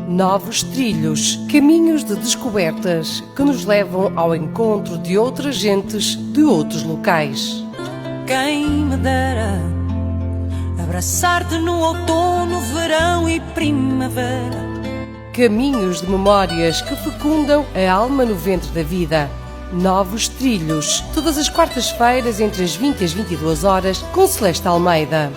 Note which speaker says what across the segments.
Speaker 1: Novos trilhos, caminhos de descobertas que nos levam ao encontro de outras gentes de outros locais.
Speaker 2: Quem me dera abraçar-te no outono, verão e primavera.
Speaker 1: Caminhos de memórias que fecundam a alma no ventre da vida. Novos trilhos, todas as quartas-feiras entre as 20 e as 22 horas, com Celeste Almeida.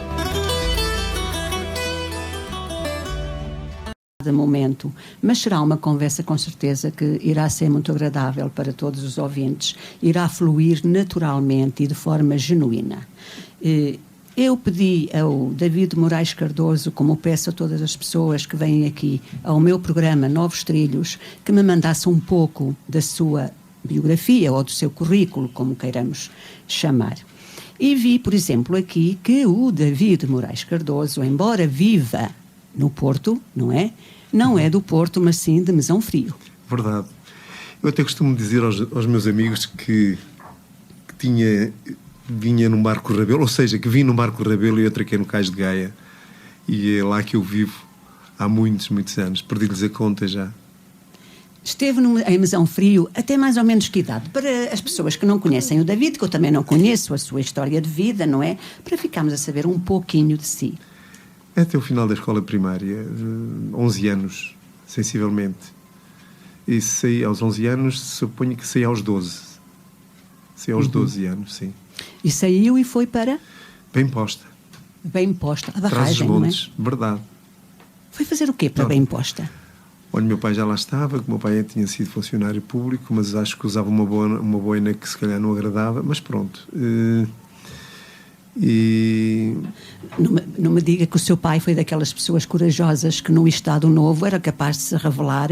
Speaker 3: De momento, mas será uma conversa com certeza que irá ser muito agradável para todos os ouvintes, irá fluir naturalmente e de forma genuína. Eu pedi ao David Moraes Cardoso, como peço a todas as pessoas que vêm aqui ao meu programa Novos Trilhos, que me mandasse um pouco da sua biografia ou do seu currículo, como queiramos chamar. E vi, por exemplo, aqui que o David Moraes Cardoso, embora viva no Porto, não é? Não é do Porto, mas sim de Mesão Frio.
Speaker 4: Verdade. Eu até costumo dizer aos meus amigos que vinha num barco Rebelo, ou seja, que vim num barco Rebelo e atraquei no Cais de Gaia. E é lá que eu vivo há muitos anos. Perdi-lhes a conta já.
Speaker 3: Esteve em Mesão Frio até mais ou menos que idade? Para as pessoas que não conhecem o David, que eu também não conheço a sua história de vida, não é? Para ficarmos a saber um pouquinho de si.
Speaker 4: Até o final da escola primária, 11 anos, sensivelmente. E saí aos 11 anos, suponho que saí aos 12. Saí aos 12 anos, sim.
Speaker 3: E saiu e foi para?
Speaker 4: Bem posta.
Speaker 3: Bem posta, a barragem, não é?
Speaker 4: Trás-os-Montes, verdade.
Speaker 3: Foi fazer o quê para Bem posta?
Speaker 4: Olha, meu pai já lá estava, que o meu pai tinha sido funcionário público, mas acho que usava uma boina que se calhar não agradava, mas pronto. E
Speaker 3: não me diga que o seu pai foi daquelas pessoas corajosas que no Estado Novo era capaz de se revelar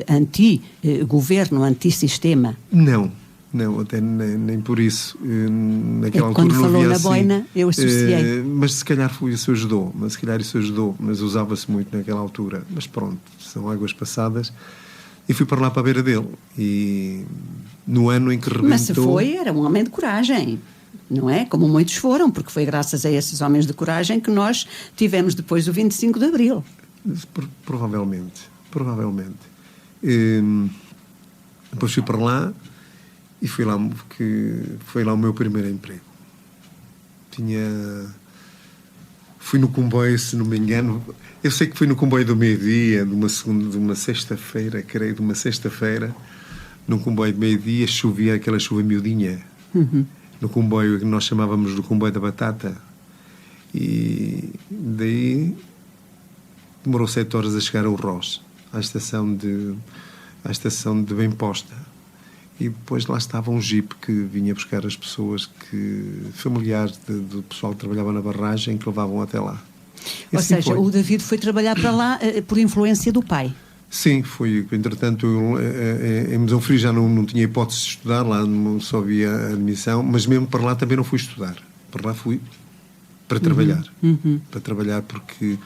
Speaker 3: anti-governo, anti-sistema.
Speaker 4: Não, até nem por isso. Naquela altura
Speaker 3: quando
Speaker 4: não
Speaker 3: falou
Speaker 4: havia
Speaker 3: na
Speaker 4: assim,
Speaker 3: boina, eu associei.
Speaker 4: Mas se calhar isso ajudou, mas usava-se muito naquela altura. Mas pronto, são águas passadas. E fui para lá para a beira dele. E no ano em que rebentou...
Speaker 3: Mas se foi, era um homem de coragem. Não é? Como muitos foram, porque foi graças a esses homens de coragem que nós tivemos depois o 25 de Abril.
Speaker 4: Provavelmente. Depois fui para lá e foi lá o meu primeiro emprego. Fui no comboio, se não me engano. Eu sei que fui no comboio do meio-dia, de uma sexta-feira, creio, de uma sexta-feira, num comboio de meio-dia, chovia aquela chuva miudinha. No comboio que nós chamávamos do comboio da batata, e daí demorou 7 horas a chegar ao Ross, à estação de Bem Posta, e depois lá estava um jipe que vinha buscar as pessoas familiares do pessoal que trabalhava na barragem, que levavam até lá.
Speaker 3: Ou
Speaker 4: assim
Speaker 3: seja,
Speaker 4: foi.
Speaker 3: o David foi trabalhar para lá por influência do pai.
Speaker 4: Sim, foi. Entretanto, em Mesão Frio já não tinha hipótese de estudar, lá só havia admissão, mas mesmo para lá também não fui estudar. Para lá fui para trabalhar. Para trabalhar, porque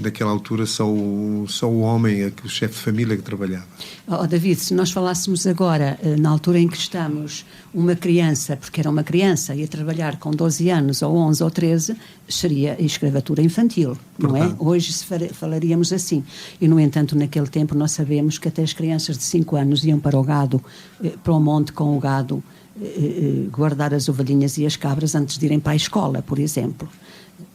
Speaker 4: naquela altura só o homem, o chefe de família que trabalhava.
Speaker 3: David, se nós falássemos agora, na altura em que estamos, uma criança, porque era uma criança, ia trabalhar com 12 anos, ou 11 ou 13, seria escravatura infantil, não é? Hoje falaríamos assim. E, no entanto, naquele tempo nós sabemos que até as crianças de 5 anos iam para o gado, para o monte com o gado, guardar as ovelhinhas e as cabras antes de irem para a escola, por exemplo.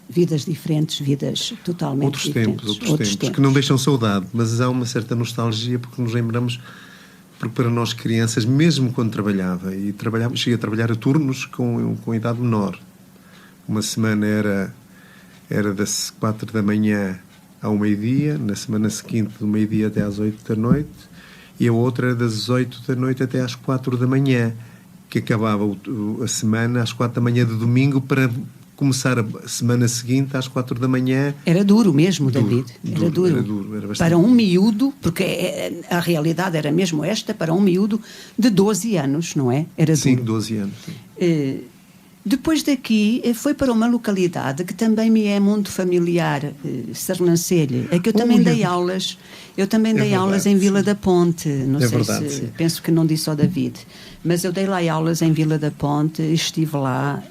Speaker 3: Vidas diferentes, vidas totalmente diferentes.
Speaker 4: Outros tempos, que não deixam saudade, mas há uma certa nostalgia, porque nos lembramos, porque para nós crianças, mesmo quando cheguei a trabalhar a turnos com idade menor. Uma semana era das 4 da manhã ao meio-dia, na semana seguinte do meio-dia até às 8 da noite, e a outra era das 8 da noite até às 4 da manhã, que acabava a semana às 4 da manhã de domingo para começar a semana seguinte às 4 da manhã.
Speaker 3: Era duro mesmo, David. Era
Speaker 4: duro. Era bastante.
Speaker 3: Para um miúdo, porque a realidade era mesmo esta, para um miúdo de 12 anos, não é? Era
Speaker 4: sim,
Speaker 3: duro.
Speaker 4: 12 anos. Sim.
Speaker 3: Depois daqui foi para uma localidade que também me é muito familiar, Sernancelho, é que eu também dei aulas. Eu também dei aulas em Vila da Ponte, não sei
Speaker 4: verdade,
Speaker 3: se,
Speaker 4: sim.
Speaker 3: penso que não disse ao David, mas eu dei lá aulas em Vila da Ponte, estive lá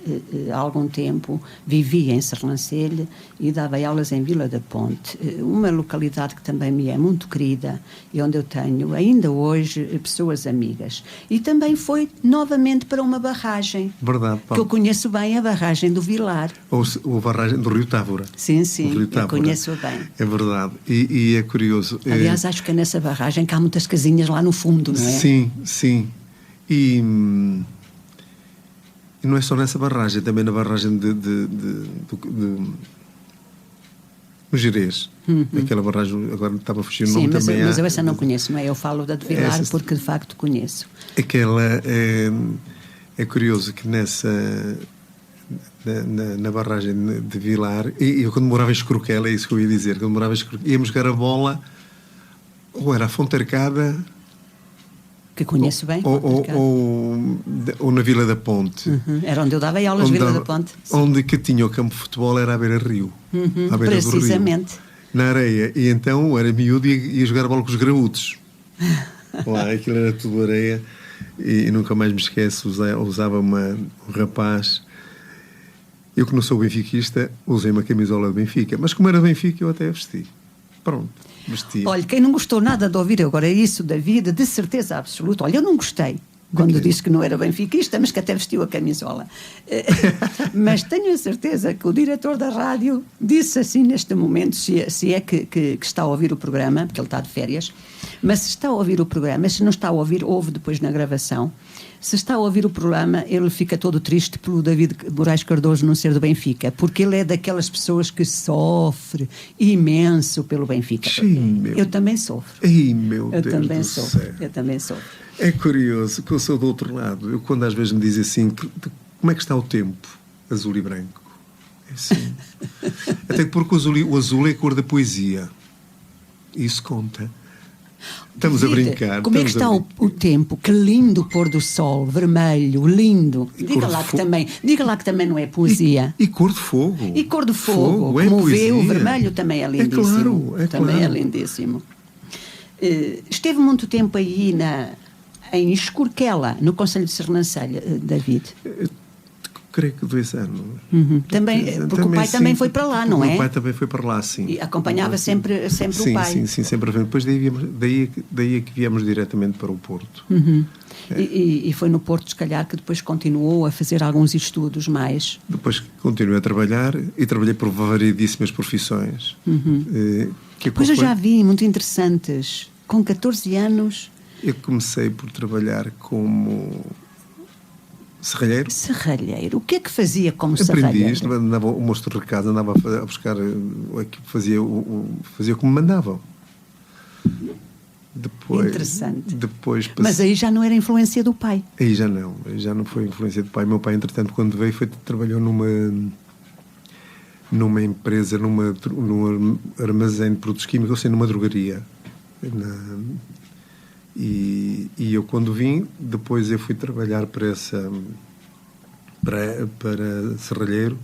Speaker 3: há algum tempo, vivi em Sernancelho e dava aulas em Vila da Ponte, uma localidade que também me é muito querida e onde eu tenho ainda hoje pessoas amigas. E também foi novamente para uma barragem,
Speaker 4: Verdade,
Speaker 3: que
Speaker 4: Paulo.
Speaker 3: eu conheço bem, a barragem do Vilar.
Speaker 4: Ou a barragem do Rio Távora.
Speaker 3: Sim,
Speaker 4: O Rio
Speaker 3: eu
Speaker 4: Távora.
Speaker 3: conheço bem.
Speaker 4: É verdade. E é curioso.
Speaker 3: Aliás, acho que é nessa barragem que há muitas casinhas lá no fundo, não é?
Speaker 4: Sim, sim. E não é só nessa barragem, também na barragem no Gerês. Aquela barragem, agora estava a fugir o nome
Speaker 3: Sim, mas,
Speaker 4: também.
Speaker 3: mas eu essa não conheço, não é? Eu falo da de Vilar
Speaker 4: Essa-
Speaker 3: porque de facto conheço.
Speaker 4: Aquela é curioso que na barragem de Vilar, e eu quando morava em Escroquela, é isso que eu ia dizer, quando morava em Escroquela, íamos jogar a bola, ou era a Fonte Arcada,
Speaker 3: Que conheço bem.
Speaker 4: ou na Vila da Ponte.
Speaker 3: Era onde eu dava aulas, Vila da Ponte. Sim.
Speaker 4: Onde que tinha o campo de futebol era à beira-rio. À beira do rio.
Speaker 3: Precisamente.
Speaker 4: Na areia. E então era miúdo e ia jogar a bola com os graúdos. Lá, aquilo era tudo areia. E nunca mais me esqueço, usava um rapaz. Eu que não sou benfiquista, usei uma camisola do Benfica. Mas como era Benfica, eu até a vesti. Pronto, vesti.
Speaker 3: Olha, quem não gostou nada de ouvir agora isso da vida, de certeza absoluta. Olha, eu não gostei quando disse que não era benfiquista, mas que até vestiu a camisola. Mas tenho a certeza que o diretor da rádio disse assim neste momento, se é que está a ouvir o programa, porque ele está de férias, mas se está a ouvir o programa, se não está a ouvir, ouve depois na gravação. Se está a ouvir o programa, ele fica todo triste pelo David Moraes Cardoso não ser do Benfica, porque ele é daquelas pessoas que sofre imenso pelo Benfica.
Speaker 4: Sim,
Speaker 3: Eu também sofro.
Speaker 4: Ai, meu
Speaker 3: Eu
Speaker 4: Deus
Speaker 3: também
Speaker 4: do
Speaker 3: sofro.
Speaker 4: céu.
Speaker 3: Eu também sofro.
Speaker 4: É curioso que eu sou do outro lado. Eu, quando às vezes me dizem assim, como é que está o tempo? Azul e branco. É assim. Até porque o azul é a cor da poesia. Isso conta. Estamos a
Speaker 3: Vida,
Speaker 4: brincar.
Speaker 3: como é que está o tempo? Que lindo pôr do sol, vermelho, lindo. Diga lá que também não é poesia.
Speaker 4: E cor de fogo.
Speaker 3: E cor de fogo.
Speaker 4: é
Speaker 3: Como vê, o
Speaker 4: poesia.
Speaker 3: vermelho também é lindíssimo.
Speaker 4: É
Speaker 3: Também
Speaker 4: claro.
Speaker 3: é lindíssimo. Esteve muito tempo aí em Escorquela, no Concelho de Sernancelho, David.
Speaker 4: Creio que 2 anos.
Speaker 3: Também, porque o pai
Speaker 4: sim,
Speaker 3: também foi para lá, não
Speaker 4: O
Speaker 3: é?
Speaker 4: meu pai também foi para lá, sim.
Speaker 3: E acompanhava sempre
Speaker 4: Sim,
Speaker 3: o pai.
Speaker 4: sim, sempre a ver. Depois daí é que viemos diretamente para o Porto.
Speaker 3: E foi no Porto, se calhar, que depois continuou a fazer alguns estudos mais.
Speaker 4: Depois continuei a trabalhar e trabalhei por variedíssimas profissões.
Speaker 3: Pois eu já vi, muito interessantes. Com 14 anos...
Speaker 4: Eu comecei por trabalhar como serralheiro.
Speaker 3: Serralheiro. O que é que fazia como
Speaker 4: Serralheiro?
Speaker 3: serralheiro?
Speaker 4: Andava o monstro de casa, andava a buscar fazia como mandavam. Depois,
Speaker 3: Interessante.
Speaker 4: Depois
Speaker 3: Mas aí já não era influência do pai.
Speaker 4: Aí já não foi influência do pai. Meu pai, entretanto, quando veio, trabalhou numa empresa, num armazém de produtos químicos, ou seja, numa drogaria. E eu, quando vim, depois eu fui trabalhar para Serralheiro,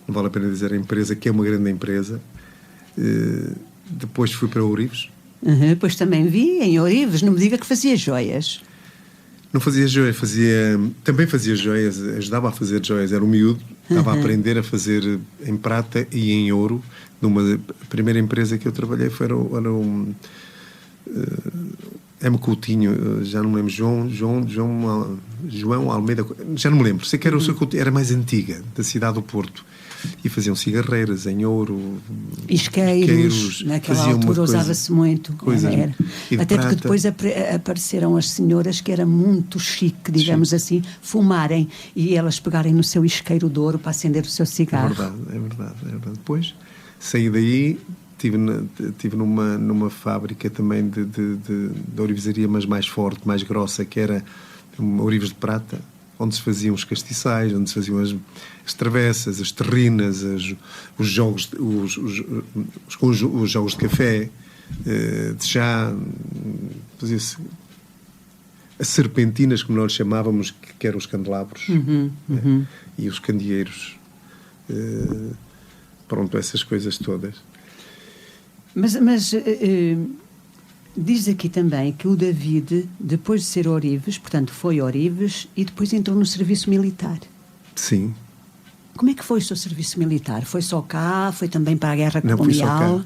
Speaker 4: não vale a pena dizer a empresa, que é uma grande empresa. Depois fui para Ourives.
Speaker 3: Depois também vi em Ourives, não me diga que fazia joias.
Speaker 4: Não fazia joias, também fazia joias, ajudava a fazer joias, era um miúdo, estava a aprender a fazer em prata e em ouro. A primeira empresa que eu trabalhei era M. Coutinho, já não me lembro, João Almeida, já não me lembro, sei que era o seu Coutinho, era mais antiga, da cidade do Porto, e faziam cigarreiras em ouro,
Speaker 3: isqueiros, naquela altura usava-se muito, era. Até porque depois apareceram as senhoras que era muito chique, digamos assim, fumarem e elas pegarem no seu isqueiro de ouro para acender o seu cigarro.
Speaker 4: É verdade. Depois saí daí, estive numa fábrica também de ourivesaria, mas mais forte, mais grossa, que era ourives de prata, onde se faziam os castiçais, onde se faziam as travessas, as terrinas, os jogos de café, de chá, fazia-se as serpentinas, como nós chamávamos, que eram os candelabros, e os candeeiros. Pronto, essas coisas todas.
Speaker 3: Mas diz aqui também que o David, depois de ser Orives, portanto foi Orives e depois entrou no serviço militar.
Speaker 4: Sim.
Speaker 3: Como é que foi o seu serviço militar? Foi só cá? Foi também para a Guerra Colonial?
Speaker 4: Não,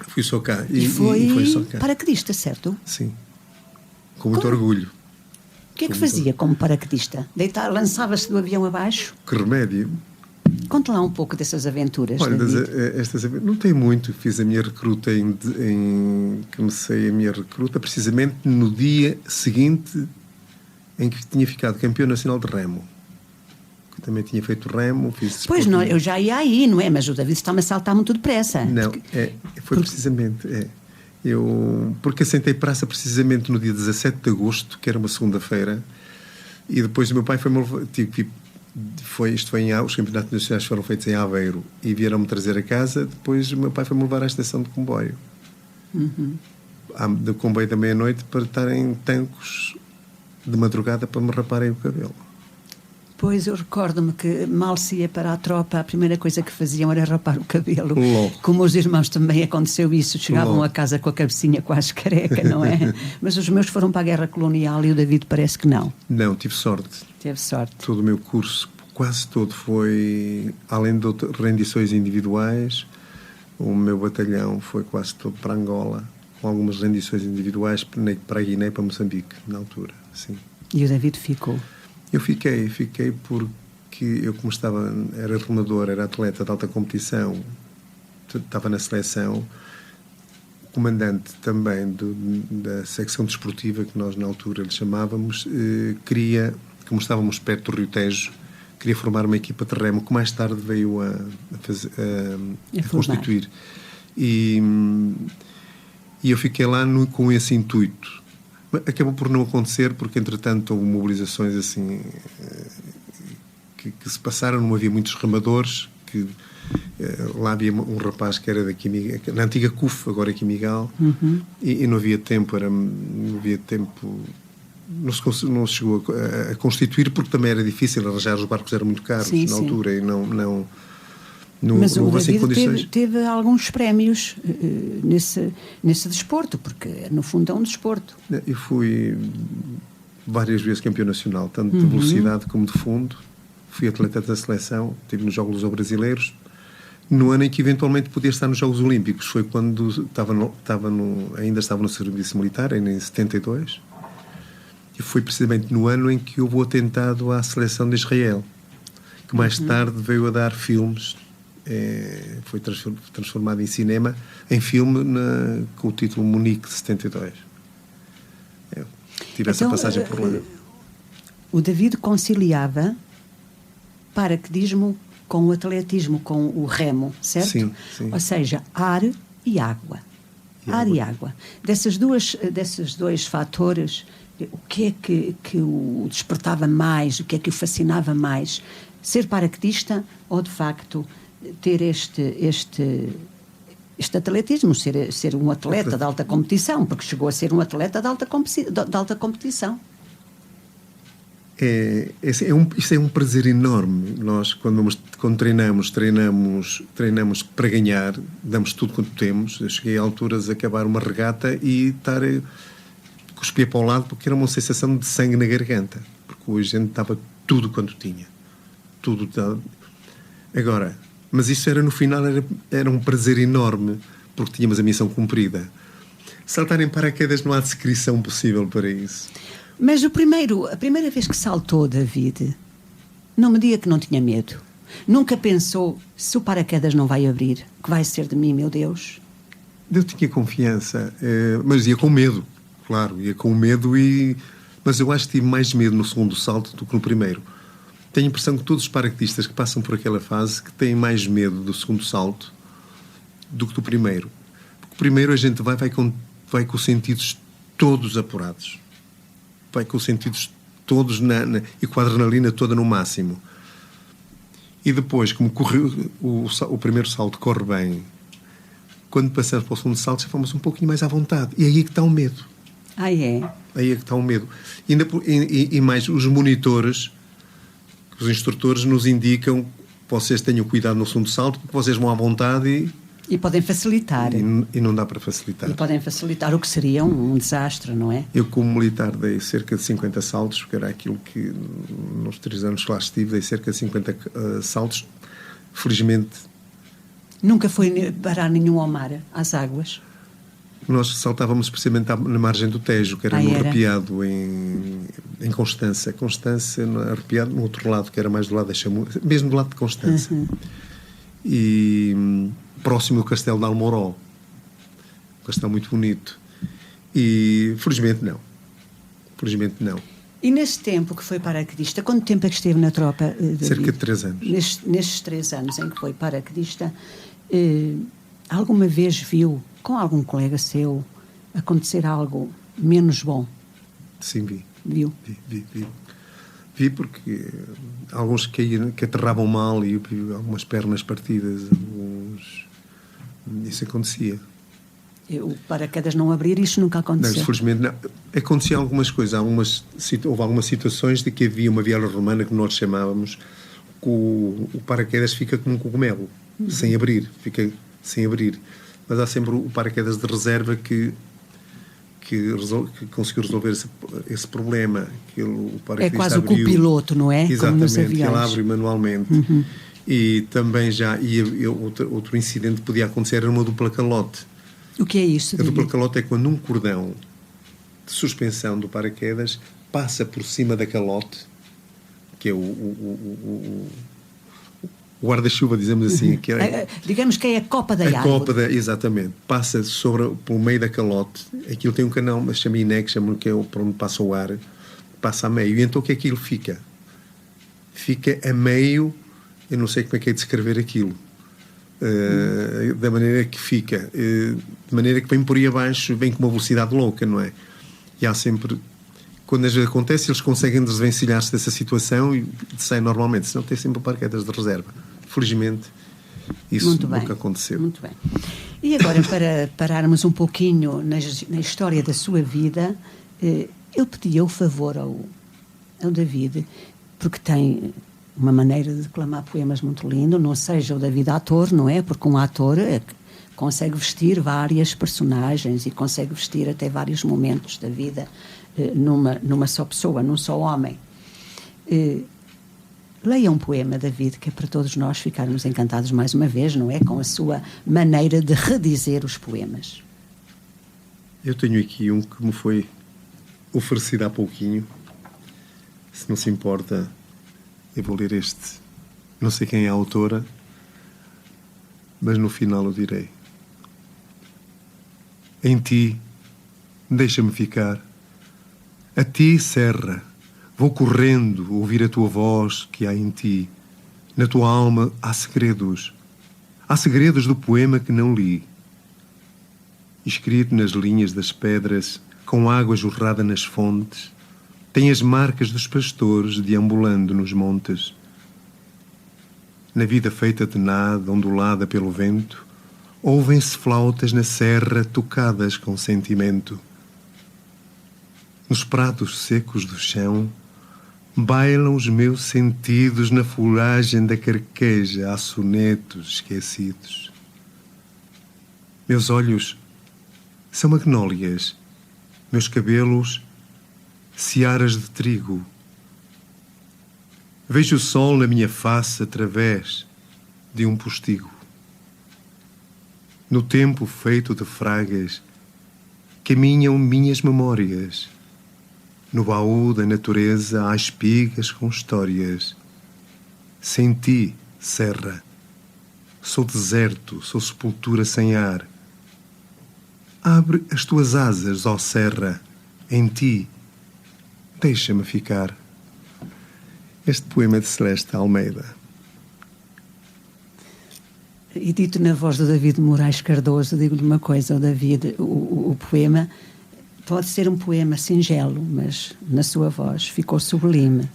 Speaker 4: fui só cá.
Speaker 3: E foi
Speaker 4: só cá.
Speaker 3: paraquedista, certo?
Speaker 4: Sim. Com muito orgulho.
Speaker 3: O que é que fazia como paraquedista? Lançava-se do avião abaixo?
Speaker 4: Que remédio.
Speaker 3: Conte lá um pouco dessas aventuras.
Speaker 4: Olha, não tem muito. Fiz a minha recruta comecei a minha recruta precisamente no dia seguinte em que tinha ficado campeão nacional de remo. Eu também tinha feito remo, fiz
Speaker 3: pois não, eu já ia aí, não é? Mas o David está-me a saltar muito depressa.
Speaker 4: Não, precisamente. Porque assentei praça precisamente no dia 17 de agosto, que era uma segunda-feira, e depois o meu pai foi-me levar. Os campeonatos nacionais foram feitos em Aveiro e vieram-me trazer a casa. Depois o meu pai foi-me levar à estação de comboio, do comboio da meia-noite, para estar em Tancos de madrugada para me raparem o cabelo.
Speaker 3: Pois, eu recordo-me que mal se ia para a tropa, a primeira coisa que faziam era rapar o cabelo.
Speaker 4: Logo.
Speaker 3: Com os irmãos também aconteceu isso, chegavam
Speaker 4: Logo
Speaker 3: a casa com a cabecinha quase careca, não é? Mas os meus foram para a Guerra Colonial e o David parece que não.
Speaker 4: Não, tive sorte.
Speaker 3: Teve sorte.
Speaker 4: Todo o meu curso, quase todo, foi, além de rendições individuais, o meu batalhão foi quase todo para Angola, com algumas rendições individuais para a Guiné e para Moçambique, na altura, sim.
Speaker 3: E o David ficou?
Speaker 4: Eu fiquei porque eu, como era remador, era atleta de alta competição, estava na seleção, o comandante também da secção desportiva, que nós na altura lhe chamávamos, queria, como estávamos perto do Rio Tejo, queria formar uma equipa de remo, que mais tarde veio a constituir. E eu fiquei lá com esse intuito. Acabou por não acontecer porque, entretanto, houve mobilizações assim que se passaram, não havia muitos remadores, lá havia um rapaz que era daqui, na antiga CUF, agora aqui Migal, e não havia tempo, não se chegou a constituir, porque também era difícil arranjar, os barcos eram muito caros na altura e não
Speaker 3: mas o
Speaker 4: houve assim
Speaker 3: David teve alguns prémios nesse desporto, porque no fundo é um desporto.
Speaker 4: Eu fui várias vezes campeão nacional, tanto de velocidade como de fundo. Fui atleta da seleção, estive nos Jogos Brasileiros. No ano em que eventualmente podia estar nos Jogos Olímpicos, foi quando ainda estava no serviço militar, ainda em 72. E foi precisamente no ano em que houve o atentado à seleção de Israel, que mais tarde veio a dar filmes. Foi transformado em cinema, em filme, com o título Munique de 72. Tive essa passagem por lá.
Speaker 3: O David conciliava paraquedismo com o atletismo, com o remo, certo?
Speaker 4: Sim.
Speaker 3: Ou seja, ar e água. Ar e água. Desses dois fatores, o que é que o despertava mais, o que é que o fascinava mais? Ser paraquedista ou, de facto, ter este atletismo, ser um atleta de alta competição, porque chegou a ser um atleta de alta competição.
Speaker 4: Isso é um prazer enorme. Nós, quando treinamos para ganhar, damos tudo quanto temos. Eu cheguei a alturas a acabar uma regata e estar cuspir para o lado, porque era uma sensação de sangue na garganta, porque a gente dava tudo quanto tinha. Tudo. Agora, mas isso no final era um prazer enorme, porque tínhamos a missão cumprida. Saltar em paraquedas não há descrição possível para isso.
Speaker 3: Mas a primeira vez que saltou, David, não me diga que não tinha medo. Nunca pensou, se o paraquedas não vai abrir, que vai ser de mim, meu Deus?
Speaker 4: Eu tinha confiança, mas ia com medo, claro, mas eu acho que tive mais medo no segundo salto do que no primeiro. Tenho a impressão que todos os paraquedistas que passam por aquela fase que têm mais medo do segundo salto do que do primeiro. Porque o primeiro a gente vai com os sentidos todos apurados. Vai com os sentidos todos e com a adrenalina toda no máximo. E depois, como correu, o primeiro salto corre bem, quando passamos para o segundo salto já fomos um pouquinho mais à vontade. E aí é que está o medo.
Speaker 3: Ah, é?
Speaker 4: Aí é que está o medo. E mais, os monitores, os instrutores nos indicam que vocês tenham cuidado no segundo salto, porque vocês vão à vontade
Speaker 3: E podem facilitar.
Speaker 4: e não dá para facilitar.
Speaker 3: E podem facilitar, o que seria um desastre, não é?
Speaker 4: Eu, como militar, dei cerca de 50 saltos, porque era aquilo que, nos 3 anos que lá estive, dei cerca de 50 saltos. Felizmente,
Speaker 3: Nunca foi parar nenhum ao mar, às águas?
Speaker 4: nós saltávamos precisamente na margem do Tejo, que era no
Speaker 3: era?
Speaker 4: Arrepiado, em Constança. Constança, no Arrepiado, no outro lado, que era mais do lado da Chamura, mesmo do lado de Constança. E próximo do Castelo de Almoró. Um castelo muito bonito. E, felizmente, não. Felizmente, não.
Speaker 3: E nesse tempo que foi paraquedista, quanto tempo é que esteve na tropa?
Speaker 4: Cerca de 3 anos.
Speaker 3: Nestes 3 anos em que foi paraquedista, alguma vez viu, com algum colega seu, acontecer algo menos bom?
Speaker 4: Sim, vi.
Speaker 3: Viu?
Speaker 4: Vi porque alguns que aterravam mal e algumas pernas partidas. Isso acontecia.
Speaker 3: O paraquedas não abrir, isso nunca
Speaker 4: Não,
Speaker 3: aconteceu?
Speaker 4: infelizmente não. Acontecia algumas coisas. Houve algumas situações de que havia uma viela romana que nós chamávamos que o paraquedas fica como um cogumelo, sem abrir. Fica sem abrir. Mas há sempre o paraquedas de reserva que conseguiu resolver esse problema. O
Speaker 3: É quase o copiloto, não é?
Speaker 4: Exatamente,
Speaker 3: Como nos
Speaker 4: ele
Speaker 3: aviões.
Speaker 4: abre manualmente. E também outro incidente que podia acontecer era uma dupla calote.
Speaker 3: O que é isso?
Speaker 4: A dupla calote é quando um cordão de suspensão do paraquedas passa por cima da calote, que é o guarda-chuva, dizemos assim. Que é,
Speaker 3: digamos que é a copa da árvore.
Speaker 4: Exatamente. Passa pelo meio da calote. Aquilo tem um canal, mas chama INEC, que é por onde passa o ar, passa a meio. E então o que é que aquilo fica? Fica a meio, eu não sei como é que é descrever aquilo. Da maneira que fica, de maneira que vem por aí abaixo, vem com uma velocidade louca, não é? E há sempre, quando às vezes acontece, eles conseguem desvencilhar-se dessa situação e saem normalmente, senão tem sempre paraquedas de reserva. Felizmente isso nunca aconteceu.
Speaker 3: Muito bem. E agora, para pararmos um pouquinho na história da sua vida, eu pedi o favor ao David, porque tem uma maneira de declamar poemas muito lindo, não seja o David ator, não é? Porque um ator consegue vestir várias personagens e consegue vestir até vários momentos da vida numa só pessoa, num só homem. Leia um poema, David, que é para todos nós ficarmos encantados mais uma vez, não é? Com a sua maneira de redizer os poemas.
Speaker 4: Eu tenho aqui um que me foi oferecido há pouquinho. Se não se importa, eu vou ler este. Não sei quem é a autora, mas no final eu direi. Em ti, deixa-me ficar. A ti, serra, vou correndo ouvir a tua voz que há em ti. Na tua alma há segredos. Há segredos do poema que não li. Escrito nas linhas das pedras, com água jorrada nas fontes, tem as marcas dos pastores deambulando nos montes. Na vida feita de nada, ondulada pelo vento, ouvem-se flautas na serra tocadas com sentimento. Nos pratos secos do chão, bailam os meus sentidos na folhagem da carqueja, há sonetos esquecidos. Meus olhos são magnólias, meus cabelos searas de trigo. Vejo o sol na minha face através de um postigo. No tempo feito de fragas, caminham minhas memórias. No baú da natureza há espigas com histórias. Sem ti, serra, sou deserto, sou sepultura sem ar. Abre as tuas asas, ó serra, em ti, deixa-me ficar. Este poema é de Celeste Almeida.
Speaker 3: E dito na voz do David Moraes Cardoso, digo-lhe uma coisa, David, o poema pode ser um poema singelo, mas na sua voz ficou sublime.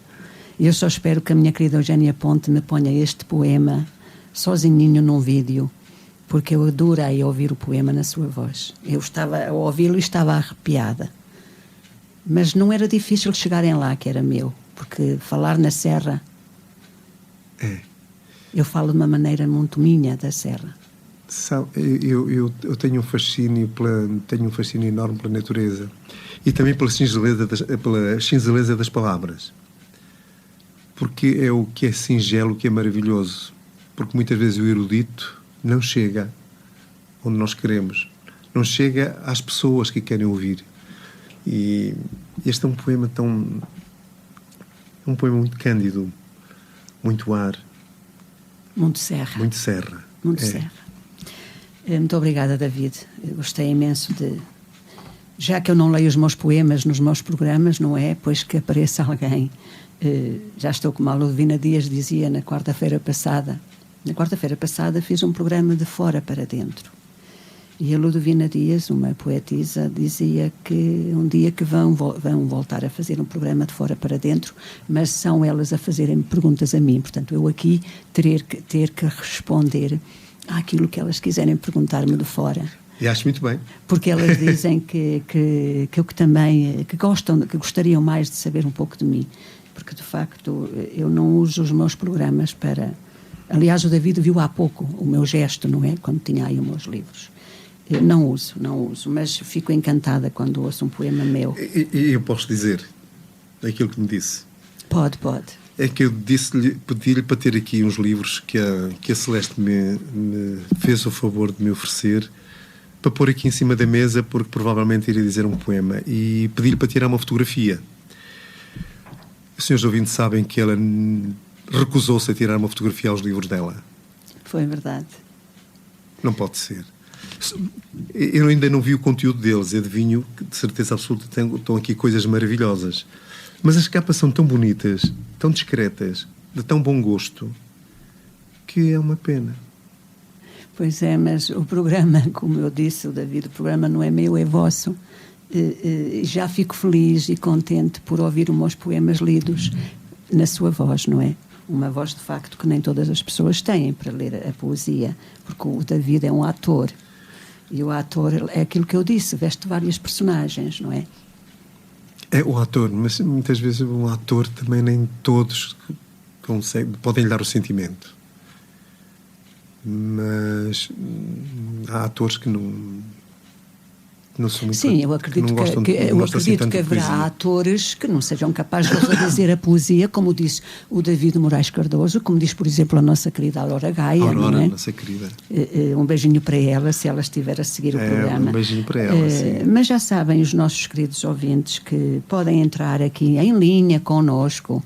Speaker 3: E eu só espero que a minha querida Eugénia Ponte me ponha este poema sozinho num vídeo, porque eu adorei ouvir o poema na sua voz. Eu estava a ouvi-lo e estava arrepiada. Mas não era difícil chegarem lá, que era meu, porque falar na Serra... Eu falo de uma maneira muito minha da Serra.
Speaker 4: Eu tenho um fascínio enorme pela natureza e também pela singeleza das palavras, porque é o que é singelo, o que é maravilhoso, porque muitas vezes o erudito não chega onde nós queremos, não chega às pessoas que querem ouvir. E este é um poema muito cândido, muito ar,
Speaker 3: muito serra.
Speaker 4: Muito serra.
Speaker 3: Muito obrigada, David. Eu gostei imenso de... Já que eu não leio os meus poemas nos meus programas, não é? Pois que apareça alguém. Já estou como a Ludovina Dias dizia na quarta-feira passada. Na quarta-feira passada fiz um programa de fora para dentro. E a Ludovina Dias, uma poetisa, dizia que um dia que vão voltar a fazer um programa de fora para dentro, mas são elas a fazerem perguntas a mim. Portanto, eu aqui ter que responder àquilo que elas quiserem perguntar-me de fora.
Speaker 4: E acho muito bem.
Speaker 3: Porque elas dizem que também que gostariam mais de saber um pouco de mim. Porque, de facto, eu não uso os meus programas para... Aliás, o David viu há pouco o meu gesto, não é? Quando tinha aí os meus livros. Eu não uso, mas fico encantada quando ouço um poema meu.
Speaker 4: E eu posso dizer aquilo que me disse?
Speaker 3: Pode.
Speaker 4: É que eu pedi-lhe para ter aqui uns livros que a Celeste me fez o favor de me oferecer, para pôr aqui em cima da mesa, porque provavelmente iria dizer um poema, e pedi-lhe para tirar uma fotografia. Os senhores ouvintes sabem que ela recusou-se a tirar uma fotografia aos livros dela.
Speaker 3: Foi verdade.
Speaker 4: Não pode ser. Eu ainda não vi o conteúdo deles, adivinho que de certeza absoluta estão aqui coisas maravilhosas, mas as capas são tão bonitas, tão discretas, de tão bom gosto, que é uma pena.
Speaker 3: Pois é, mas o programa, como eu disse, o David, o programa não é meu, é vosso. Já fico feliz e contente por ouvir os meus poemas lidos na sua voz, não é? Uma voz, de facto, que nem todas as pessoas têm para ler a poesia, porque o David é um ator. E o ator é aquilo que eu disse, veste várias personagens, não é?
Speaker 4: É o ator, mas muitas vezes um ator também nem todos podem lhe dar o sentimento. Mas há atores que não são muito...
Speaker 3: Sim, eu acredito que haverá atores que não sejam capazes de dizer a poesia, como disse o David Moraes Cardoso, como diz, por exemplo, a nossa querida Aurora Gaia.
Speaker 4: Aurora, nossa querida.
Speaker 3: Um beijinho para ela, se ela estiver a seguir o programa.
Speaker 4: Um beijinho para ela, sim.
Speaker 3: Mas já sabem os nossos queridos ouvintes que podem entrar aqui em linha connosco,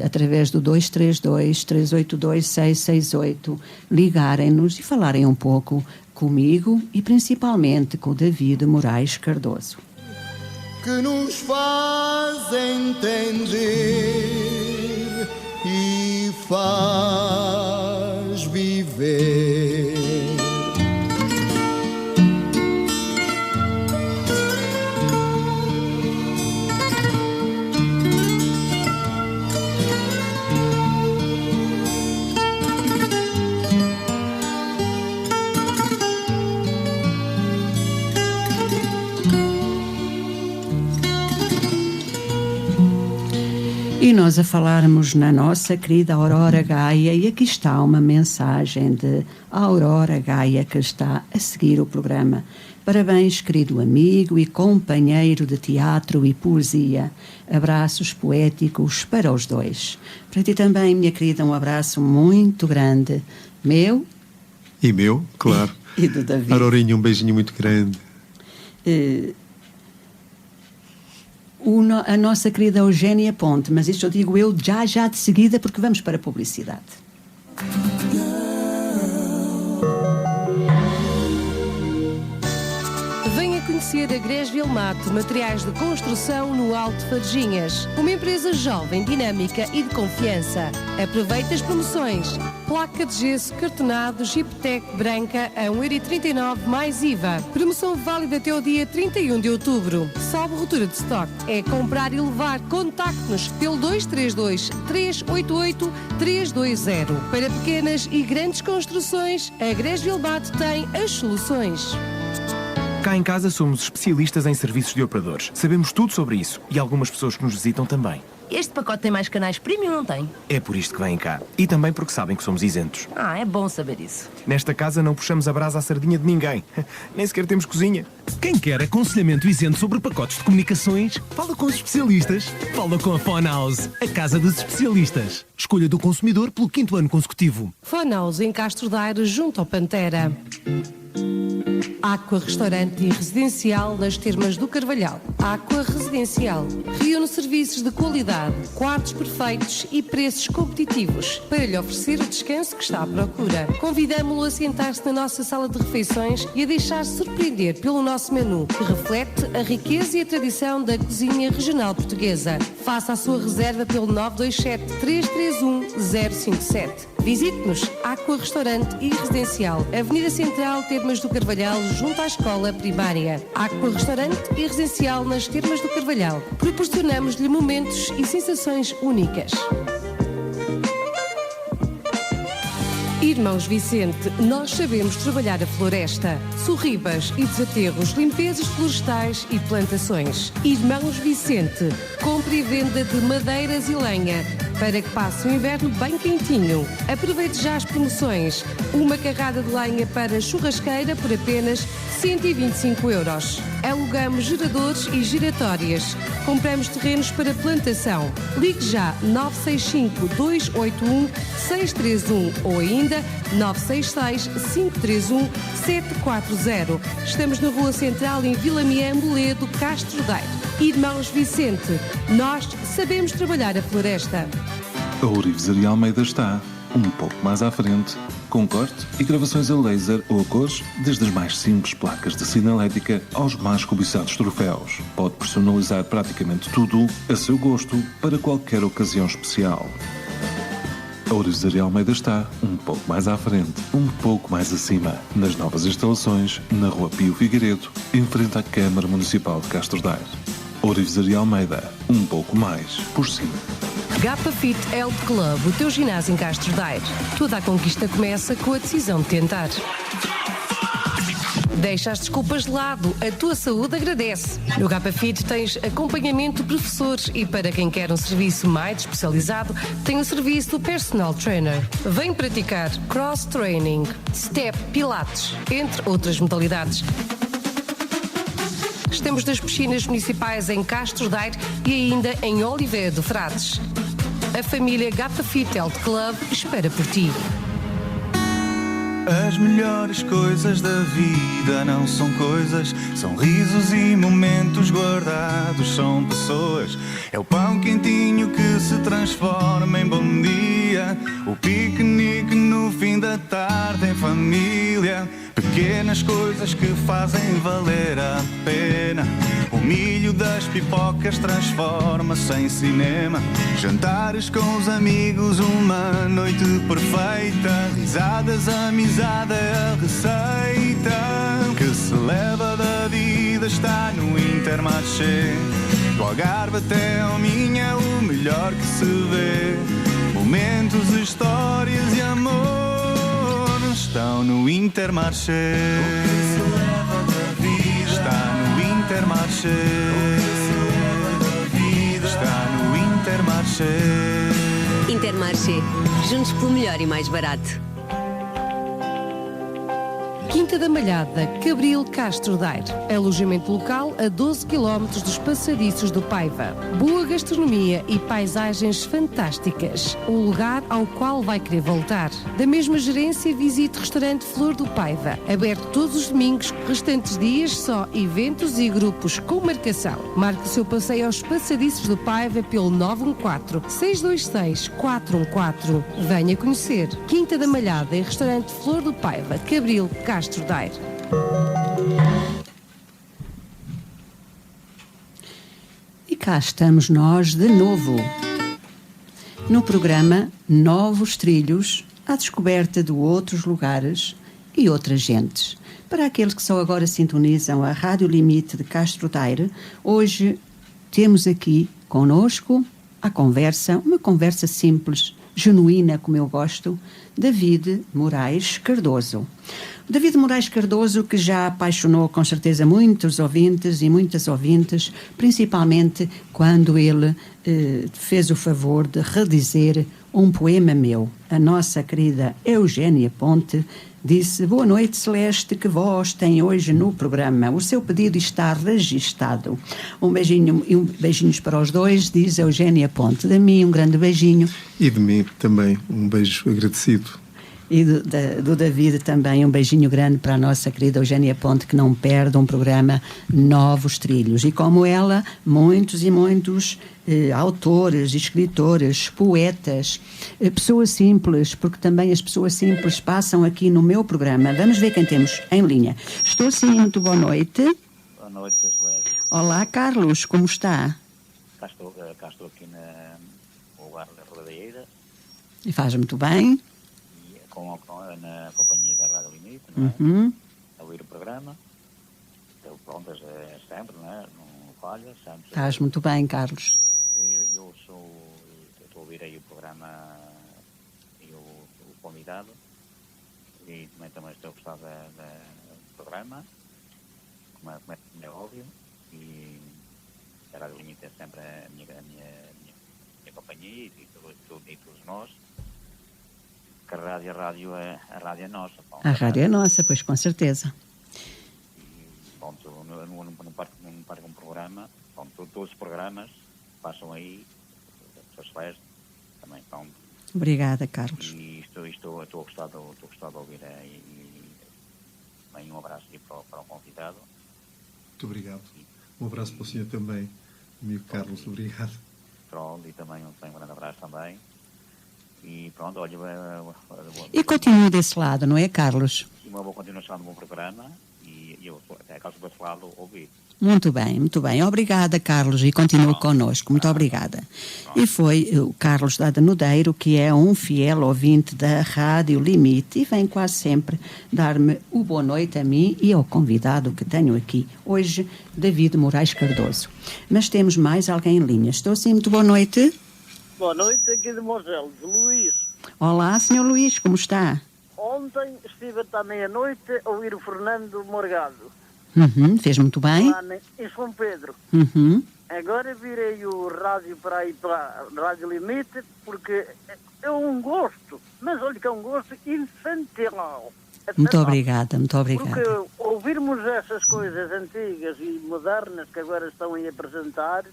Speaker 3: através do 232-382-668, ligarem-nos e falarem um pouco comigo e principalmente com o David Moraes Cardoso.
Speaker 5: Que nos faz entender e faz viver.
Speaker 3: E nós a falarmos na nossa querida Aurora Gaia, e aqui está uma mensagem de Aurora Gaia que está a seguir o programa. Parabéns, querido amigo e companheiro de teatro e poesia. Abraços poéticos para os dois. Para ti também, minha querida, um abraço muito grande. Meu.
Speaker 4: E meu, claro.
Speaker 3: E do David.
Speaker 4: Aurorinha, um beijinho muito grande.
Speaker 3: A nossa querida Eugénia Ponte, mas isto eu digo eu já de seguida, porque vamos para a publicidade.
Speaker 1: Venha conhecer a Gresville Mate, materiais de construção no Alto Farginhas. Uma empresa jovem, dinâmica e de confiança. Aproveite as promoções. Placa de gesso, cartonado, Giptec branca a 1,39€ mais IVA. Promoção válida até o dia 31 de outubro. Salvo ruptura de estoque. É comprar e levar. Contacte-nos pelo 232-388-320. Para pequenas e grandes construções, a Gresville Mate tem as soluções.
Speaker 6: Cá em casa somos especialistas em serviços de operadores. Sabemos tudo sobre isso e algumas pessoas que nos visitam também.
Speaker 7: Este pacote tem mais canais premium, não tem?
Speaker 6: É por isto que vêm cá. E também porque sabem que somos isentos.
Speaker 7: Ah, é bom saber isso.
Speaker 6: Nesta casa não puxamos a brasa à sardinha de ninguém. Nem sequer temos cozinha.
Speaker 8: Quem quer aconselhamento isento sobre pacotes de comunicações, fala com os especialistas. Fala com a Phone House, a casa dos especialistas. Escolha do consumidor pelo 5º ano consecutivo.
Speaker 1: Phone House em Castro Daire, junto ao Pantera. Aqua Restaurante e Residencial nas Termas do Carvalhal. Aqua Residencial reúne serviços de qualidade, quartos perfeitos e preços competitivos para lhe oferecer o descanso que está à procura. Convidamo-lo a sentar-se na nossa sala de refeições e a deixar-se surpreender pelo nosso menu, que reflete a riqueza e a tradição da cozinha regional portuguesa. Faça a sua reserva pelo 927-331-057. Visite-nos, Aqua Restaurante e Residencial, Avenida Central, Termas do Carvalhal, junto à Escola Primária. Aqua Restaurante e Residencial nas Termas do Carvalhal. Proporcionamos-lhe momentos e sensações únicas. Irmãos Vicente, nós sabemos trabalhar a floresta. Sorribas e desaterros, limpezas florestais e plantações. Irmãos Vicente, compra e venda de madeiras e lenha para que passe um inverno bem quentinho. Aproveite já as promoções. Uma carrada de lenha para churrasqueira por apenas 125 €. Alugamos geradores e giratórias. Compramos terrenos para plantação. Ligue já 965-281-631 ou ainda 966-531-740. Estamos na Rua Central, em Vila Miã, Moledo, Castro Daire. Irmãos Vicente, nós sabemos trabalhar a floresta.
Speaker 9: A Ourivesaria Almeida está um pouco mais à frente, com corte e gravações a laser ou a cores, desde as mais simples placas de sinalética aos mais cobiçados troféus. Pode personalizar praticamente tudo a seu gosto para qualquer ocasião especial. A Ourivesaria Almeida está um pouco mais à frente, um pouco mais acima, nas novas instalações, na Rua Pio Figueiredo, em frente à Câmara Municipal de Castro Daire. Ourivesaria Almeida, um pouco mais por cima.
Speaker 1: Gapa Fit Health Club, o teu ginásio em Castro Daire. Toda a conquista começa com a decisão de tentar. Deixa as desculpas de lado, a tua saúde agradece. No Gapa Fit tens acompanhamento de professores e para quem quer um serviço mais especializado, tem o serviço do personal trainer. Vem praticar cross-training, step, pilates, entre outras modalidades. Estamos nas piscinas municipais em Castro Daire e ainda em Oliveira do Frades. A família Gapa Fit Health Club espera por ti.
Speaker 10: As melhores coisas da vida não são coisas, são risos e momentos guardados, são pessoas. É o pão quentinho que se transforma em bom dia, o piquenique no fim da tarde em família. Pequenas coisas que fazem valer a pena. O milho das pipocas transforma-se em cinema. Jantares com os amigos, uma noite perfeita. Risadas, amizade é a receita que se leva da vida, está no Intermarché. Do Algarve até ao Minho é o melhor que se vê. Momentos, histórias e amor estão no Intermarché. Está no Intermarché. Está no Intermarché.
Speaker 11: Intermarché. Juntos pelo melhor e mais barato.
Speaker 1: Quinta da Malhada, Cabril, Castro Daire. Alojamento local a 12 km dos passadiços do Paiva. Boa gastronomia e paisagens fantásticas. Um lugar ao qual vai querer voltar. Da mesma gerência, visite o restaurante Flor do Paiva. Aberto todos os domingos, restantes dias só eventos e grupos com marcação. Marque o seu passeio aos passadiços do Paiva pelo 914-626-414. Venha conhecer. Quinta da Malhada e restaurante Flor do Paiva, Cabril, Castro Daire.
Speaker 3: E cá estamos nós de novo no programa Novos Trilhos, à descoberta de outros lugares e outras gentes. Para aqueles que só agora sintonizam a Rádio Limite de Castro Daire, hoje temos aqui connosco uma conversa simples, genuína, como eu gosto, David Moraes Cardoso. David Moraes Cardoso, que já apaixonou com certeza muitos ouvintes e muitas ouvintes, principalmente quando ele fez o favor de redizer um poema meu. A nossa querida Eugénia Ponte disse: boa noite, Celeste, que voz tem hoje no programa? O seu pedido está registado. Um beijinho e beijinhos para os dois, diz Eugénia Ponte. De mim, um grande beijinho.
Speaker 4: E de mim também, um beijo agradecido.
Speaker 3: E do David também um beijinho grande para a nossa querida Eugénia Ponte, que não perde um programa Novos Trilhos. E como ela, muitos e muitos autores, escritores, poetas, pessoas simples, porque também as pessoas simples passam aqui no meu programa. Vamos ver quem temos em linha. Estou sim, muito boa noite.
Speaker 12: Boa noite, Celeste.
Speaker 3: Olá, Carlos, como está?
Speaker 12: Cá estou aqui no lugar da Rodadeira.
Speaker 3: E faz muito bem.
Speaker 12: Na companhia da Rádio Limite, não é?
Speaker 3: Uhum.
Speaker 12: A ouvir o programa. Eu, pronto, é sempre, não é? Não falha, sempre.
Speaker 3: Estás muito bem, Carlos.
Speaker 12: Eu estou a ouvir aí o programa e o convidado. E também estou a gostar do programa, como é óbvio. E a Rádio Limite é sempre a minha companhia e todos nós. Que a rádio é nossa. Bom,
Speaker 3: a rádio é nossa, pois com certeza.
Speaker 12: E, pronto, não parco um programa. Pronto, todos os programas passam aí. A Celeste também, pronto.
Speaker 3: Obrigada, Carlos.
Speaker 12: E estou a gostar de ouvir aí. Bem, um abraço aí para o convidado.
Speaker 4: Muito obrigado. Um abraço para o senhor também, amigo Carlos. Obrigado.
Speaker 12: Pronto, e também um grande abraço também. E pronto, olha...
Speaker 3: E continua desse lado, não é, Carlos?
Speaker 12: Uma boa continuação do meu programa e eu, até caso desse lado, ouvi.
Speaker 3: Muito bem, muito bem. Obrigada, Carlos, e continua connosco. Muito obrigada. E foi o Carlos da Danudeiro, que é um fiel ouvinte da Rádio Limite e vem quase sempre dar-me o boa noite a mim e ao convidado que tenho aqui hoje, David Moraes Cardoso. Mas temos mais alguém em linha. Estou sim, muito boa noite.
Speaker 13: Boa noite, aqui de Mosel, de Luís.
Speaker 3: Olá, Sr. Luís, como está?
Speaker 13: Ontem estive até à meia-noite a ouvir o Fernando Morgado.
Speaker 3: Fez muito bem.
Speaker 13: Lá em São Pedro. Agora virei o rádio para aí para a Rádio Limite, porque é um gosto, mas olha que é um gosto infantil.
Speaker 3: Muito obrigada, muito obrigada.
Speaker 13: Porque ouvirmos essas coisas antigas e modernas que agora estão aí a apresentar,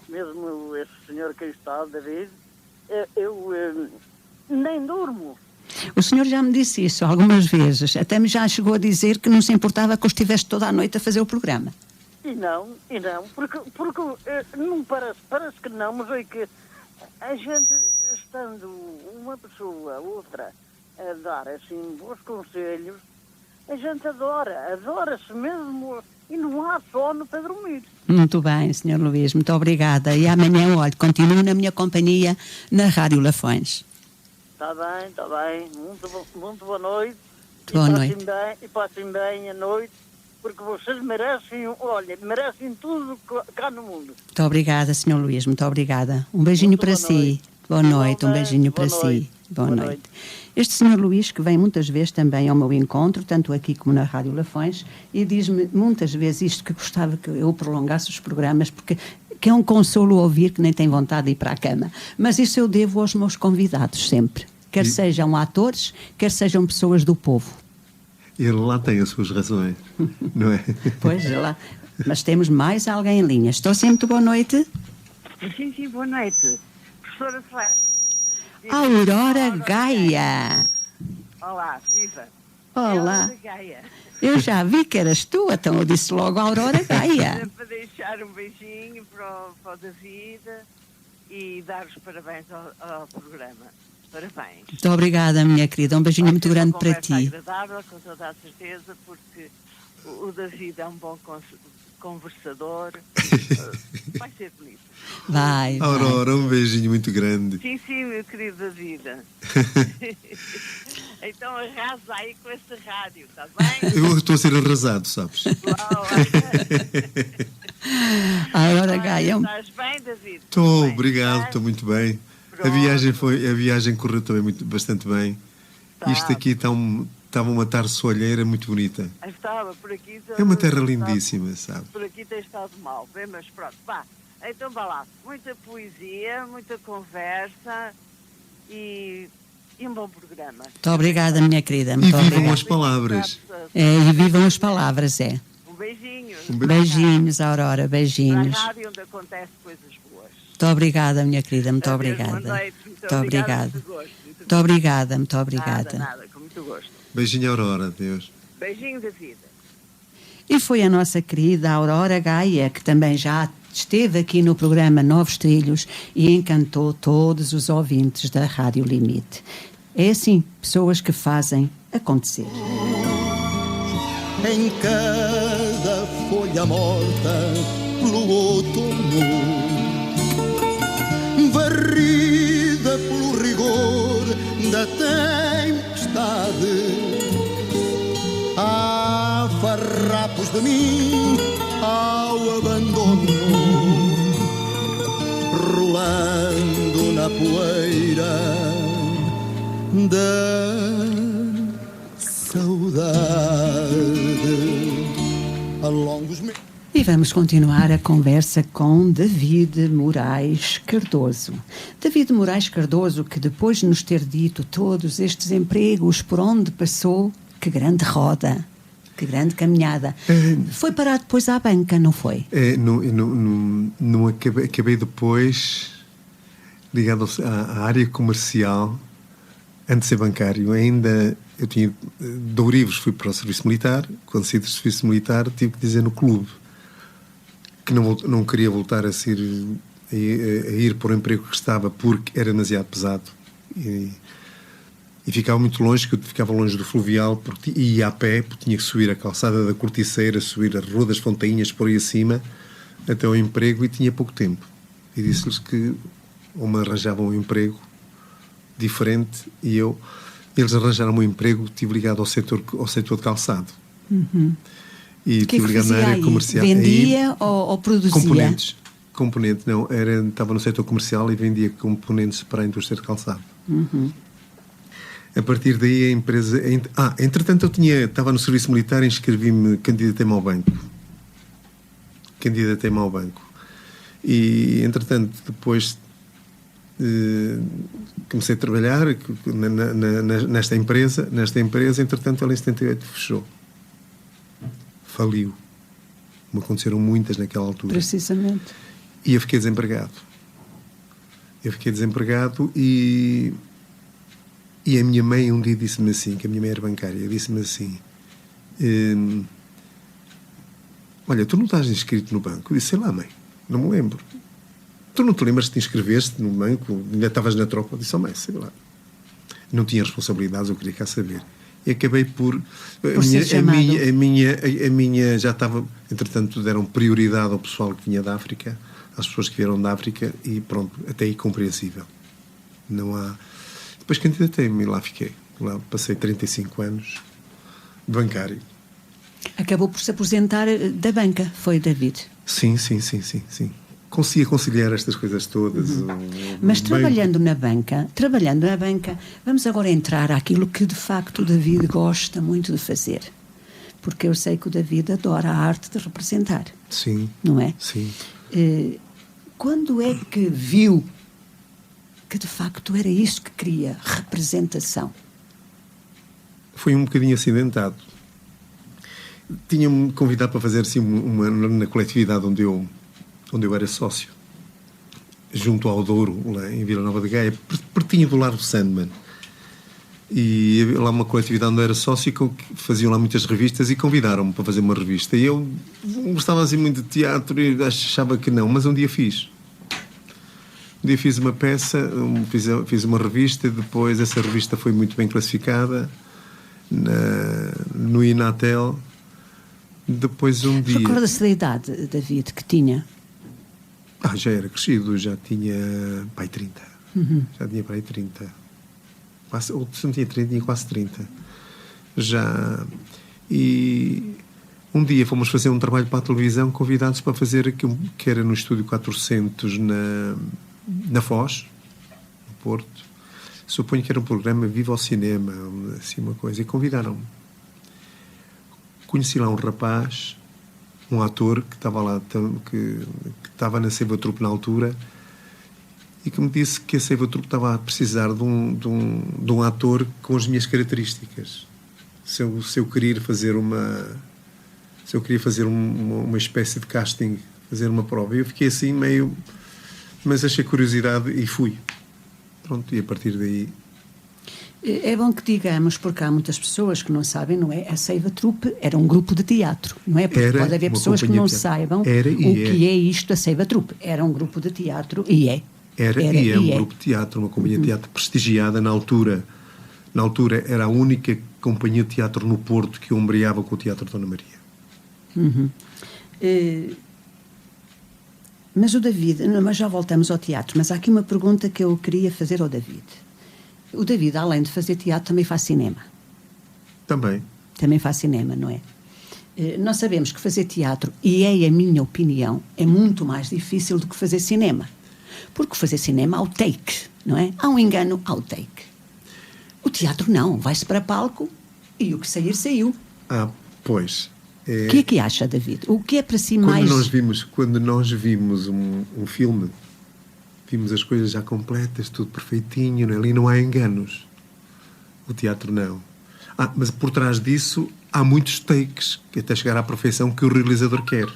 Speaker 13: mesmo esse senhor que aí está, David, eu nem durmo.
Speaker 3: O senhor já me disse isso algumas vezes, até me já chegou a dizer que não se importava que eu estivesse toda a noite a fazer o programa.
Speaker 13: E não, porque não parece que não, mas é que a gente, estando uma pessoa, outra, a dar assim bons conselhos, a gente adora-se mesmo e não há sono para dormir.
Speaker 3: Muito bem, Sr. Luís, muito obrigada. E amanhã, olha, continuo na minha companhia na Rádio Lafões.
Speaker 13: Está bem. Muito boa noite.
Speaker 3: Boa noite.
Speaker 13: E passem bem a noite, porque vocês merecem tudo cá no mundo.
Speaker 3: Muito obrigada, Sr. Luís, muito obrigada. Um beijinho para si. Boa noite, um beijinho para si. Boa noite. Este Sr. Luís, que vem muitas vezes também ao meu encontro, tanto aqui como na Rádio Lafões, e diz-me muitas vezes isto, que gostava que eu prolongasse os programas, porque que é um consolo ouvir que nem tem vontade de ir para a cama. Mas isso eu devo aos meus convidados sempre. Quer sejam atores, quer sejam pessoas do povo.
Speaker 4: Ele lá tem as suas razões, não é?
Speaker 3: Pois, lá. Mas temos mais alguém em linha. Estou sim, muito boa noite.
Speaker 14: Sim, boa noite. Professora Celeste.
Speaker 3: Aurora Gaia.
Speaker 14: Olá, viva.
Speaker 3: Olá.
Speaker 14: Aurora Gaia.
Speaker 3: Eu já vi que eras tu, então eu disse logo Aurora Gaia.
Speaker 14: Para deixar um beijinho para o David e dar os parabéns ao programa. Parabéns.
Speaker 3: Muito obrigada, minha querida. Um beijinho muito grande para ti.
Speaker 14: Agradável, com toda a certeza, porque o David é um bom conversador. Vai ser bonito.
Speaker 3: Vai.
Speaker 4: Aurora, um beijinho muito grande.
Speaker 14: Sim, meu querido David. Então arrasa aí com esse rádio, está bem?
Speaker 4: Eu estou a ser arrasado, sabes?
Speaker 3: Aurora Gaia.
Speaker 14: Estás bem, David?
Speaker 4: Estou, obrigado, estou muito bem. A viagem correu também bastante bem. Isto aqui estava uma tarde soalheira muito bonita.
Speaker 14: Estava por aqui.
Speaker 4: É uma terra lindíssima, sabe?
Speaker 14: Por aqui tem estado mal, bem, mas pronto, vá. Então vá lá, muita poesia, muita conversa e um bom programa.
Speaker 3: Muito obrigada, minha querida.
Speaker 4: E vivam as palavras.
Speaker 3: E vivam as palavras, é.
Speaker 14: Um beijinho.
Speaker 3: Beijinhos, Aurora, beijinhos.
Speaker 14: Na rádio onde acontece coisas boas.
Speaker 3: Muito obrigada, minha querida, muito obrigada. Muito obrigada. Muito obrigada, muito obrigada.
Speaker 14: Nada, com muito gosto.
Speaker 4: Beijinho, Aurora, Deus.
Speaker 14: Beijinho da vida.
Speaker 3: E foi a nossa querida Aurora Gaia, que também já esteve aqui no programa Novos Trilhos e encantou todos os ouvintes da Rádio Limite. É assim, pessoas que fazem acontecer.
Speaker 5: Em cada folha morta pelo outono, varrida pelo rigor da tempestade, há farrapos de mim ao abandono, rolando na poeira da saudade. Ao longo dos meses.
Speaker 3: E vamos continuar a conversa com David Moraes Cardoso. David Moraes Cardoso, que depois de nos ter dito todos estes empregos por onde passou, que grande roda, que grande caminhada. Foi parar depois à banca, não foi?
Speaker 4: Não acabei depois ligado à área comercial, antes de ser bancário. Ainda eu tinha de Ourives, fui para o serviço militar. Quando saí do serviço militar, tive que dizer no clube que não queria voltar a ir para o emprego que estava, porque era demasiado pesado e ficava muito longe, que eu ficava longe do fluvial, porque ia a pé, porque tinha que subir a calçada da Corticeira, subir a Rua das Fontainhas por aí acima até ao emprego, e tinha pouco tempo. E disse-lhes que ou me arranjavam um emprego diferente, e eles arranjaram um emprego. Estive ligado ao setor de calçado. E estive ligado na área comercial.
Speaker 3: Vendia ou produzia?
Speaker 4: Componentes, não. Estava no setor comercial e vendia componentes para a indústria de calçado. A partir daí a empresa... entretanto eu estava no serviço militar e inscrevi-me, candidatei-me ao banco. E, entretanto, depois comecei a trabalhar nesta empresa. Entretanto, ela em 78 fechou. Faliu. Me aconteceram muitas naquela altura.
Speaker 3: Precisamente.
Speaker 4: E eu fiquei desempregado. E a minha mãe um dia disse-me assim, que a minha mãe era bancária, disse-me assim: olha, tu não estás inscrito no banco? Eu disse: sei lá, mãe, não me lembro. Tu não te lembras que te inscreveste no banco? Ainda estavas na tropa? Eu disse: mãe, sei lá. Não tinha responsabilidades, eu queria cá saber. E acabei por a minha já estava, entretanto deram prioridade ao pessoal que vinha da África, às pessoas que vieram da África, e pronto, até aí compreensível. Não há... Depois candidatei-me e lá fiquei. Lá passei 35 anos bancário.
Speaker 3: Acabou por se aposentar da banca, foi, David?
Speaker 4: Sim. Conseguia conciliar estas coisas todas.
Speaker 3: Mas trabalhando na banca, vamos agora entrar àquilo que de facto o David gosta muito de fazer. Porque eu sei que o David adora a arte de representar.
Speaker 4: Sim.
Speaker 3: Não é?
Speaker 4: Sim.
Speaker 3: Quando é que viu que de facto era isso que queria, representação?
Speaker 4: Foi um bocadinho acidentado. Tinha-me convidado para fazer assim na coletividade onde eu era sócio, junto ao Douro, lá em Vila Nova de Gaia, pertinho do Largo Sandman. E lá uma coletividade onde eu era sócio, que faziam lá muitas revistas, e convidaram-me para fazer uma revista. E eu não gostava assim muito de teatro e achava que não, mas um dia fiz. Um dia fiz uma peça, fiz uma revista, e depois essa revista foi muito bem classificada no Inatel. Depois um dia...
Speaker 3: Recorda-se da idade, David, que tinha?
Speaker 4: Já era crescido, já tinha pai 30. Já tinha pai 30. Ou se não tinha 30, tinha quase 30. Já. E um dia fomos fazer um trabalho para a televisão, convidados para fazer aquilo que era no Estúdio 400 na Foz, Porto. Suponho que era um programa Viva ao Cinema, assim uma coisa, e convidaram-me. Conheci lá um rapaz, um ator que estava lá, que estava na Seiva Trupe na altura, e que me disse que a Seiva Trupe estava a precisar de um ator com as minhas características. Se eu queria fazer uma espécie de casting, fazer uma prova. Eu fiquei assim meio... Mas achei curiosidade e fui. Pronto, e a partir daí...
Speaker 3: É bom que digamos, porque há muitas pessoas que não sabem, não é? A Seiva Trupe era um grupo de teatro, não é? Porque pode haver pessoas que não saibam o que é isto, a Seiva Trupe. Era um grupo de teatro e é.
Speaker 4: Era um grupo de teatro, uma companhia de teatro prestigiada na altura. Na altura era a única companhia de teatro no Porto que ombreava com o Teatro Dona Maria.
Speaker 3: Mas o David, mas já voltamos ao teatro, mas há aqui uma pergunta que eu queria fazer ao David. O David, além de fazer teatro, também faz cinema. Também faz cinema, não é? Nós sabemos que fazer teatro, e é a minha opinião, é muito mais difícil do que fazer cinema. Porque fazer cinema há o take, não é? Há um engano, há o take. O teatro não, vai-se para palco e o que sair, saiu.
Speaker 4: Pois.
Speaker 3: O que é que acha, David? O que é para si mais...
Speaker 4: Quando nós vimos um filme, vimos as coisas já completas, tudo perfeitinho, não é? Ali não há enganos. O teatro não. Mas por trás disso há muitos takes, que até chegar à perfeição que o realizador quer.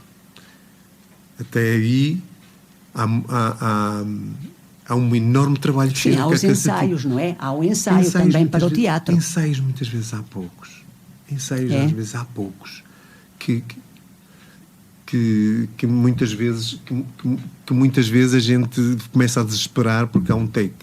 Speaker 4: Até aí há um enorme trabalho de
Speaker 3: há os ensaios, não é? Há o ensaio também para o teatro.
Speaker 4: Ensaios muitas vezes há poucos. Às vezes há poucos. Que muitas vezes a gente começa a desesperar porque há um take,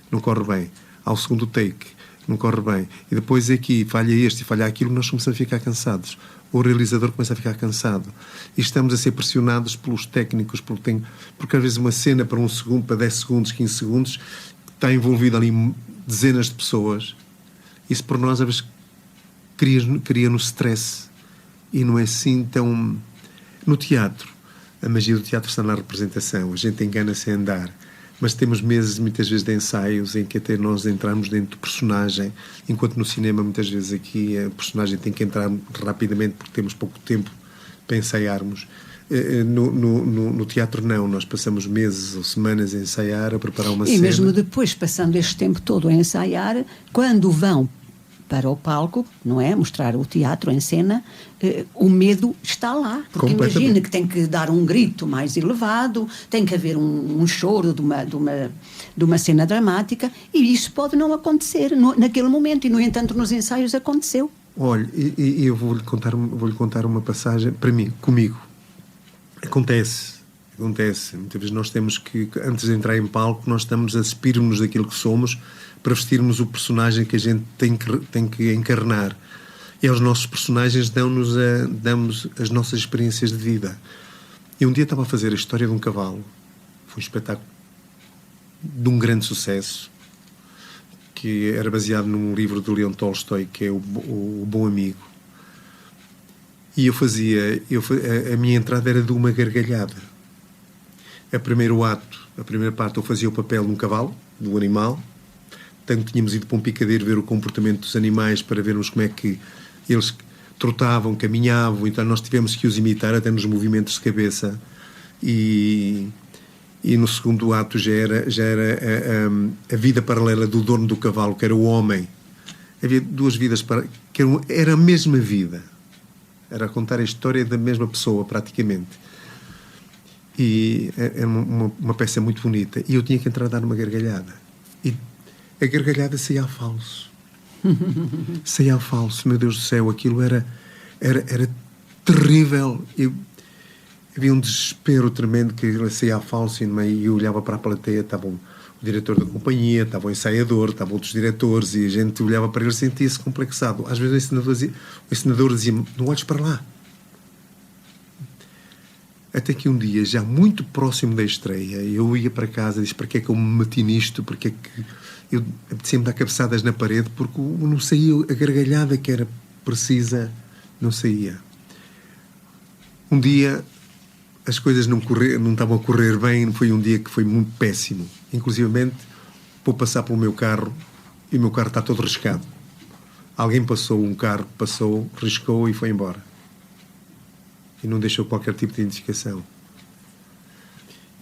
Speaker 4: não corre bem. Há o segundo take, não corre bem. E depois aqui, falha este e falha aquilo, nós começamos a ficar cansados. O realizador começa a ficar cansado. E estamos a ser pressionados pelos técnicos, porque às vezes uma cena para 1 segundo, para 10 segundos, 15 segundos, está envolvido ali dezenas de pessoas. Isso por nós às vezes cria-nos stress. E não é assim tão... No teatro, a magia do teatro está na representação. A gente engana-se a andar. Mas temos meses, muitas vezes, de ensaios em que até nós entramos dentro do personagem, enquanto no cinema, muitas vezes aqui, a personagem tem que entrar rapidamente porque temos pouco tempo para ensaiarmos. No teatro não, nós passamos meses ou semanas a ensaiar, a preparar uma cena.
Speaker 3: E mesmo depois, passando este tempo todo a ensaiar, quando vão para o palco, não é? Mostrar o teatro em cena, o medo está lá. Porque imagina que tem que dar um grito mais elevado, tem que haver um choro de uma cena dramática, e isso pode não acontecer naquele momento, e no entanto nos ensaios aconteceu.
Speaker 4: Olha, e eu vou-lhe contar uma passagem, para mim, comigo. Acontece. Muitas vezes nós temos que, antes de entrar em palco, nós estamos a despir-nos daquilo que somos para vestirmos o personagem que a gente tem que encarnar. E aos nossos personagens damos as nossas experiências de vida. E um dia estava a fazer a história de um cavalo. Foi um espetáculo de um grande sucesso, que era baseado num livro de Leon Tolstói, que é o Bom Amigo. E a minha entrada era de uma gargalhada. A primeira parte, eu fazia o papel de um cavalo, de um animal. Tanto tínhamos ido para um picadeiro ver o comportamento dos animais para vermos como é que eles trotavam, caminhavam, então nós tivemos que os imitar até nos movimentos de cabeça. E no segundo ato já era a vida paralela do dono do cavalo, que era o homem. Havia duas vidas, que era a mesma vida. Era contar a história da mesma pessoa, praticamente. E é uma peça muito bonita. E eu tinha que entrar a dar uma gargalhada. E a gargalhada saía a falso. Saía a falso, meu Deus do céu. Aquilo era terrível. Havia um desespero tremendo, que ele saía a falso, e eu olhava para a plateia, estava o diretor da companhia, estava o ensaiador, estavam outros diretores, e a gente olhava para ele e sentia-se complexado. Às vezes o encenador dizia-me: não olhes para lá. Até que um dia, já muito próximo da estreia, eu ia para casa e disse: para que é que eu me meti nisto? Porque é que eu apetecia-me dar cabeçadas na parede, porque não saía a gargalhada que era precisa, não saía. Um dia as coisas não estavam a correr bem, foi um dia que foi muito péssimo. Inclusivamente vou passar pelo meu carro e o meu carro está todo riscado. Alguém passou, um carro passou, riscou e foi embora. E não deixou qualquer tipo de indicação.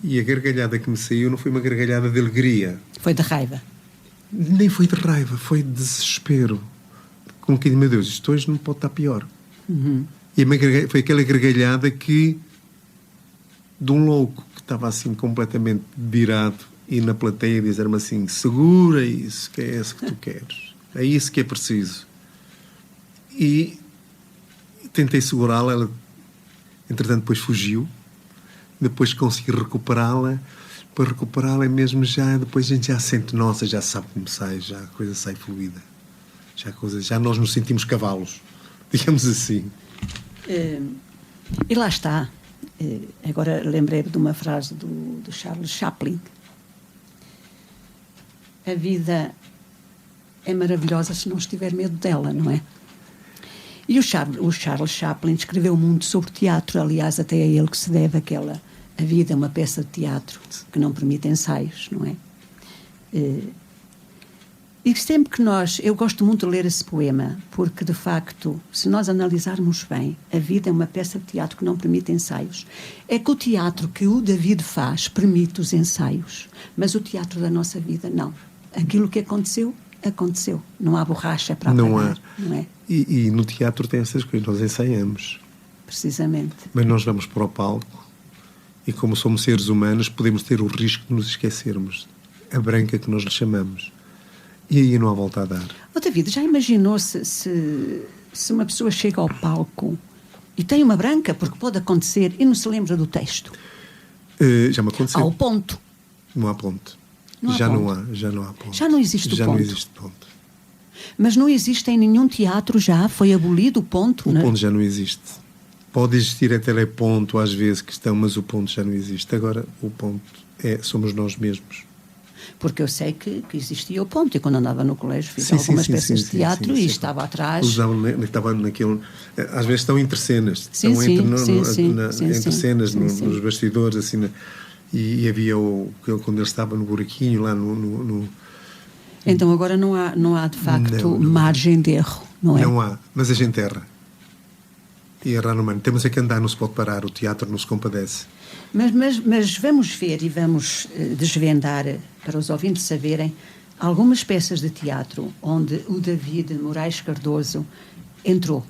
Speaker 4: E a gargalhada que me saiu não foi uma gargalhada de alegria.
Speaker 3: Foi de raiva.
Speaker 4: Nem foi de raiva, foi de desespero. Com que, meu Deus, isto hoje não pode estar pior.
Speaker 3: Uhum.
Speaker 4: E foi aquela gargalhada que, de um louco que estava assim completamente virado e na plateia dizer-me assim: segura isso, que é esse que tu queres. É isso que é preciso. E tentei segurá-la, ela entretanto depois fugiu. Depois consegui recuperá-la. Para recuperá-la é mesmo já, depois a gente já sente, nossa, já sabe como sai, já a coisa sai fluida. Já nós nos sentimos cavalos, digamos assim.
Speaker 3: E lá está. Agora lembrei-me de uma frase do Charles Chaplin. A vida é maravilhosa se não estiver medo dela, não é? E o Charles Chaplin escreveu muito sobre teatro, aliás, até a ele que se deve aquela A Vida é uma peça de teatro que não permite ensaios, não é? E sempre que eu gosto muito de ler esse poema, porque de facto, se nós analisarmos bem, a vida é uma peça de teatro que não permite ensaios. É que o teatro que o David faz permite os ensaios, mas o teatro da nossa vida não. Aquilo que aconteceu, aconteceu. Não há borracha para apagar,
Speaker 4: não há.
Speaker 3: Não é?
Speaker 4: E no teatro tem essas coisas, nós ensaiamos.
Speaker 3: Precisamente.
Speaker 4: Mas nós vamos para o palco e, como somos seres humanos, podemos ter o risco de nos esquecermos. A branca que nós lhe chamamos. E aí não há volta a dar.
Speaker 3: David, já imaginou se uma pessoa chega ao palco e tem uma branca, porque pode acontecer, e não se lembra do texto?
Speaker 4: Já me aconteceu.
Speaker 3: Há o ponto.
Speaker 4: Não há ponto.
Speaker 3: Não há
Speaker 4: já
Speaker 3: ponto.
Speaker 4: não há ponto.
Speaker 3: Já não existe o ponto.
Speaker 4: Já não existe ponto.
Speaker 3: Mas não existe em nenhum teatro já? Foi abolido o ponto?
Speaker 4: O ponto já não existe. Pode existir a teleponto às vezes que estão, mas o ponto já não existe. Agora o ponto somos nós mesmos.
Speaker 3: Porque eu sei que existia o ponto. E quando andava no colégio fiz algumas peças de teatro e estava atrás.
Speaker 4: Estava naquele. Às vezes estão entre cenas. Entre cenas, nos bastidores, assim. E havia quando ele estava no buraquinho lá no.
Speaker 3: Então agora não há de facto margem de erro, não é?
Speaker 4: Não há, mas a gente erra. E errar no mano. Temos é que andar, não se pode parar, o teatro não se compadece.
Speaker 3: Mas vamos ver e vamos desvendar, para os ouvintes saberem, algumas peças de teatro onde o David Moraes Cardoso entrou.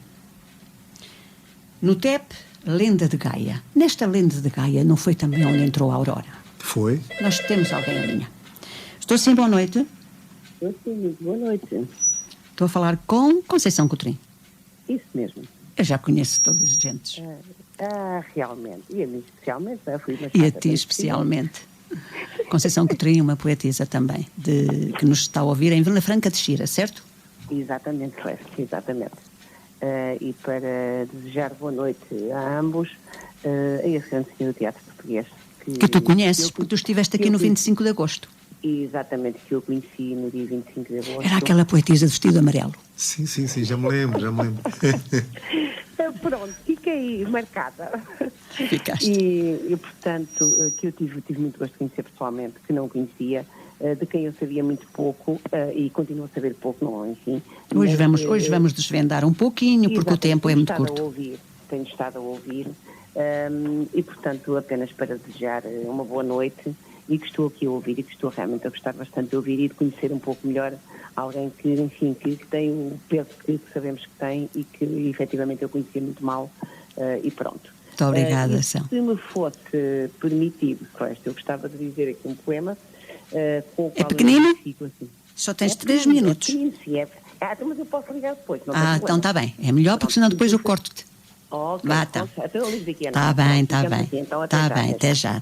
Speaker 3: No TEP, Lenda de Gaia. Nesta Lenda de Gaia não foi também onde entrou a Aurora?
Speaker 4: Foi.
Speaker 3: Nós temos alguém em linha. Estou sim, boa noite.
Speaker 15: Eu sim, boa noite.
Speaker 3: Estou a falar com Conceição Coutrinho.
Speaker 15: Isso mesmo.
Speaker 3: Eu já conheço todas as gentes.
Speaker 15: Realmente. E a mim especialmente.
Speaker 3: E a ti especialmente. Conceição Coutrinho, uma poetisa também, que nos está a ouvir em Vila Franca de Xira, certo?
Speaker 15: Exatamente, exatamente. E para desejar boa noite a ambos, a esse grande senhor do teatro português.
Speaker 3: Que tu conheces, porque tu estiveste aqui no 25 de agosto.
Speaker 15: Exatamente, que eu conheci no dia 25 de agosto.
Speaker 3: Era aquela poetisa de vestido amarelo.
Speaker 4: Sim, já me lembro.
Speaker 15: Pronto, fiquei marcada.
Speaker 3: Ficaste.
Speaker 15: E portanto, que eu tive muito gosto de conhecer pessoalmente, que não conhecia, de quem eu sabia muito pouco e continuo a saber pouco, não, enfim.
Speaker 3: Hoje vamos desvendar um pouquinho, porque o tempo é muito curto.
Speaker 15: Tenho estado a ouvir e, portanto, apenas para desejar uma boa noite e que estou aqui a ouvir e que estou realmente a gostar bastante de ouvir e de conhecer um pouco melhor alguém que, enfim, que tem o peso que sabemos que tem e que efetivamente eu conhecia muito mal e pronto.
Speaker 3: Muito obrigada, São.
Speaker 15: Se me fosse permitido, eu gostava de dizer aqui um poema com o qual
Speaker 3: pequenino?
Speaker 15: Fico assim.
Speaker 3: Só tens 3 minutos.
Speaker 15: Pequenino, sim, mas eu posso ligar depois. Não
Speaker 3: então está bem. É melhor porque senão depois eu corto-te.
Speaker 15: Ok,
Speaker 3: Está bem. Está bem, até já.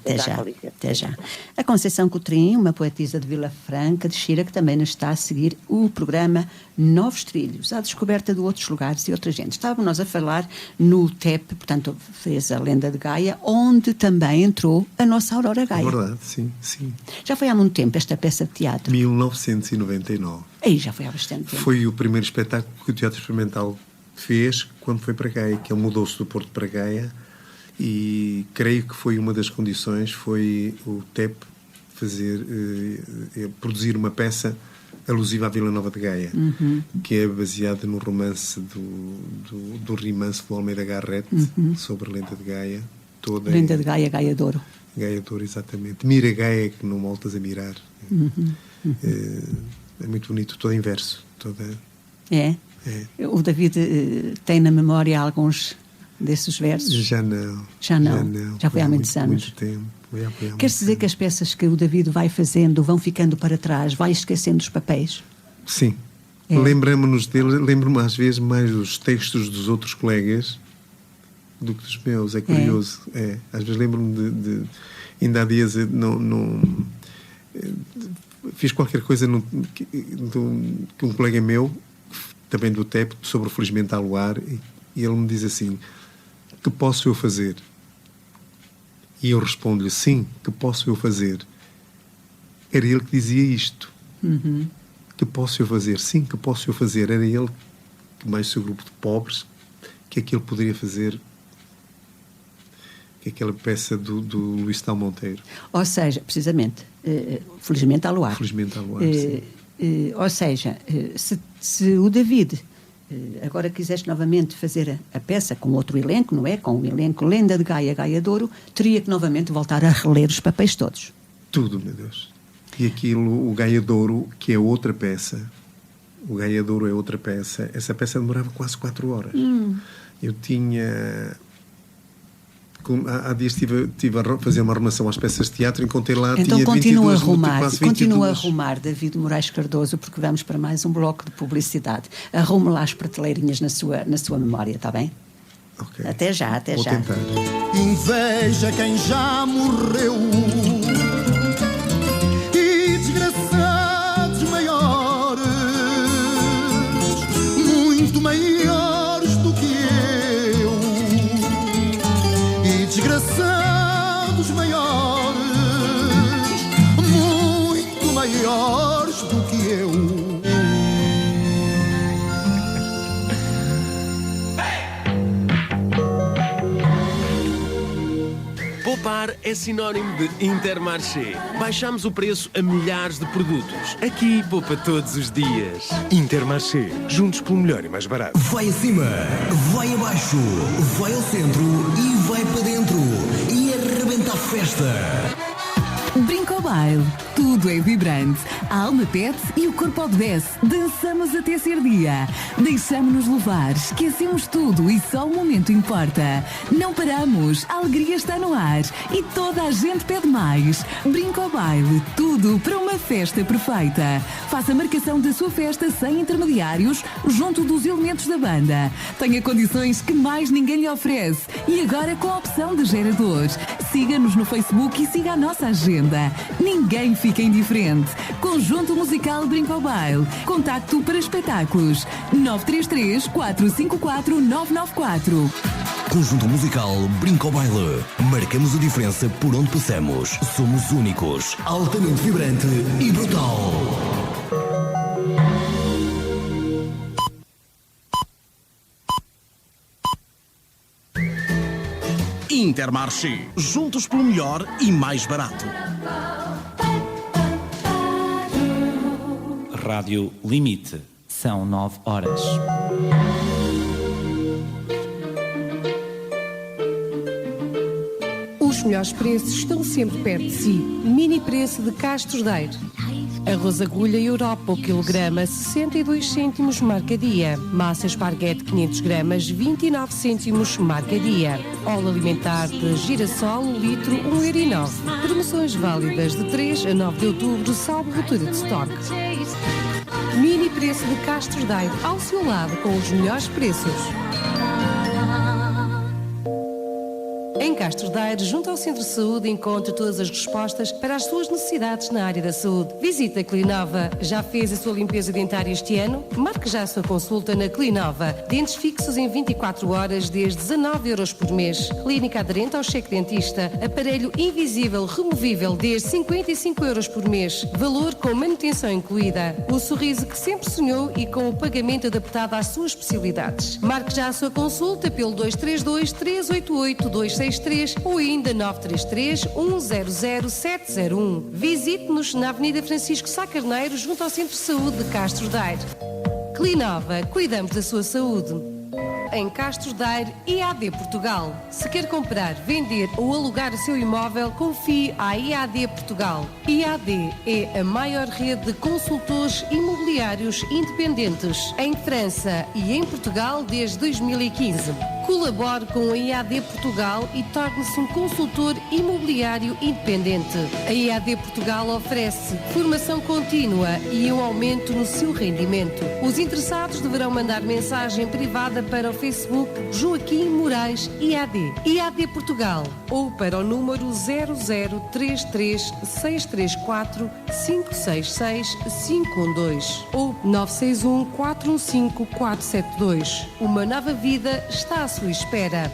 Speaker 3: A Conceição Coutrinho, uma poetisa de Vila Franca de Xira, que também nos está a seguir o programa Novos Trilhos, à descoberta de outros lugares e outra gente. Estávamos nós a falar no TEP, portanto fez a Lenda de Gaia, onde também entrou a nossa Aurora Gaia.
Speaker 4: É verdade, sim.
Speaker 3: Já foi há muito tempo esta peça de teatro?
Speaker 4: 1999.
Speaker 3: Aí já foi há bastante tempo.
Speaker 4: Foi o primeiro espetáculo que o Teatro Experimental fez quando foi para Gaia, que ele mudou-se do Porto para Gaia, e creio que foi uma das condições, foi o TEP produzir uma peça alusiva à Vila Nova de Gaia, que é baseada no romance do Rimanço do Almeida Garrett, sobre a lenda de Gaia.
Speaker 3: Lenda de Gaia, Gaia de Ouro.
Speaker 4: Gaia de Ouro, exatamente. Mira Gaia, que não voltas a mirar. É muito bonito, todo em verso.
Speaker 3: É? O David tem na memória alguns desses versos?
Speaker 4: Já não.
Speaker 3: Já foi há muitos anos.
Speaker 4: Muito tempo.
Speaker 3: Quer-se dizer que as peças que o David vai fazendo vão ficando para trás, vai esquecendo os papéis?
Speaker 4: Sim. Lembramos-nos dele, lembro-me às vezes mais dos textos dos outros colegas do que dos meus, é curioso. Às vezes lembro-me de ainda há dias fiz qualquer coisa que um colega meu, também do TEP, sobre o Felizmente ao Luar, e ele me diz assim: que posso eu fazer? E eu respondo-lhe: sim, que posso eu fazer? Era ele que dizia isto. Que posso eu fazer? Sim, que posso eu fazer? Era ele, que mais seu grupo de pobres, que é que ele poderia fazer, que é aquela peça do Luís Tal Monteiro.
Speaker 3: Ou seja, precisamente, Felizmente ao Luar.
Speaker 4: Felizmente ao Luar, sim.
Speaker 3: Ou seja, se o David agora quiseste novamente fazer a peça com outro elenco, não é? Com o elenco Lenda de Gaia, Gaia de Ouro, teria que novamente voltar a reler os papéis todos.
Speaker 4: Tudo, meu Deus. E aquilo, o Gaia de Ouro, que é outra peça, o Gaia de Ouro é outra peça, essa peça demorava quase 4 horas. Eu tinha... Há dias estive a fazer uma arrumação às peças de teatro, encontrei lá,
Speaker 3: então
Speaker 4: tinha 22,
Speaker 3: continua a arrumar, David Moraes Cardoso, porque vamos para mais um bloco de publicidade. Arrume lá as prateleirinhas na sua memória, está bem?
Speaker 4: Okay.
Speaker 3: Até já.
Speaker 4: Vou tentar.
Speaker 5: Inveja quem já morreu e desgraçados maiores, muito maiores do que eu, e desgraçados maiores, muito maiores do que eu.
Speaker 8: Poupar é sinónimo de Intermarché. Baixamos o preço a milhares de produtos. Aqui poupa todos os dias.
Speaker 6: Intermarché. Juntos pelo melhor e mais barato.
Speaker 16: Vai acima, vai abaixo, vai ao centro e vai para dentro. E arrebenta a festa.
Speaker 17: Brincobaile. Tudo é vibrante. A alma pede e o corpo obedece. Dançamos até ser dia. Deixamo-nos levar. Esquecemos tudo e só o momento importa. Não paramos. A alegria está no ar. E toda a gente pede mais. Brincobaile. Tudo para uma festa perfeita. Faça a marcação da sua festa sem intermediários junto dos elementos da banda. Tenha condições que mais ninguém lhe oferece. E agora com a opção de gerador. Siga-nos no Facebook e siga a nossa agenda. Ninguém fica indiferente. Conjunto Musical Brincobaile. Contacto para espetáculos 933 454 994.
Speaker 16: Conjunto Musical Brincobaile. Marcamos a diferença por onde passamos. Somos únicos, altamente vibrante e brutal.
Speaker 18: Intermarché. Juntos pelo melhor e mais barato.
Speaker 19: Rádio Limite. São 9 horas.
Speaker 1: Os melhores preços estão sempre perto de si. Mini preço de Castros Daire. Arroz agulha Europa, o quilograma, 62 cêntimos marca dia. Massa esparguete 500 gramas, 29 cêntimos marca dia. Óleo alimentar de girassol, 1 litro, 1,09 €. Promoções válidas de 3 a 9 de outubro, salvo ruptura de estoque. Mini preço de Castros Daire, ao seu lado com os melhores preços. Em Castros Daire, junto ao Centro de Saúde, encontre todas as respostas para as suas necessidades na área da saúde. Visite a Clinova. Já fez a sua limpeza dentária este ano? Marque já a sua consulta na Clinova. Dentes fixos em 24 horas, desde 19 € por mês. Clínica aderente ao cheque dentista. Aparelho invisível removível, desde 55 € por mês. Valor com manutenção incluída. O sorriso que sempre sonhou e com o pagamento adaptado às suas especialidades. Marque já a sua consulta pelo 232 388 263 933 ou ainda 933 100 701. Visite-nos na Avenida Francisco Sá Carneiro, junto ao Centro de Saúde de Castro Daire. Clinova, cuidamos da sua saúde. Em Castro Daire, IAD Portugal. Se quer comprar, vender ou alugar o seu imóvel, confie à IAD Portugal. IAD é a maior rede de consultores imobiliários independentes em França e em Portugal desde 2015. Colabore com a IAD Portugal e torne-se um consultor imobiliário independente. A IAD Portugal oferece formação contínua e um aumento no seu rendimento. Os interessados deverão mandar mensagem privada para o Facebook Joaquim Moraes IAD. IAD Portugal ou para o número 0033 634 566 512 ou 961 415 472. Uma nova vida está à sua espera.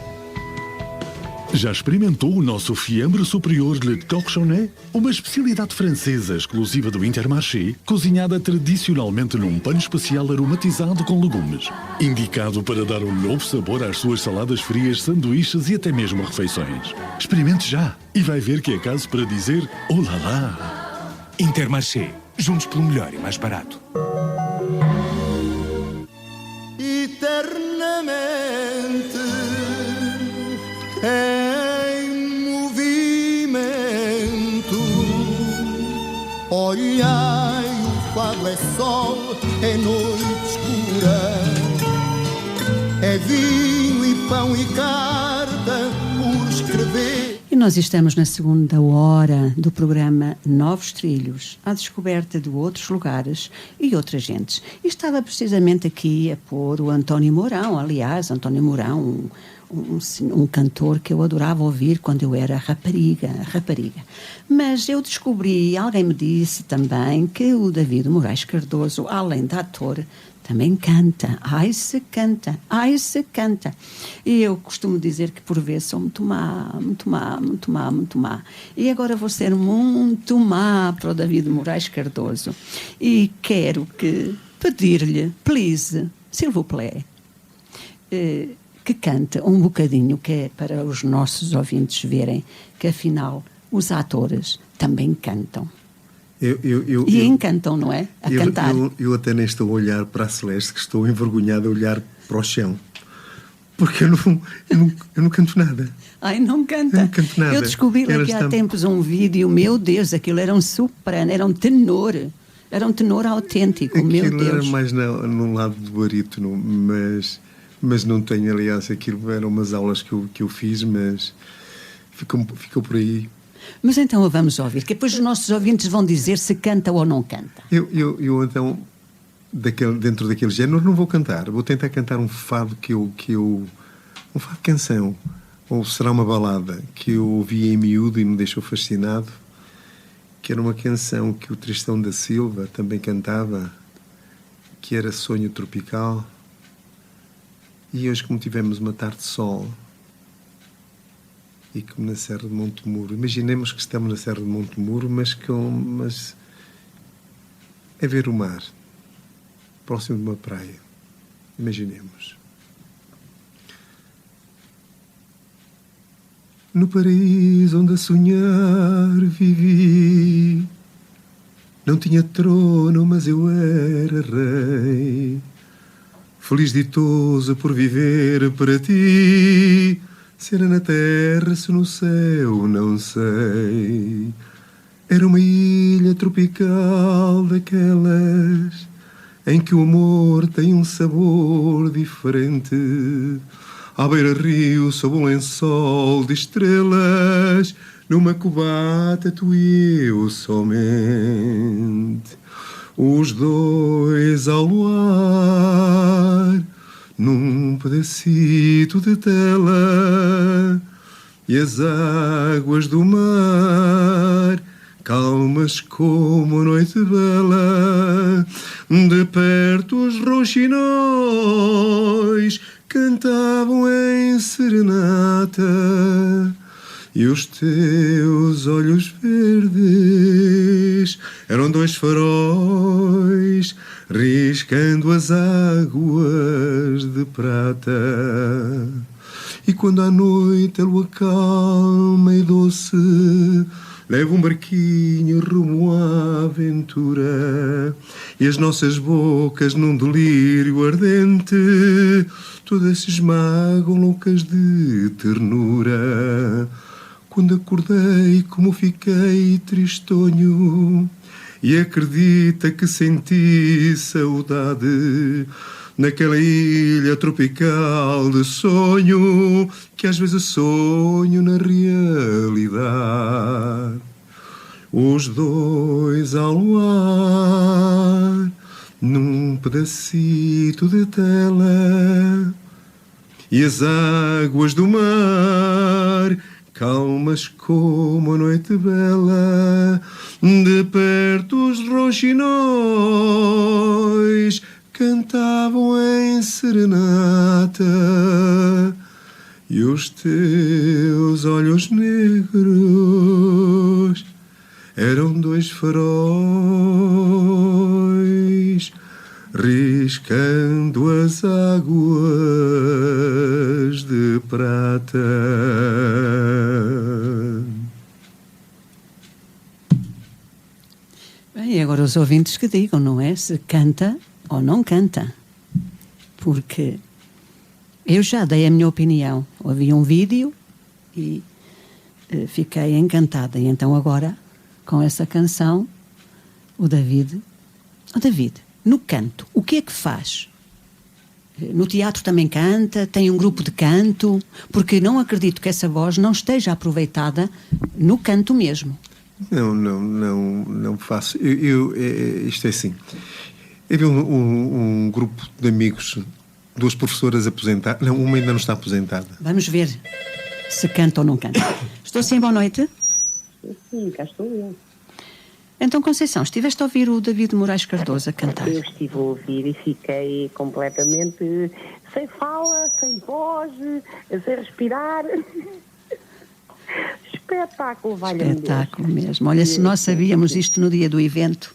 Speaker 20: Já experimentou o nosso fiambre superior Le Torchonnet? Uma especialidade francesa exclusiva do Intermarché, cozinhada tradicionalmente num pano especial aromatizado com legumes. Indicado para dar um novo sabor às suas saladas frias, sanduíches e até mesmo refeições. Experimente já e vai ver que é caso para dizer oh lá lá.
Speaker 6: Intermarché. Juntos pelo melhor e mais barato.
Speaker 5: Eternamente em movimento, olhai, o fado é sol, é noite escura, é vinho e pão e carta por escrever.
Speaker 3: E nós estamos na segunda hora do programa Novos Trilhos, à descoberta de outros lugares e outras gentes. E estava precisamente aqui a pôr o António Mourão, aliás, António Mourão, um cantor que eu adorava ouvir quando eu era rapariga. Mas eu descobri, alguém me disse também, que o David Moraes Cardoso, além de ator, também canta. Ai, se canta. E eu costumo dizer que por vezes sou muito má. E agora vou ser muito má para o David Moraes Cardoso. E quero pedir-lhe, please, s'il vous plaît, que cante um bocadinho, que é para os nossos ouvintes verem que afinal os atores também cantam. E encantam, não é? A cantar.
Speaker 4: Eu até nem estou a olhar para a Celeste, que estou envergonhado a olhar para o chão. Porque eu não canto nada.
Speaker 3: Ai, não canta.
Speaker 4: Eu não canto nada.
Speaker 3: Eu descobri aqui há tempos um vídeo, meu Deus, aquilo era um soprano, era um tenor. Era um tenor autêntico,
Speaker 4: aquilo,
Speaker 3: meu Deus.
Speaker 4: Era mais no lado do barítono, mas não tenho, aliás, aquilo eram umas aulas que eu fiz, mas ficou por aí.
Speaker 3: Mas então vamos ouvir, que depois os nossos ouvintes vão dizer se canta ou não canta.
Speaker 4: Eu então, dentro daquele género, não vou cantar. Vou tentar cantar um fado um fado canção, ou será uma balada, que eu ouvi em miúdo e me deixou fascinado, que era uma canção que o Tristão da Silva também cantava, que era Sonho Tropical. E hoje, como tivemos uma tarde de sol, e como na Serra de Montemuro, imaginemos que estamos na Serra de Montemuro, mas a ver o mar, próximo de uma praia. Imaginemos. No paraíso onde a sonhar vivi, não tinha trono, mas eu era rei. Feliz ditoso por viver para ti, se era na terra, se no céu, não sei. Era uma ilha tropical daquelas em que o amor tem um sabor diferente. À beira-rio, sob um lençol de estrelas, numa cubata tu e eu somente. Os dois ao luar, num pedacito de tela, e as águas do mar, calmas como a noite bela. De perto os rouxinóis cantavam em serenata, e os teus olhos verdes eram dois faróis riscando as águas de prata. E quando à noite a lua calma e doce leva um barquinho rumo à aventura, e as nossas bocas num delírio ardente todas se esmagam loucas de ternura. Quando acordei como fiquei tristonho, e acredita que senti saudade naquela ilha tropical de sonho, que às vezes sonho na realidade. Os dois ao luar, num pedacito de tela, e as águas do mar, calmas como a noite bela, de perto os rouxinóis cantavam em serenata, e os teus olhos negros eram dois faróis riscando as águas de prata.
Speaker 3: Bem, agora os ouvintes que digam, não é? Se canta ou não canta. Porque eu já dei a minha opinião. Havia um vídeo e fiquei encantada. E então agora, com essa canção, o David, no canto, o que é que faz? No teatro também canta, tem um grupo de canto, porque não acredito que essa voz não esteja aproveitada no canto mesmo.
Speaker 4: Não faço. Isto é assim. Havia um grupo de amigos, duas professoras aposentadas. Não, uma ainda não está aposentada.
Speaker 3: Vamos ver se canta ou não canta. Estou sim, boa noite.
Speaker 15: Sim, cá estou eu.
Speaker 3: Então, Conceição, estiveste a ouvir o David Moraes Cardoso a cantar?
Speaker 15: Eu estive a ouvir e fiquei completamente sem fala, sem voz, sem respirar. Espetáculo, valha-me Deus.
Speaker 3: Espetáculo mesmo. Olha, se nós sabíamos isto no dia do evento.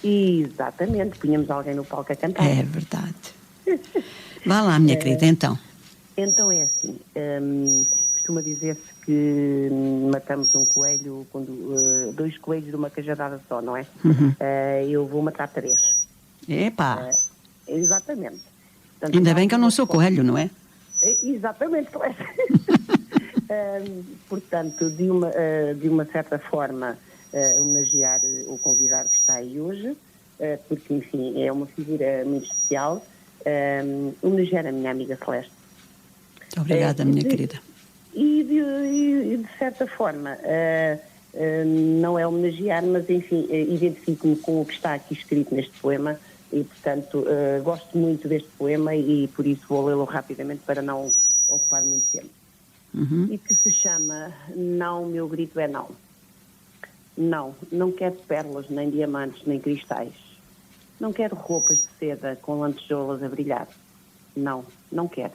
Speaker 15: Exatamente, punhamos alguém no palco a cantar.
Speaker 3: É verdade. Vá lá, minha querida, então.
Speaker 15: Então é assim, costuma dizer-se que matamos um coelho, dois coelhos de uma cajadada só, não é?
Speaker 3: Uhum.
Speaker 15: Eu vou matar 3.
Speaker 3: Epá!
Speaker 15: Exatamente. Portanto,
Speaker 3: ainda bem que eu não sou coelho, não é?
Speaker 15: Exatamente, portanto, de uma certa forma, homenagear o convidado que está aí hoje, porque, enfim, é uma figura muito especial, homenagear a minha amiga Celeste.
Speaker 3: Muito obrigada, minha querida.
Speaker 15: E de certa forma, não é homenagear, mas, enfim, identifico-me com o que está aqui escrito neste poema e, portanto, gosto muito deste poema e, por isso, vou lê-lo rapidamente para não ocupar muito tempo.
Speaker 3: Uhum.
Speaker 15: E que se chama Não, meu grito é não. Não, não quero pérolas, nem diamantes, nem cristais. Não quero roupas de seda com lantejoulas a brilhar. Não, não quero.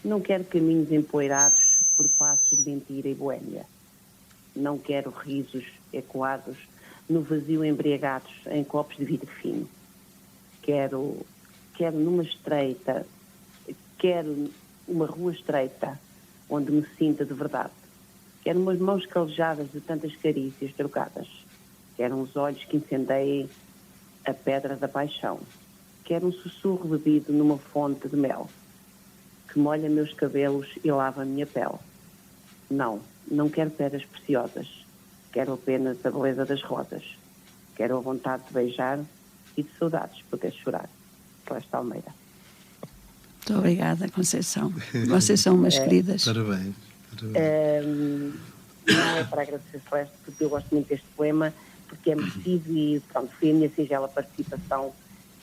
Speaker 15: Não quero caminhos empoeirados por passos de mentira e boémia. Não quero risos ecoados no vazio embriagados em copos de vidro fino. Quero numa estreita, quero uma rua estreita onde me sinta de verdade. Quero umas mãos calejadas de tantas carícias trocadas. Quero uns olhos que incendeiem a pedra da paixão. Quero um sussurro bebido numa fonte de mel que molha meus cabelos e lava a minha pele. Não, não quero pedras preciosas. Quero apenas a beleza das rosas. Quero a vontade de beijar e de saudades poder chorar. Celeste Almeida.
Speaker 3: Muito obrigada, Conceição. Vocês são umas queridas.
Speaker 4: Parabéns.
Speaker 15: Não é para agradecer, Celeste, porque eu gosto muito deste poema, porque é merecido e pronto, foi a minha singela participação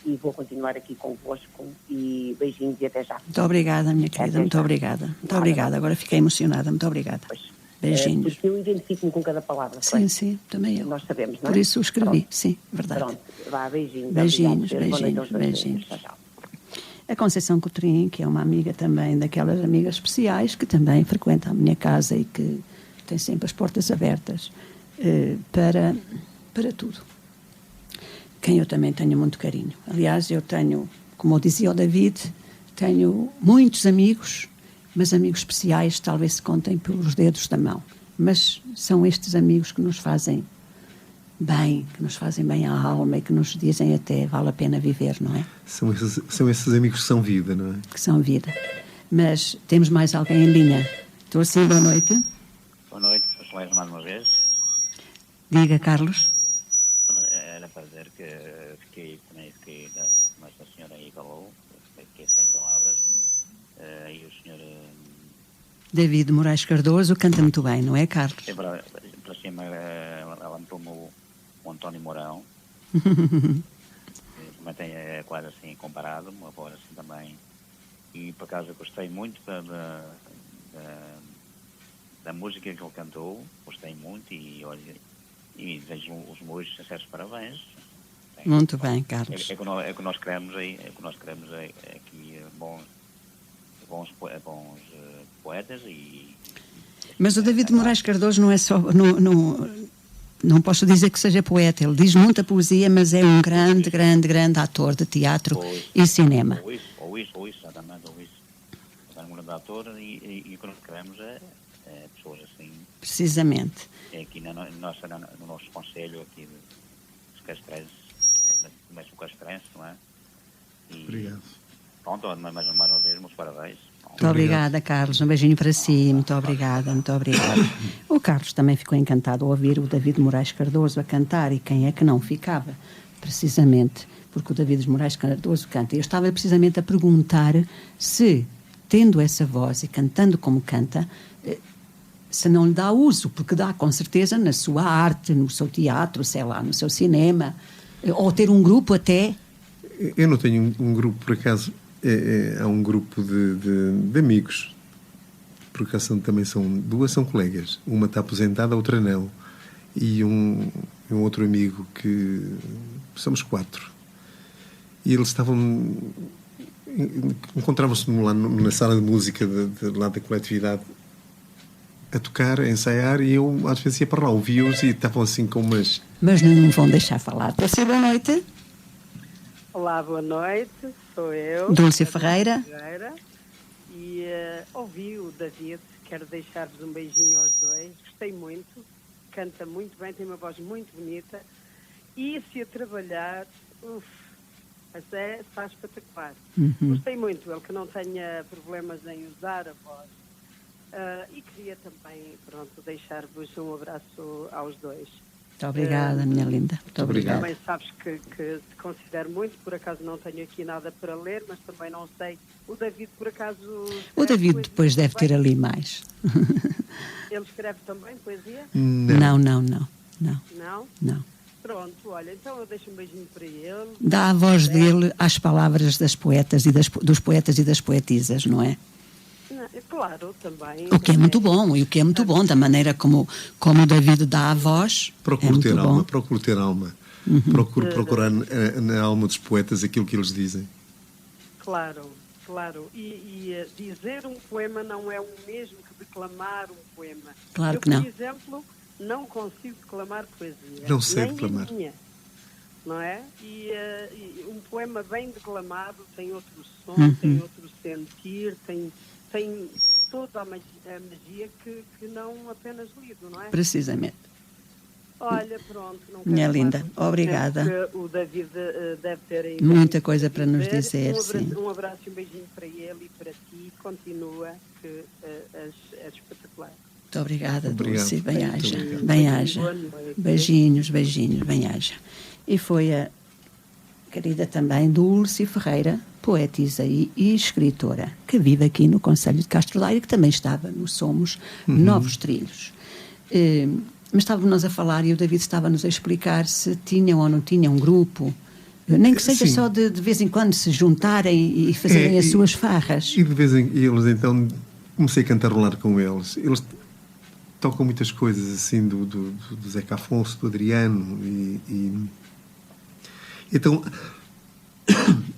Speaker 15: e vou continuar aqui convosco e beijinhos e até já.
Speaker 3: Muito obrigada, minha querida, muito obrigada. Muito obrigada, agora fiquei emocionada, muito obrigada. Beijinhos.
Speaker 15: Porque eu identifico-me com cada palavra.
Speaker 3: Sim, sim, também eu.
Speaker 15: Nós sabemos, não é?
Speaker 3: Por isso o escrevi,
Speaker 15: Pronto.
Speaker 3: sim, verdade.
Speaker 15: Pronto, vá, beijinhos.
Speaker 3: Beijinhos,
Speaker 15: Obrigado.
Speaker 3: beijinhos, beijinhos. A Conceição Coutrinho, que é uma amiga também daquelas amigas especiais, que também frequenta a minha casa e que tem sempre as portas abertas para tudo. Quem eu também tenho muito carinho. Aliás, eu tenho, como eu dizia ao David, tenho muitos amigos mas amigos especiais talvez se contem pelos dedos da mão. Mas são estes amigos que nos fazem bem, à alma e que nos dizem até vale a pena viver, não é?
Speaker 4: São esses amigos que são vida, não é?
Speaker 3: Que são vida. Mas temos mais alguém em linha. Estou assim, boa noite.
Speaker 12: Boa noite, professor, mais uma vez.
Speaker 3: Diga, Carlos.
Speaker 12: Era para dizer que fiquei, como esta senhora aí falou, fiquei sem palavras. E o senhor...
Speaker 3: David Moraes Cardoso canta muito bem, não é, Carlos?
Speaker 12: Para cima, ela me tomou o António Mourão. Também tem quase assim comparado, uma voz assim também. E por acaso eu gostei muito da música que ele cantou, gostei muito e desejo os meus sinceros parabéns.
Speaker 3: Muito bem, Carlos.
Speaker 12: É que nós queremos aqui bons poetas e...
Speaker 3: Mas o David Moraes Cardoso não é só... Não posso dizer que seja poeta, ele diz muita poesia, mas é um grande ator de teatro e cinema.
Speaker 12: Ou isso, exatamente, ou isso. É um grande ator e o que nós queremos é pessoas assim...
Speaker 3: Precisamente.
Speaker 12: Aqui no nosso conselho aqui dos Castrenses, começa o Castrense, não é?
Speaker 4: Obrigado.
Speaker 12: Pronto, mais uma vez, meus parabéns.
Speaker 3: Muito obrigada, Carlos. Um beijinho para si. Muito obrigada. O Carlos também ficou encantado ao ouvir o David Moraes Cardoso a cantar. E quem é que não ficava? Precisamente porque o David Moraes Cardoso canta. Eu estava precisamente a perguntar se, tendo essa voz e cantando como canta, se não lhe dá uso, porque dá com certeza na sua arte, no seu teatro, sei lá, no seu cinema, ou ter um grupo até.
Speaker 4: Eu não tenho um grupo, por acaso. Há um grupo de amigos, por acaso também duas são colegas, uma está aposentada, a outra não, e um outro amigo que somos 4, e eles encontravam-se lá na sala de música lá da coletividade a tocar, a ensaiar, e eu às vezes ia para lá, ouvi-os e estavam assim com umas...
Speaker 3: Mas não vão deixar falar. Dulce, boa noite.
Speaker 21: Olá, boa noite, sou eu.
Speaker 3: Dulce Ferreira.
Speaker 21: E ouvi o David, quero deixar-vos um beijinho aos dois, gostei muito, canta muito bem, tem uma voz muito bonita, e se a trabalhar, até está espetacular. Gostei muito, ele que não tenha problemas em usar a voz. E queria também, deixar-vos um abraço aos dois.
Speaker 3: Muito obrigada, minha linda. Muito obrigada.
Speaker 21: Também sabes que te considero muito, por acaso não tenho aqui nada para ler, mas também não sei. O David, por acaso...
Speaker 3: O David depois deve ter ali mais.
Speaker 21: Ele escreve também poesia?
Speaker 3: Não.
Speaker 21: Não? Pronto, olha, então eu deixo um beijinho para ele.
Speaker 3: Dá a voz dele às palavras das poetas e dos poetas e das poetisas, não é?
Speaker 21: Claro, também.
Speaker 3: O que é muito bom, da maneira como o David dá a voz.
Speaker 4: Procuro ter alma. Procuro procurar na alma dos poetas aquilo que eles dizem.
Speaker 21: Claro. E dizer um poema não é o mesmo que declamar um poema.
Speaker 3: Claro que não.
Speaker 21: Por exemplo, não consigo declamar poesia.
Speaker 4: Não sei
Speaker 21: nem
Speaker 4: declamar.
Speaker 21: Minha, não é? E um poema bem declamado tem outro som, tem outro sentir, tem toda a magia que não apenas lido, não é?
Speaker 3: Precisamente.
Speaker 21: Olha, pronto. Não
Speaker 3: Minha linda, obrigada.
Speaker 21: O David deve ter aí
Speaker 3: muita coisa para nos dizer, sim.
Speaker 21: Um abraço e um beijinho para ele e para ti. Continua, que é espetacular.
Speaker 3: Muito obrigada, Dulce. Bem-aja. Beijinhos, bem-aja. E foi a querida também Dulce Ferreira, poetisa e escritora, que vive aqui no Concelho de Castro Daire, que também estava no Somos Novos Trilhos. Mas estávamos nós a falar e o David estava-nos a explicar se tinham ou não tinham um grupo, nem que seja só de vez em quando se juntarem e fazerem as suas farras.
Speaker 4: E de vez em quando eles então comecei a cantarolar com eles. Eles tocam muitas coisas assim do Zeca Afonso, do Adriano e então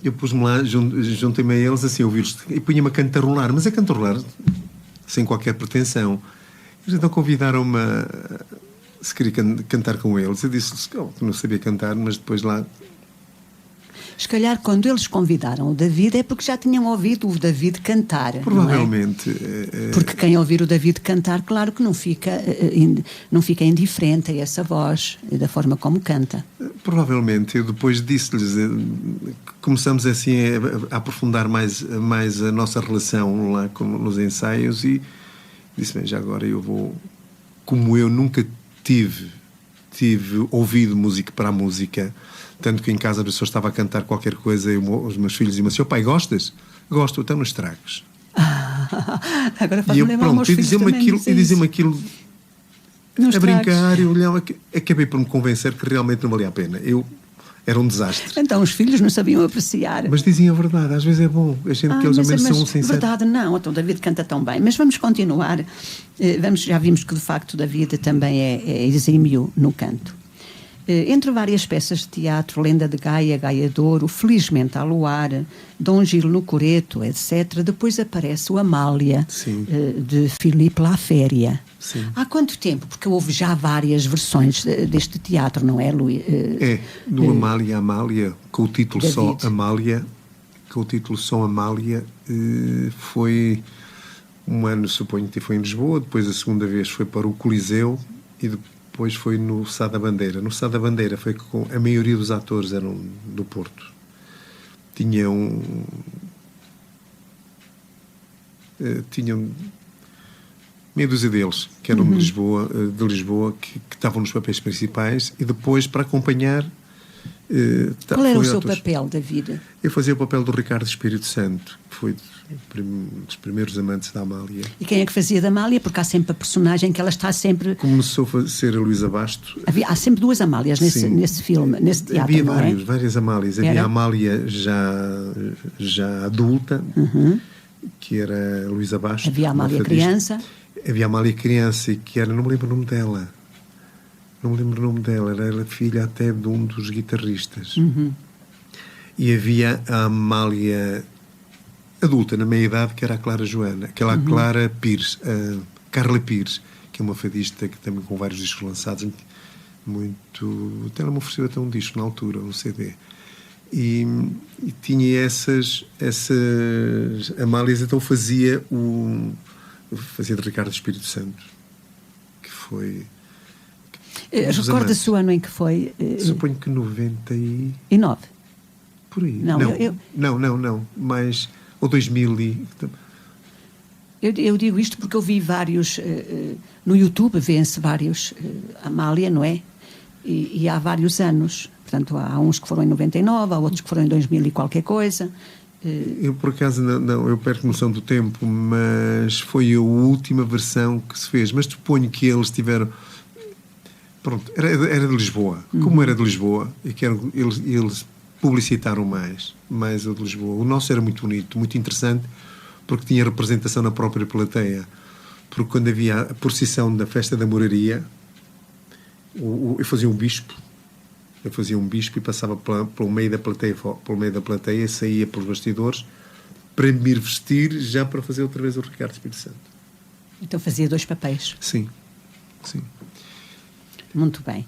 Speaker 4: eu pus-me lá, juntei-me a eles assim a ouvir-os e punha-me a cantarolar, mas a cantarolar sem qualquer pretensão. Eles então convidaram-me se queria cantar com eles. Eu disse-lhes que não sabia cantar, mas depois lá...
Speaker 3: Se calhar, quando eles convidaram o David, é porque já tinham ouvido o David cantar.
Speaker 4: Provavelmente.
Speaker 3: Não é? Porque quem ouvir o David cantar, claro que não fica indiferente a essa voz, da forma como canta.
Speaker 4: Provavelmente. Eu depois disse-lhes, começamos assim a aprofundar mais a nossa relação lá nos ensaios e disse, bem, já agora eu vou... Como eu nunca tive ouvido música para a música, tanto que em casa a pessoa estava a cantar qualquer coisa e os meus filhos diziam assim, pai, gostas? Gosto, então não estragues.
Speaker 3: Agora faz-me lembrar meus filhos
Speaker 4: e diziam-me aquilo a brincar, eu olhava, acabei por me convencer que realmente não valia a pena. Era um desastre.
Speaker 3: Então os filhos não sabiam apreciar.
Speaker 4: Mas diziam a verdade, às vezes é bom. A gente que eles ao menos são sinceros.
Speaker 3: Verdade não, então David canta tão bem. Mas vamos continuar. Já vimos que de facto David também é exímio no canto. Entre várias peças de teatro, Lenda de Gaia, Gaia de Ouro, Felizmente ao Luar, Dom Gil no Coreto, etc., depois aparece o Amália, de Filipe Laféria.
Speaker 4: Sim.
Speaker 3: Há quanto tempo? Porque houve já várias versões deste teatro, não é, Luís?
Speaker 4: Do Amália, com o título
Speaker 3: David.
Speaker 4: só Amália, foi um ano, suponho que foi em Lisboa, depois a segunda vez foi para o Coliseu e depois foi no Sá da Bandeira. No Sá da Bandeira foi com a maioria dos atores eram do Porto. Tinham meia dúzia deles que eram de Lisboa que estavam nos papéis principais e depois para acompanhar
Speaker 3: qual era o seu papel, David?
Speaker 4: Eu fazia o papel do Ricardo Espírito Santo, que foi dos primeiros amantes da Amália.
Speaker 3: E quem é que fazia da Amália? Porque há sempre a personagem que ela está sempre...
Speaker 4: Começou a ser a Luísa Basto.
Speaker 3: Há sempre duas Amálias nesse filme, nesse teatro,
Speaker 4: havia
Speaker 3: não é?
Speaker 4: várias Amálias. Havia a Amália já adulta, que era a Luísa Basto.
Speaker 3: Havia a Amália criança.
Speaker 4: Havia a Amália criança, que era, não me lembro o nome dela. Era filha até de um dos guitarristas. E havia a Amália adulta, na meia-idade, que era a Clara Joana, aquela Clara Pires, a Carla Pires, que é uma fadista que também com vários discos lançados, até ela me ofereceu até um disco na altura, um CD. E tinha essas Amálias, então fazia de Ricardo Espírito Santo, que foi...
Speaker 3: Recorda-se o ano em que foi?
Speaker 4: Suponho que 99. Por aí. Não. Mas... Ou 2000
Speaker 3: Eu digo isto porque eu vi vários... no YouTube vêem-se vários Amália, não é? E há vários anos. Portanto, há uns que foram em 99, há outros que foram em 2000 e qualquer coisa.
Speaker 4: Eu, por acaso, não, eu perco noção do tempo, mas foi a última versão que se fez. Mas suponho que eles tiveram... Pronto, era de Lisboa. Como era de Lisboa, e que eles publicitaram mais o de Lisboa. O nosso era muito bonito, muito interessante, porque tinha representação na própria plateia. Porque quando havia a procissão da Festa da Moraria, eu fazia um bispo e passava pelo meio da plateia, saía pelos bastidores para me ir vestir já para fazer outra vez o Ricardo Espírito Santo.
Speaker 3: Então fazia dois papéis.
Speaker 4: Sim.
Speaker 3: Muito bem.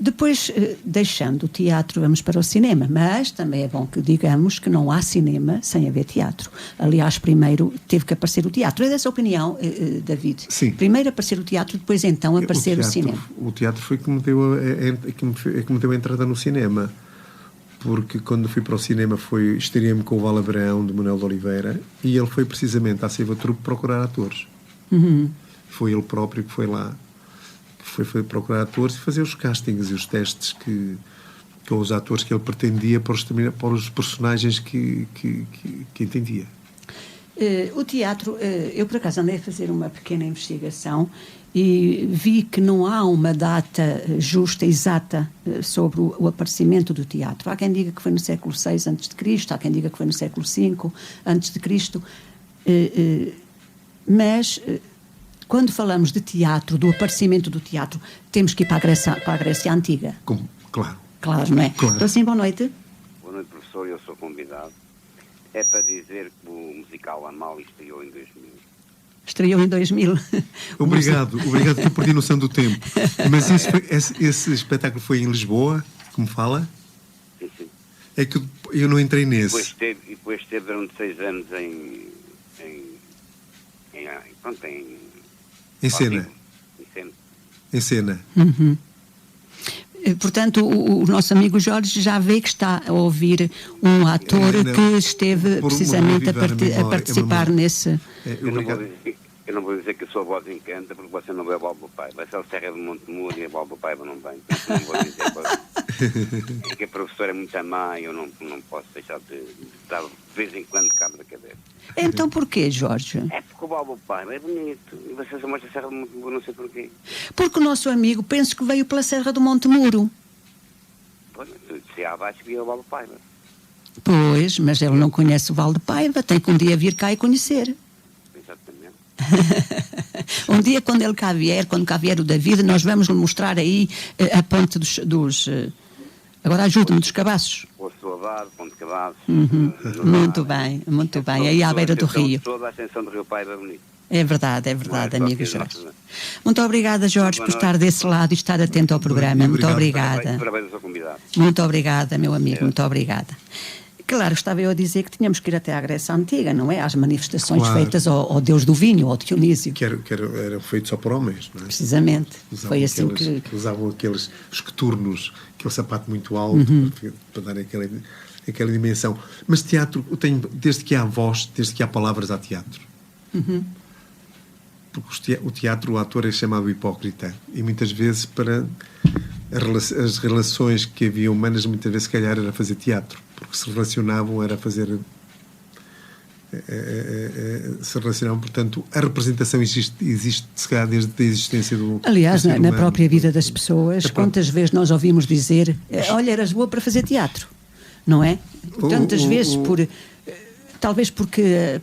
Speaker 3: Depois, deixando o teatro, vamos para o cinema. Mas também é bom que digamos que não há cinema sem haver teatro. Aliás, primeiro teve que aparecer o teatro. É dessa opinião, David?
Speaker 4: Sim.
Speaker 3: Primeiro aparecer o teatro, depois então aparecer o cinema.
Speaker 4: O teatro foi que me deu a entrada no cinema. Porque quando fui para o cinema estaria-me com o Val Abraão, de Manuel de Oliveira, e ele foi precisamente à Seiva Trupe procurar atores. Foi ele próprio que foi lá. Foi procurar atores e fazer os castings e os testes com os atores que ele pretendia para os personagens que entendia.
Speaker 3: O teatro, eu por acaso andei a fazer uma pequena investigação e vi que não há uma data justa, exata, sobre o aparecimento do teatro. Há quem diga que foi no século VI a.C., há quem diga que foi no século V a.C., mas... Quando falamos de teatro, do aparecimento do teatro, temos que ir para a Grécia Antiga.
Speaker 4: Claro.
Speaker 3: Claro, não é?
Speaker 4: Claro.
Speaker 3: Então, sim, boa noite.
Speaker 2: Boa noite, professor. Eu sou convidado. É para dizer que o musical Amália estreou em 2000.
Speaker 3: Estreou em 2000.
Speaker 4: Obrigado que eu perdi noção do tempo. Mas esse espetáculo foi em Lisboa, como fala?
Speaker 2: Sim.
Speaker 4: É que eu não entrei nesse.
Speaker 2: Depois esteve durante 6 anos em
Speaker 4: cena. Em cena.
Speaker 3: Uhum. Portanto, o nosso amigo Jorge já vê que está a ouvir um ator que esteve precisamente a participar nesse...
Speaker 2: Eu não vou dizer que a sua voz encanta, porque você não vê o Balbo Paiva. Essa é a Serra do Monte Muro e a Balbo Paiva não vem. Então, não vou dizer é que a professora é muito má e eu não posso deixar de estar de vez em quando cabo da cabeça.
Speaker 3: Então porquê, Jorge?
Speaker 2: É porque o Balbo Paiva é bonito e você só mostra a Serra do Monte Muro, não sei porquê.
Speaker 3: Porque o nosso amigo penso que veio pela Serra do Monte Muro.
Speaker 2: Pois, se há abaixo via o Balbo Paiva.
Speaker 3: Pois, mas ele não conhece o Val de Paiva, tem que um dia vir cá e conhecer.
Speaker 2: Exatamente.
Speaker 3: Um dia, quando cá vier o David, nós vamos lhe mostrar aí a ponte dos agora ajuda-me, dos Cabaços.
Speaker 2: O Soldado, Ponte Cabaços.
Speaker 3: Muito bem, muito bem. Aí à beira do rio.
Speaker 2: Toda a ascensão do Rio Paiva é bonito.
Speaker 3: É verdade, amigo Jorge. Muito obrigada, Jorge, por estar desse lado e estar atento ao programa. Muito obrigada.
Speaker 2: Parabéns ao seu convidado.
Speaker 3: Muito obrigada, meu amigo, muito obrigada. Claro, estava eu a dizer que tínhamos que ir até à Grécia Antiga, não é? Às manifestações feitas ao Deus do vinho, ao Dionísio.
Speaker 4: Que eram feitos só por homens, não é?
Speaker 3: Precisamente. Foi assim que
Speaker 4: usavam aqueles coturnos, aquele sapato muito alto, para dar aquela dimensão. Mas teatro, desde que há voz, desde que há palavras, há teatro.
Speaker 3: Uhum.
Speaker 4: Porque o teatro, o ator é chamado hipócrita. E muitas vezes, para as relações que havia humanas, muitas vezes, se calhar, era fazer teatro. Porque se relacionavam, era fazer... se relacionavam, portanto, a representação existe se calhar, desde a existência do...
Speaker 3: Aliás, na própria vida das pessoas, quantas vezes nós ouvimos dizer olha, eras boa para fazer teatro, não é? Tantas vezes, talvez porque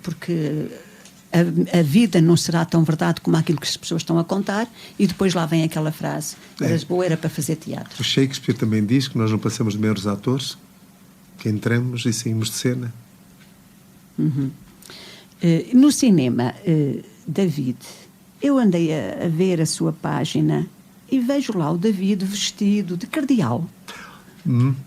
Speaker 3: a vida não será tão verdade como aquilo que as pessoas estão a contar, e depois lá vem aquela frase, eras boa, era para fazer teatro.
Speaker 4: O Shakespeare também diz que nós não passamos de meros atores, que entramos e saímos de cena.
Speaker 3: Uhum. No cinema, David, eu andei a ver a sua página e vejo lá o David vestido de cardeal.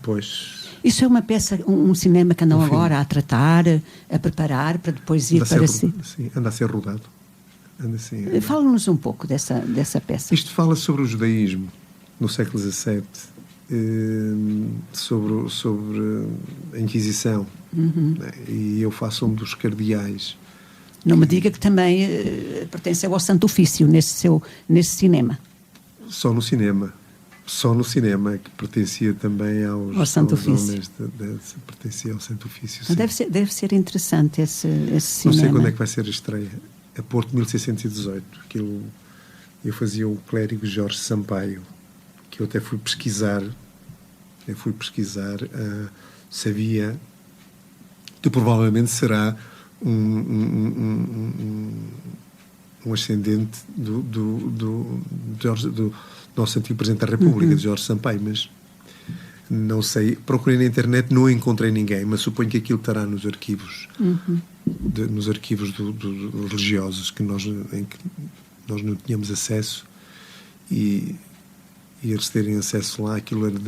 Speaker 4: Pois...
Speaker 3: Isso é uma peça, um cinema que andam agora a tratar, a preparar para depois ir para si.
Speaker 4: Sim, anda a ser rodado.
Speaker 3: Fala-nos um pouco dessa peça.
Speaker 4: Isto fala sobre o judaísmo no século XVII, sobre a Inquisição.
Speaker 3: Uhum.
Speaker 4: E eu faço um dos cardeais.
Speaker 3: Não me diga que também pertence ao Santo Ofício nesse cinema.
Speaker 4: Só no cinema, que pertencia também
Speaker 3: ao Santo Ofício.
Speaker 4: Pertencia ao Santo Ofício,
Speaker 3: sim. Deve ser interessante esse cinema.
Speaker 4: Não sei quando é que vai ser a estreia. A Porto 1618. Eu fazia o clérigo Jorge Sampaio, que eu até fui pesquisar. Sabia que provavelmente será um ascendente do nosso antigo Presidente da República, de Jorge Sampaio, mas não sei, procurei na internet, não encontrei ninguém, mas suponho que aquilo estará nos arquivos, nos arquivos religiosos em que nós não tínhamos acesso, e eles terem acesso lá, aquilo era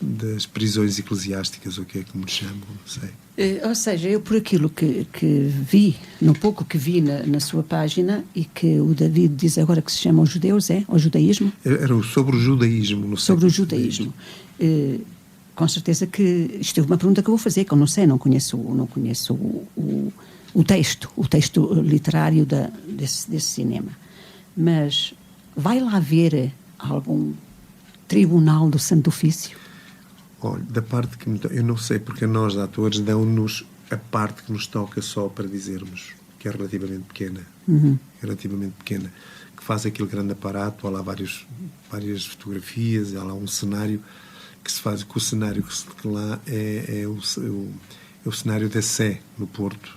Speaker 4: das prisões eclesiásticas, ou o que é que me chamam, não sei.
Speaker 3: Ou seja, eu por aquilo que vi, no pouco que vi na sua página, e que o David diz agora que se chama os judeus, o judaísmo?
Speaker 4: Era sobre o judaísmo.
Speaker 3: Sobre o judaísmo. Com certeza que isto é uma pergunta que eu vou fazer, que eu não sei, não conheço o texto literário desse cinema. Mas vai lá ver algum tribunal do Santo Ofício?
Speaker 4: Olha, da parte que eu não sei, porque nós, atores, dão-nos a parte que nos toca só para dizermos, que é relativamente pequena. Relativamente pequena, que faz aquele grande aparato, há lá várias fotografias, há lá um cenário que se faz, que o cenário que lá é o cenário da Sé, no Porto,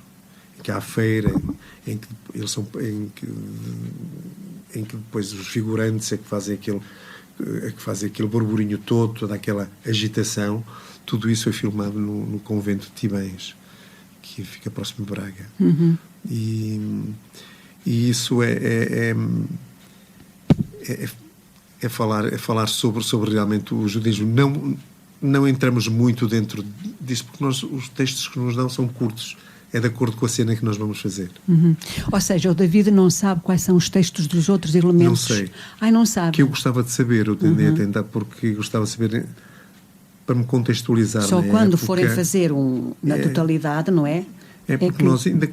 Speaker 4: que há a feira, em que depois os figurantes é que fazem aquele burburinho todo, toda aquela agitação. Tudo isso foi filmado no convento de Tibães, que fica próximo de Braga. E isso é falar sobre realmente o judaísmo, não entramos muito dentro disso, porque os textos que nos dão são curtos. É de acordo com a cena que nós vamos fazer.
Speaker 3: Ou seja, o David não sabe quais são os textos dos outros elementos.
Speaker 4: Não sei.
Speaker 3: Não sabe.
Speaker 4: Que eu gostava de saber, eu tendei a tentar, porque gostava de saber para me contextualizar.
Speaker 3: Só quando forem fazer na totalidade, não é?
Speaker 4: É porque nós ainda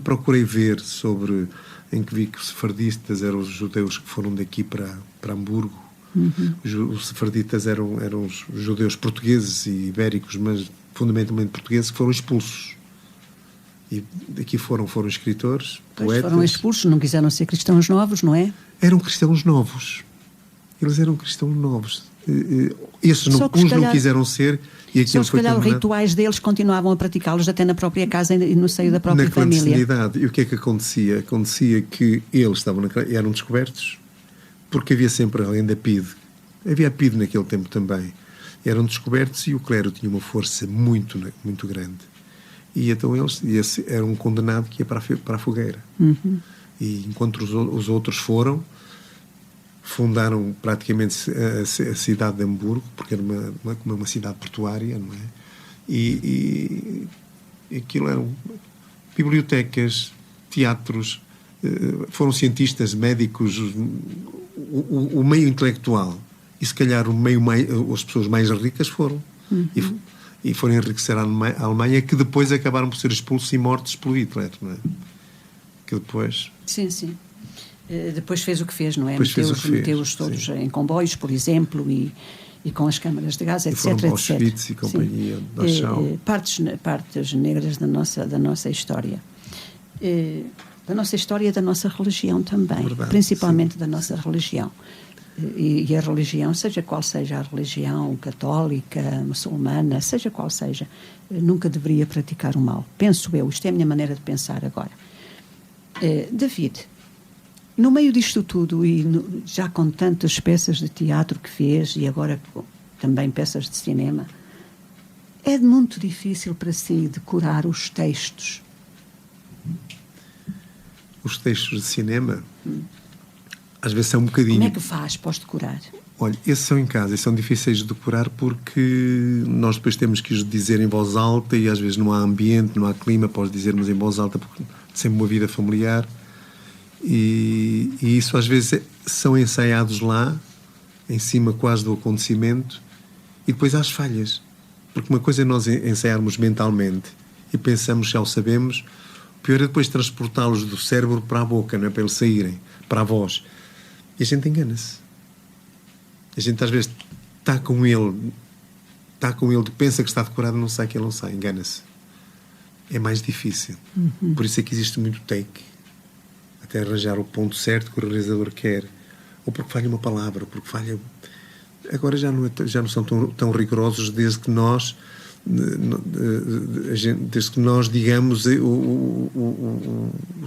Speaker 4: procurei ver sobre, em que vi que os sefardistas eram os judeus que foram daqui para Hamburgo. Os sefarditas eram os judeus portugueses e ibéricos, mas fundamentalmente portugueses, que foram expulsos. E daqui foram escritores, poetas.
Speaker 3: Foram expulsos, não quiseram ser cristãos novos, não é?
Speaker 4: Eram cristãos novos. Eles eram cristãos novos. Esses uns não quiseram ser. E aquilo
Speaker 3: se calhar os rituais deles continuavam a praticá-los até na própria casa e no seio da própria família.
Speaker 4: Na clandestinidade. E o que é que acontecia? Acontecia que eles eram descobertos, porque havia sempre, além da PIDE, havia a PIDE naquele tempo também. Eram descobertos e o clero tinha uma força muito, muito grande. E então esse era um condenado que ia para a fogueira. E enquanto os outros fundaram praticamente a cidade de Hamburgo, porque era uma cidade portuária, não é? E aquilo eram bibliotecas, teatros, foram cientistas, médicos, o meio intelectual. E se calhar as pessoas mais ricas foram. E foram enriquecer a Alemanha, que depois acabaram por ser expulsos e mortos pelo Hitler, não é? Que depois...
Speaker 3: Sim. Depois fez o que fez, não é?
Speaker 4: Meteu-os
Speaker 3: todos em comboios, por exemplo, e com as câmaras de gás, etc.
Speaker 4: Foram para Auschwitz e companhia, Dachau.
Speaker 3: Partes negras da nossa história. Da nossa história e da nossa religião também.
Speaker 4: Verdade,
Speaker 3: principalmente da nossa religião. E a religião, seja qual seja a religião, católica, muçulmana, seja qual seja, nunca deveria praticar o mal. Penso eu, isto é a minha maneira de pensar agora. David, no meio disto tudo, e já com tantas peças de teatro que fez, e agora também peças de cinema, é muito difícil para si decorar os textos?
Speaker 4: Os textos de cinema... Às vezes são um bocadinho...
Speaker 3: Como é que faz para os decorar?
Speaker 4: Olha, esses são em casa e são difíceis de decorar porque nós depois temos que os dizer em voz alta e às vezes não há ambiente, não há clima para os dizermos em voz alta porque sempre uma vida familiar e isso às vezes são ensaiados lá, em cima quase do acontecimento e depois há as falhas. Porque uma coisa é nós ensaiarmos mentalmente e pensamos, já o sabemos, o pior é depois transportá-los do cérebro para a boca, não é? Para eles saírem, para a voz. E a gente engana-se. A gente às vezes está com ele, pensa que está decorado, não sai que ele não sai, engana-se. É mais difícil. Por isso é que existe muito take. Até arranjar o ponto certo que o realizador quer. Ou porque falha uma palavra, ou porque falha... Agora já não são tão rigorosos desde que nós digamos se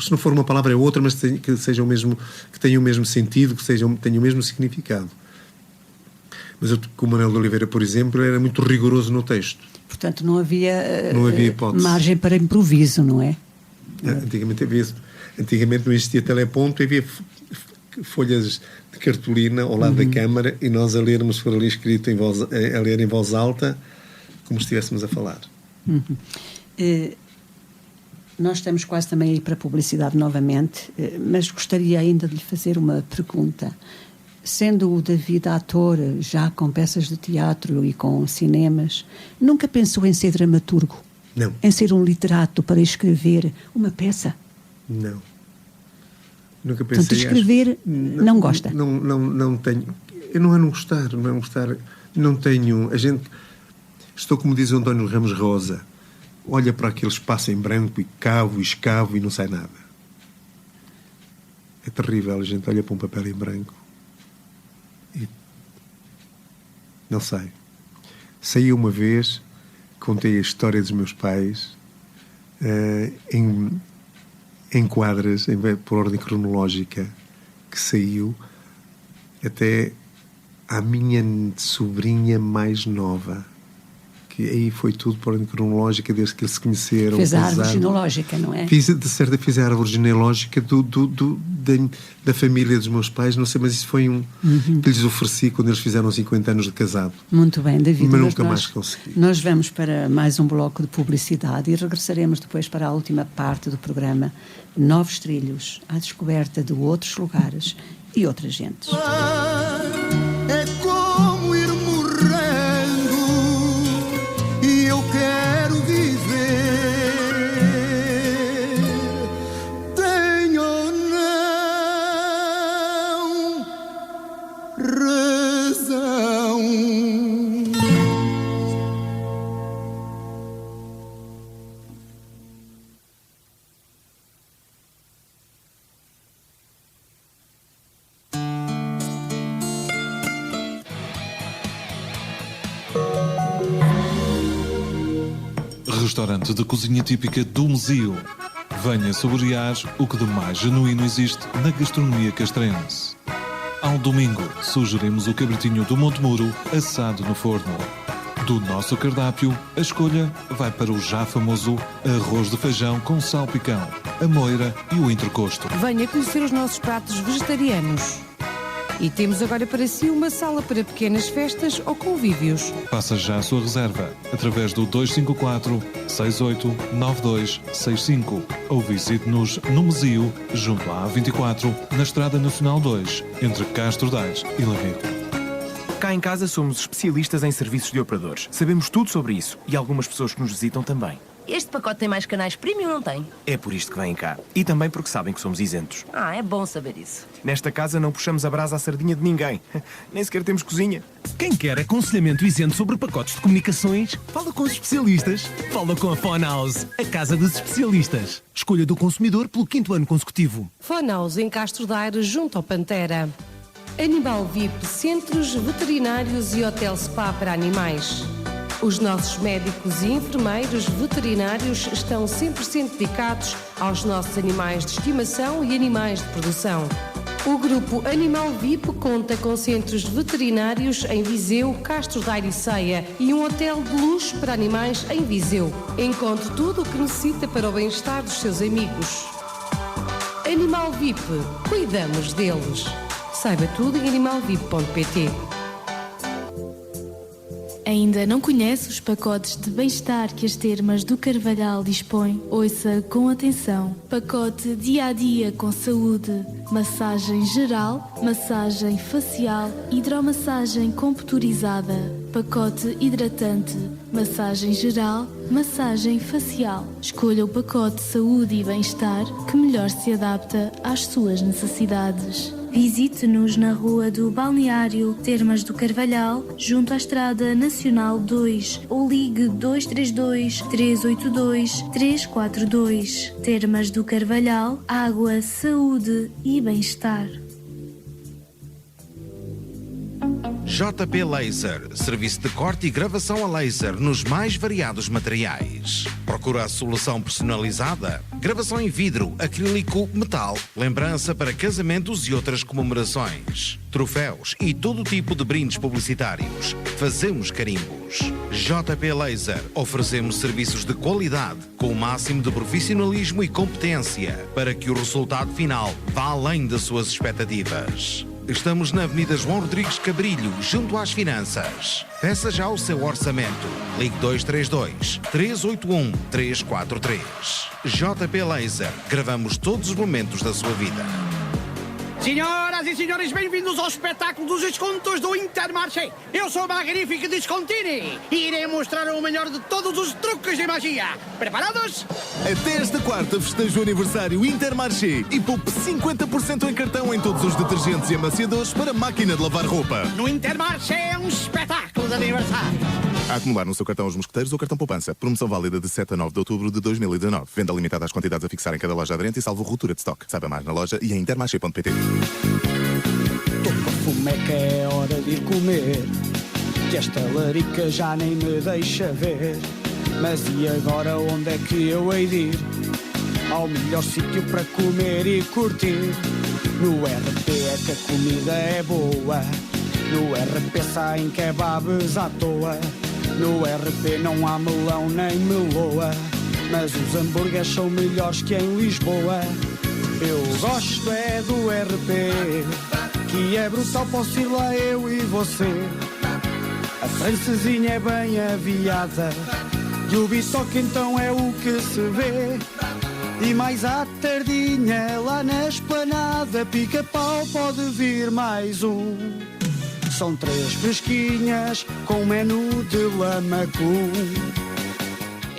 Speaker 4: não for uma palavra é outra, mas que seja o mesmo, que tenha o mesmo sentido, que tenha o mesmo significado. Mas com o Manuel de Oliveira, por exemplo, era muito rigoroso no texto.
Speaker 3: Portanto não havia
Speaker 4: hipótese,
Speaker 3: margem para improviso, não é?
Speaker 4: Antigamente não existia teleponto, havia folhas de cartolina ao lado da câmara e nós a lermos, se for ali escrito a ler em voz alta, como se estivéssemos a falar.
Speaker 3: Nós estamos quase também a ir para a publicidade novamente, mas gostaria ainda de lhe fazer uma pergunta. Sendo o David ator, já com peças de teatro e com cinemas, nunca pensou em ser dramaturgo?
Speaker 4: Não.
Speaker 3: Em ser um literato para escrever uma peça?
Speaker 4: Não. Nunca pensei.
Speaker 3: Portanto, escrever não gosta?
Speaker 4: Não tenho. Eu não é não gostar. Não tenho... Estou como diz o António Ramos Rosa, olha para aquele espaço em branco e cavo e escavo e não sai nada. É terrível, a gente olha para um papel em branco e não sai. Saí uma vez, contei a história dos meus pais em quadras, por ordem cronológica, que saiu até à minha sobrinha mais nova, porque aí foi tudo por ordem cronológica, desde que eles se conheceram.
Speaker 3: Fez a árvore genealógica, não é?
Speaker 4: Fiz a árvore genealógica da família dos meus pais, não sei, mas isso foi que lhes ofereci quando eles fizeram 50 anos de casado.
Speaker 3: Muito bem, David.
Speaker 4: Mas nunca mais consegui.
Speaker 3: Nós vamos para mais um bloco de publicidade e regressaremos depois para a última parte do programa, Novos Trilhos, à descoberta de outros lugares e outras gentes.
Speaker 5: É como ir morrendo e eu quero viver. Tenho ou não razão.
Speaker 9: Restaurante de cozinha típica do Mesio. Venha saborear o que de mais genuíno existe na gastronomia castrense. Ao domingo, sugerimos o cabritinho do Monte Muro assado no forno. Do nosso cardápio, a escolha vai para o já famoso arroz de feijão com salpicão, a moira e o entrecosto.
Speaker 1: Venha conhecer os nossos pratos vegetarianos. E temos agora para si uma sala para pequenas festas ou convívios.
Speaker 9: Faça já a sua reserva através do 254-689265 ou visite-nos no Mesio, junto à A24, na Estrada Nacional 2, entre Castro Daires e Lamego.
Speaker 6: Cá em casa somos especialistas em serviços de operadores. Sabemos tudo sobre isso e algumas pessoas que nos visitam também.
Speaker 7: Este pacote tem mais canais premium, não tem?
Speaker 6: É por isto que vêm cá. E também porque sabem que somos isentos.
Speaker 7: Ah, é bom saber isso.
Speaker 6: Nesta casa não puxamos a brasa à sardinha de ninguém. Nem sequer temos cozinha.
Speaker 8: Quem quer aconselhamento isento sobre pacotes de comunicações, fala com os especialistas. Fala com a Phone House, a casa dos especialistas. Escolha do consumidor pelo 5º ano consecutivo.
Speaker 1: Phone House em Castro Daire, junto ao Pantera. Animal VIP, centros veterinários e hotel spa para animais. Os nossos médicos e enfermeiros veterinários estão 100% dedicados aos nossos animais de estimação e animais de produção. O grupo Animal VIP conta com centros veterinários em Viseu, Castro Daire e Ceia e um hotel de luxo para animais em Viseu. Encontre tudo o que necessita para o bem-estar dos seus amigos. Animal VIP, cuidamos deles. Saiba tudo em animalvip.pt.
Speaker 22: Ainda não conhece os pacotes de bem-estar que as Termas do Carvalhal dispõem? Ouça com atenção. Pacote dia-a-dia com saúde, massagem geral, massagem facial, hidromassagem computurizada, pacote hidratante, massagem geral, massagem facial. Escolha o pacote saúde e bem-estar que melhor se adapta às suas necessidades. Visite-nos na Rua do Balneário, Termas do Carvalhal, junto à Estrada Nacional 2, ou ligue 232 382 342. Termas do Carvalhal, água, saúde e bem-estar.
Speaker 23: JP Laser, serviço de corte e gravação a laser nos mais variados materiais. Procura a solução personalizada? Gravação em vidro, acrílico, metal, lembrança para casamentos e outras comemorações, troféus e todo tipo de brindes publicitários. Fazemos carimbos. JP Laser, oferecemos serviços de qualidade com o máximo de profissionalismo e competência para que o resultado final vá além das suas expectativas. Estamos na Avenida João Rodrigues Cabrilho, junto às Finanças. Peça já o seu orçamento. Ligue 232 381 343. JP Laser. Gravamos todos os momentos da sua vida.
Speaker 24: Senhoras e senhores, bem-vindos ao espetáculo dos descontos do Intermarché. Eu sou o magnífico Descontini e irei mostrar o melhor de todos os truques de magia. Preparados?
Speaker 8: Até esta quarta festeja o aniversário Intermarché e poupe 50% em cartão em todos os detergentes e amaciadores para máquina de lavar roupa.
Speaker 24: No Intermarché é um espetáculo de aniversário.
Speaker 25: A acumular no seu cartão Os Mosqueteiros ou cartão Poupança. Promoção válida de 7 a 9 de outubro de 2019. Venda limitada às quantidades a fixar em cada loja aderente e salvo ruptura de estoque. Saiba mais na loja e em intermarché.pt.
Speaker 26: Tô com fome, é que é hora de ir comer, que esta larica já nem me deixa ver. Mas e agora onde é que eu hei de ir? Ao melhor sítio para comer e curtir. No RP é que a comida é boa. No RP saem kebabs à toa. No RP não há melão nem meloa, mas os hambúrgueres são melhores que em Lisboa. Eu gosto é do RP, que é brutal, posso ir lá eu e você. A francesinha é bem aviada e o bitoque então é o que se vê. E mais à tardinha lá na esplanada, pica-pau pode vir mais um. São 3 fresquinhas com menu de lamacum.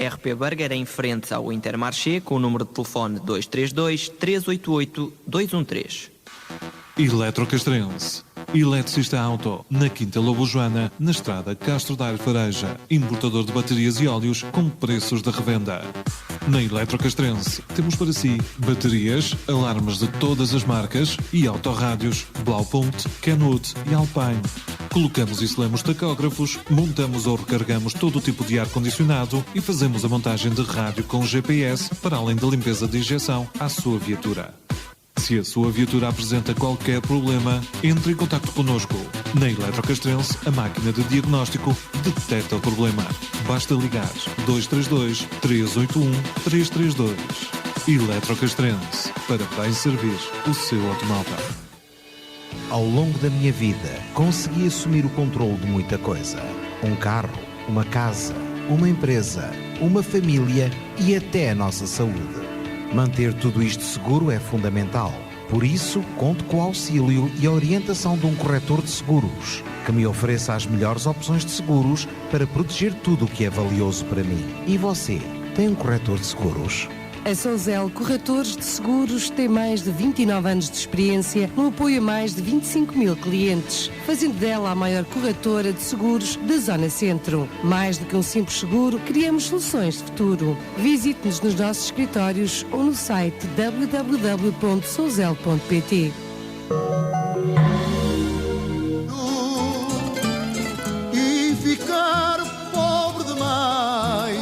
Speaker 10: RP Burger em frente ao Intermarché com o número de telefone 232 388 213.
Speaker 9: Eletrocastrense. Eletricista Auto, na Quinta Lobo Joana, na estrada Castro Daire Fareja. Importador de baterias e óleos com preços de revenda. Na Eletrocastrense temos para si baterias, alarmes de todas as marcas e autorrádios Blaupunkt, Kenwood e Alpine. Colocamos e selamos tacógrafos, montamos ou recarregamos todo o tipo de ar-condicionado e fazemos a montagem de rádio com GPS para além da limpeza de injeção à sua viatura. Se a sua viatura apresenta qualquer problema, entre em contato connosco. Na Eletrocastrense, a máquina de diagnóstico detecta o problema. Basta ligar 232 381 332. Eletrocastrense, para bem servir o seu automóvel.
Speaker 23: Ao longo da minha vida, consegui assumir o controle de muita coisa. Um carro, uma casa, uma empresa, uma família e até a nossa saúde. Manter tudo isto seguro é fundamental. Por isso, conto com o auxílio e a orientação de um corretor de seguros, que me ofereça as melhores opções de seguros para proteger tudo o que é valioso para mim. E você, tem um corretor de seguros?
Speaker 1: A Souzel Corretores de Seguros tem mais de 29 anos de experiência no apoio a mais de 25 mil clientes, fazendo dela a maior corretora de seguros da Zona Centro. Mais do que um simples seguro, criamos soluções de futuro. Visite-nos nos nossos escritórios ou no site www.souzel.pt.
Speaker 5: E ficar pobre demais,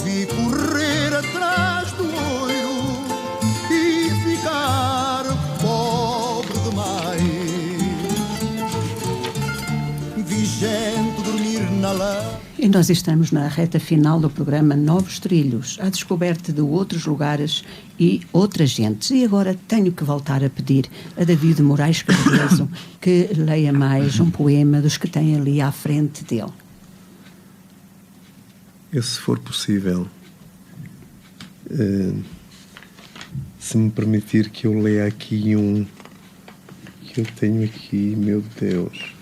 Speaker 5: vi correr atrás do olho e ficar pobre demais, vi gente dormir na lama.
Speaker 3: E nós estamos na reta final do programa Novos Trilhos, à descoberta de outros lugares e outras gentes. E agora tenho que voltar a pedir a David Moraes Cardoso que leia mais um poema dos que tem ali à frente dele.
Speaker 4: Se for possível, se me permitir que eu leia aqui um que eu tenho aqui, meu Deus,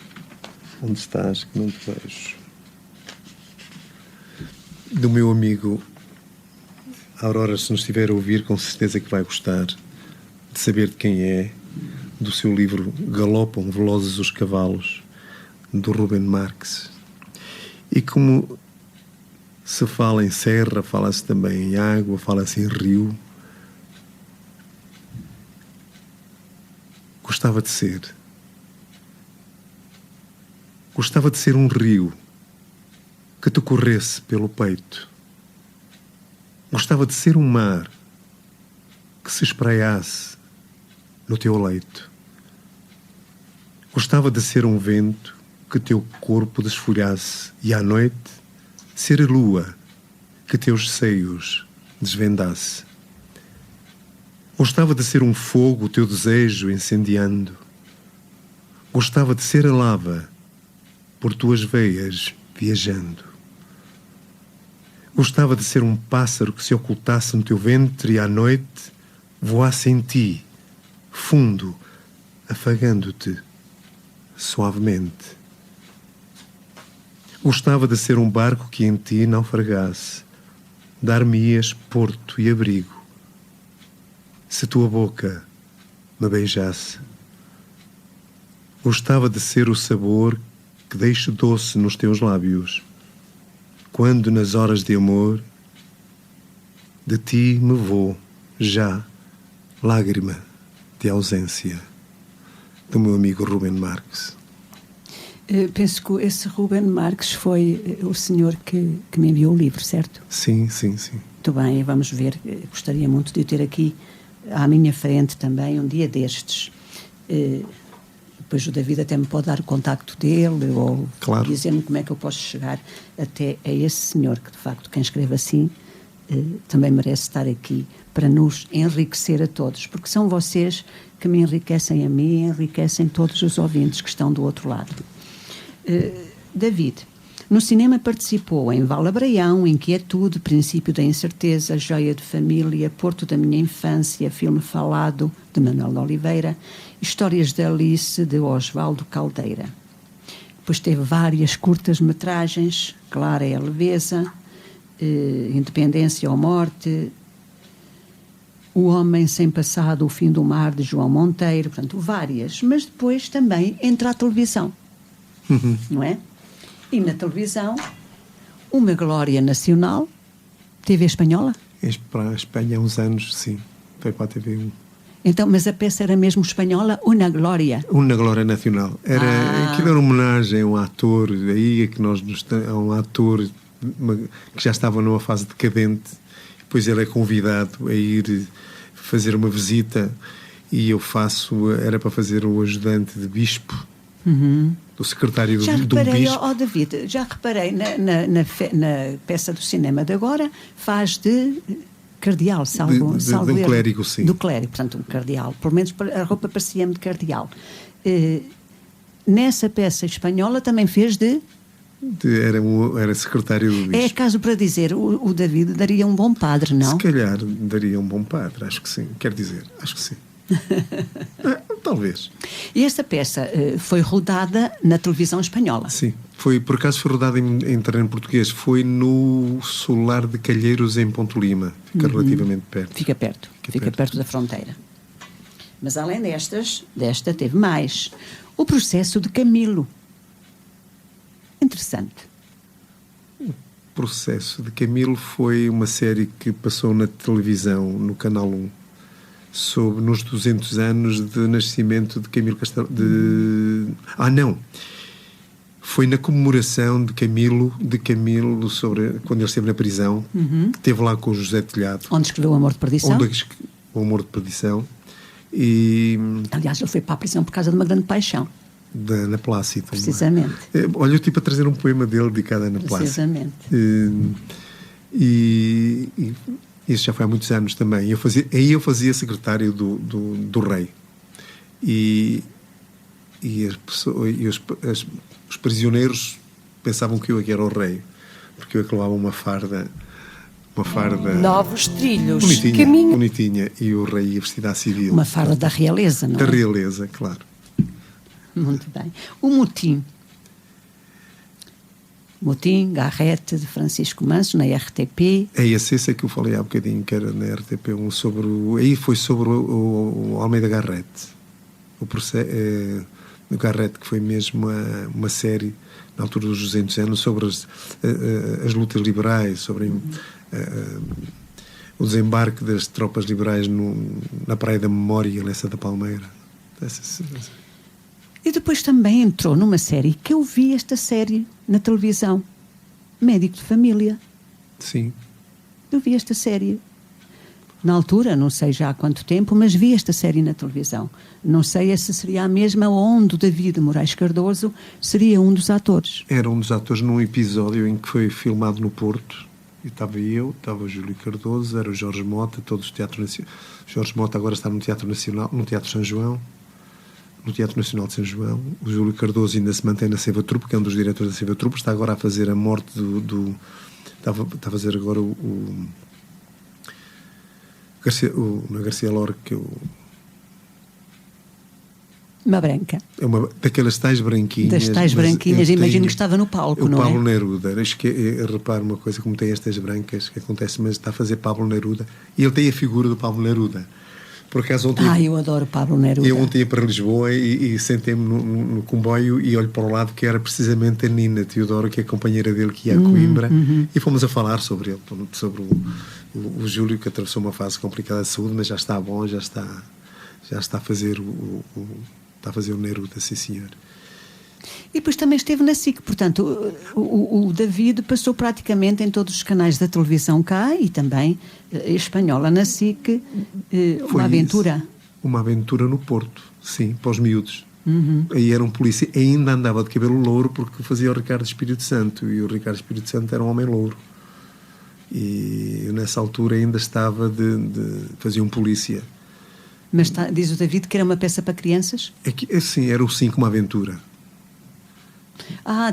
Speaker 4: onde estás que não te vejo? Do meu amigo Aurora, se nos estiver a ouvir, com certeza que vai gostar de saber de quem é, do seu livro Galopam Velozes os Cavalos, do Ruben Marx. E como se fala em serra, fala-se também em água, fala-se em rio. Gostava de ser um rio que te corresse pelo peito. Gostava de ser um mar que se espraiasse no teu leito. Gostava de ser um vento que teu corpo desfolhasse e à noite ser a lua que teus seios desvendasse. Gostava de ser um fogo, o teu desejo incendiando. Gostava de ser a lava por tuas veias viajando. Gostava de ser um pássaro que se ocultasse no teu ventre e à noite voasse em ti, fundo, afagando-te suavemente. Gostava de ser um barco que em ti naufragasse, dar-me-ias porto e abrigo, se tua boca me beijasse. Gostava de ser o sabor que deixo doce nos teus lábios, quando nas horas de amor de ti me vou já, lágrima de ausência. Do meu amigo Ruben Marx.
Speaker 3: Penso que esse Ruben Marx foi o senhor que me enviou o livro, certo?
Speaker 4: Sim, sim, sim.
Speaker 3: Muito bem, vamos ver. Gostaria muito de o ter aqui à minha frente também um dia destes. Depois o David até me pode dar o contacto dele ou
Speaker 4: Claro.
Speaker 3: dizer-me como é que eu posso chegar até a esse senhor, que de facto quem escreve assim também merece estar aqui para nos enriquecer a todos, porque são vocês que me enriquecem a mim e enriquecem todos os ouvintes que estão do outro lado. David, no cinema participou em Val Abraião, Inquietude, Princípio da Incerteza, Joia de Família, Porto da Minha Infância, Filme Falado, de Manuel de Oliveira, Histórias de Alice, de Osvaldo Caldeira. Depois teve várias curtas-metragens, Clara é a Leveza, Independência ou Morte, O Homem Sem Passado, O Fim do Mar, de João Monteiro, portanto, várias. Mas depois também entra a televisão, não é? E na televisão, uma glória nacional, TV espanhola?
Speaker 4: Para a Espanha há uns anos, sim. Foi para a TV1.
Speaker 3: Então, mas a peça era mesmo espanhola, Una Glória?
Speaker 4: Una Glória Nacional. Aquilo era uma homenagem a um ator, aí é que a um ator que já estava numa fase decadente, depois ele é convidado a ir fazer uma visita e eu era para fazer o ajudante de bispo, do secretário do bispo.
Speaker 3: David, já reparei na peça do cinema de agora, faz de cardeal, salvo
Speaker 4: do clérigo, sim.
Speaker 3: Do clérigo, portanto, um cardeal. Pelo menos a roupa parecia-me de cardeal. Nessa peça espanhola também fez era secretário do bispo. É caso para dizer, o David daria um bom padre, não?
Speaker 4: Se calhar daria um bom padre, acho que sim. Quer dizer, acho que sim. Talvez.
Speaker 3: E esta peça foi rodada na televisão espanhola?
Speaker 4: Sim, por acaso foi rodada em terreno português. Foi no Solar de Calheiros, em Ponte Lima. Fica relativamente perto.
Speaker 3: Fica perto da fronteira. Mas além desta teve mais. O Processo de Camilo. Interessante.
Speaker 4: O Processo de Camilo foi uma série que passou na televisão, no Canal 1, nos 200 anos de nascimento de Camilo Castelo. Não! Foi na comemoração de Camilo sobre quando ele esteve na prisão, que esteve lá com o José Telhado.
Speaker 3: Onde escreveu O Amor de Perdição?
Speaker 4: O Amor de Perdição. E,
Speaker 3: aliás, ele foi para a prisão por causa de uma grande paixão.
Speaker 4: Da Ana Plácido.
Speaker 3: Precisamente.
Speaker 4: Olha, eu estive a trazer um poema dele dedicado a Ana Plácido.
Speaker 3: Precisamente.
Speaker 4: E isso já foi há muitos anos também. Eu fazia secretário do rei. E os prisioneiros pensavam que eu aqui era o rei, porque eu é que levava uma farda
Speaker 1: Novos trilhos,
Speaker 4: bonitinha, e o rei ia vestido à civil.
Speaker 3: Uma farda da realeza, não é?
Speaker 4: Da realeza, claro.
Speaker 3: Muito bem. O Motim, Garrete, de Francisco Manso, na RTP.
Speaker 4: Esse é que eu falei há bocadinho, que era na RTP1, aí foi sobre o Almeida Garrete. O Garrete, que foi mesmo uma série, na altura dos 200 anos, sobre as lutas liberais, sobre o desembarque das tropas liberais na Praia da Memória, Lessa da Palmeira.
Speaker 3: E depois também entrou numa série, que eu vi esta série na televisão, Médico de Família.
Speaker 4: Sim.
Speaker 3: Eu vi esta série. Na altura, não sei já há quanto tempo, mas vi esta série na televisão. Não sei se seria a mesma onde o David Moraes Cardoso seria um dos atores.
Speaker 4: Era um dos atores num episódio em que foi filmado no Porto. E estava estava o Júlio Cardoso, era o Jorge Mota, todos os Teatro Nacional. Jorge Mota agora está no Teatro Nacional, no Teatro São João. No Teatro Nacional de São João. O Júlio Cardoso ainda se mantém na Seiva Trupe, que é um dos diretores da Seiva Trupe, está agora a fazer a morte está a fazer agora o Garcia Lorca,
Speaker 3: uma branca.
Speaker 4: É daquelas tais branquinhas.
Speaker 3: Das tais branquinhas, imagino que estava no palco, não é?
Speaker 4: O Pablo Neruda. Acho que reparo uma coisa, como tem estas brancas, que acontece, mas está a fazer Pablo Neruda. E ele tem a figura do Pablo Neruda. Por acaso ontem...
Speaker 3: eu adoro Pablo Neruda.
Speaker 4: Eu ontem ia para Lisboa e sentei-me no comboio e olho para o lado, que era precisamente a Nina Teodoro, que é a companheira dele, que ia a Coimbra, e fomos a falar sobre ele, sobre o Júlio, que atravessou uma fase complicada de saúde, mas já está bom, já está a fazer está a fazer o Neruda, sim senhor.
Speaker 3: E depois também esteve na SIC, portanto o David passou praticamente em todos os canais da televisão cá e também espanhola na SIC. Uma aventura.
Speaker 4: Uma aventura no Porto, sim, para os miúdos. Aí era um polícia, ainda andava de cabelo louro porque fazia o Ricardo Espírito Santo, e o Ricardo Espírito Santo era um homem louro. E eu, nessa altura, ainda estava fazia um polícia.
Speaker 3: Mas diz o David que era uma peça para crianças?
Speaker 4: Assim, era o 5, uma aventura.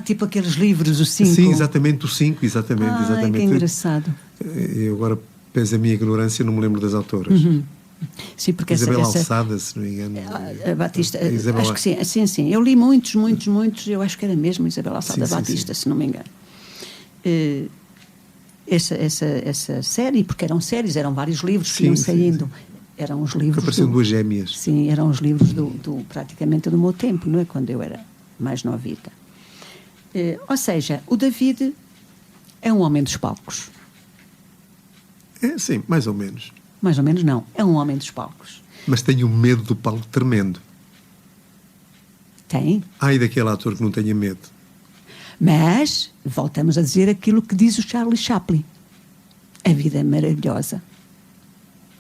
Speaker 3: Tipo aqueles livros, o 5.
Speaker 4: Sim, exatamente, o 5, exatamente.
Speaker 3: Que engraçado.
Speaker 4: Eu agora, pesa a minha ignorância, não me lembro das autoras.
Speaker 3: Sim, porque
Speaker 4: Isabel Alçada, se não me engano.
Speaker 3: A Batista, acho que sim. Eu li muitos, eu acho que era mesmo Isabel Alçada Batista, se não me engano. Essa série, porque eram séries, eram vários livros que iam saindo. Eram os livros.
Speaker 4: Apareciam duas gêmeas.
Speaker 3: Sim, eram os livros praticamente do meu tempo, não é? Quando eu era mais novita. Ou seja, o David é um homem dos palcos.
Speaker 4: Sim, mais ou menos.
Speaker 3: Mais ou menos não, é um homem dos palcos.
Speaker 4: Mas tenho um medo do palco tremendo.
Speaker 3: Tem?
Speaker 4: Ai daquele ator que não tenha medo.
Speaker 3: Mas, voltamos a dizer aquilo que diz o Charlie Chaplin. A vida é maravilhosa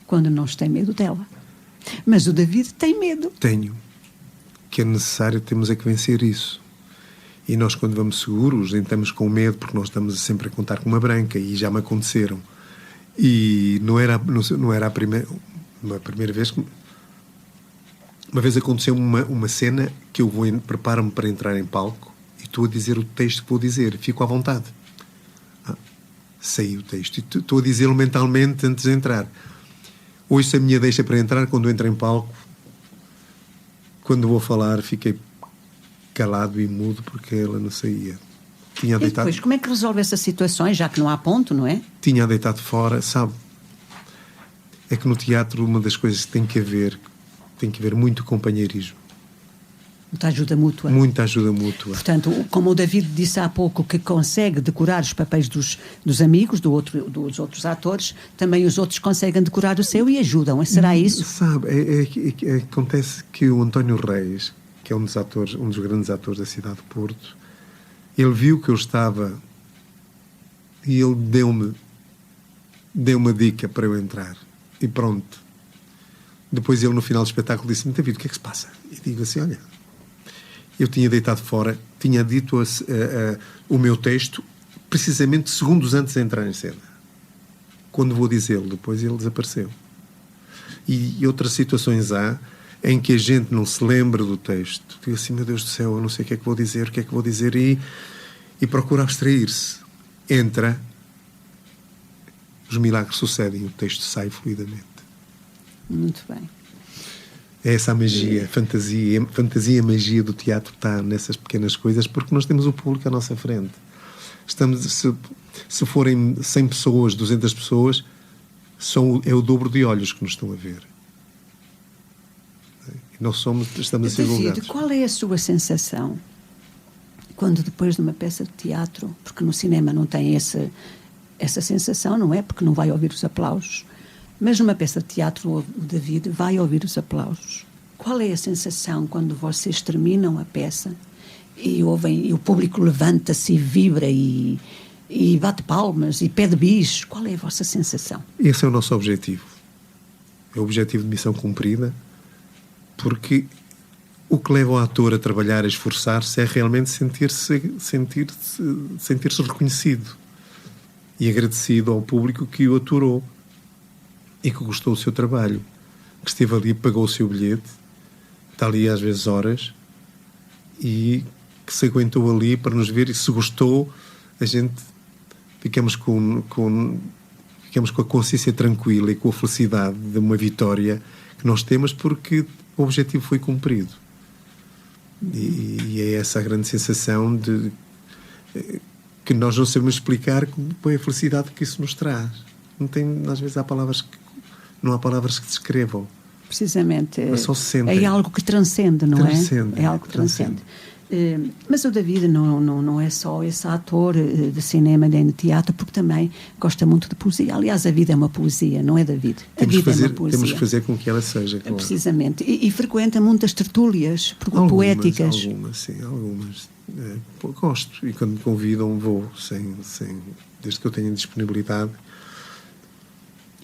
Speaker 3: quando não se tem medo dela. Mas o David tem medo.
Speaker 4: Tenho. Que é necessário, temos é que vencer isso. E nós, quando vamos seguros, entramos com medo, porque nós estamos sempre a contar com uma branca, e já me aconteceram. E não era a primeira vez que... Uma vez aconteceu uma cena que eu preparo-me para entrar em palco e estou a dizer o texto que vou dizer, fico à vontade. Saiu o texto e estou a dizê-lo mentalmente antes de entrar. Ouço a minha deixa para entrar. Quando entro em palco, quando vou falar, fiquei calado e mudo porque ela não saía. Tinha deitado...
Speaker 3: depois, como é que resolve essas situações, já que não há ponto, não é?
Speaker 4: Tinha deitado fora, sabe? É que no teatro uma das coisas que tem que haver muito companheirismo.
Speaker 3: Muita ajuda mútua.
Speaker 4: Muita ajuda mútua.
Speaker 3: Portanto, como o David disse há pouco, que consegue decorar os papéis dos amigos, dos outros atores, também os outros conseguem decorar o seu e ajudam. Será isso?
Speaker 4: Sabe, acontece que o António Reis, que é um dos grandes atores da cidade de Porto, ele viu que eu estava e ele deu-me uma dica para eu entrar. E pronto. Depois ele, no final do espetáculo, disse-me: David, o que é que se passa? E digo assim: olha, eu tinha deitado fora, tinha dito o meu texto precisamente segundos antes de entrar em cena. Quando vou dizê-lo, depois ele desapareceu. E outras situações há em que a gente não se lembra do texto. Digo assim: meu Deus do céu, eu não sei o que é que vou dizer, e procura abstrair-se. Entra, os milagres sucedem, o texto sai fluidamente.
Speaker 3: Muito bem.
Speaker 4: É essa a magia, fantasia, magia do teatro está nessas pequenas coisas, porque nós temos o público à nossa frente. Se forem 100 pessoas, 200 pessoas, é o dobro de olhos que nos estão a ver. E nós estamos a ser julgados.
Speaker 3: David, qual é a sua sensação quando, depois de uma peça de teatro, porque no cinema não tem essa sensação, não é? Porque não vai ouvir os aplausos. Mas numa peça de teatro, o David vai ouvir os aplausos. Qual é a sensação quando vocês terminam a peça e ouvem, e o público levanta-se e vibra e bate palmas e pede bis? Qual é a vossa sensação?
Speaker 4: Esse é o nosso objetivo. É o objetivo de missão cumprida, porque o que leva o ator a trabalhar, a esforçar-se, é realmente sentir-se reconhecido e agradecido ao público que o aturou e que gostou do seu trabalho, que esteve ali, pagou o seu bilhete, está ali às vezes horas, e que se aguentou ali para nos ver, e se gostou, a gente ficamos com a consciência tranquila e com a felicidade de uma vitória que nós temos, porque o objetivo foi cumprido. E é essa a grande sensação que nós não sabemos explicar, com a felicidade que isso nos traz. Às vezes não há palavras que descrevam.
Speaker 3: Precisamente.
Speaker 4: Mas só se sentem.
Speaker 3: É algo que transcende, não
Speaker 4: transcende,
Speaker 3: é? É algo que transcende. Mas o David não é só esse ator de cinema nem de teatro, porque também gosta muito de poesia. Aliás, a vida é uma poesia, não é, David? A vida é uma poesia.
Speaker 4: Temos que fazer com que ela seja, claro.
Speaker 3: Precisamente. E frequenta muitas tertúlias poéticas.
Speaker 4: Algumas. Gosto. E quando me convidam, vou, desde que eu tenha disponibilidade.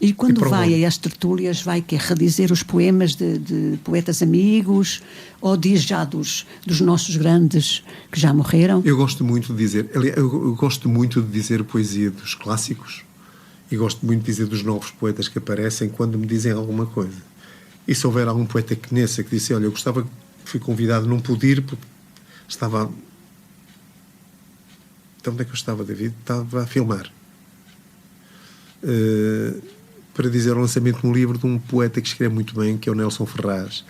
Speaker 3: E quando vai a as tertúlias, vai redizer os poemas de poetas amigos, ou diz já dos nossos grandes que já morreram?
Speaker 4: Eu gosto muito de dizer, eu gosto muito de dizer poesia dos clássicos e gosto muito de dizer dos novos poetas que aparecem quando me dizem alguma coisa. E se houver algum poeta que conheça que disse, olha, eu gostava, fui convidado, não pude ir porque estava... Então onde é que eu estava, David? Estava a filmar. Para dizer o lançamento de um livro de um poeta que escreve muito bem, que é o Nelson Ferraz,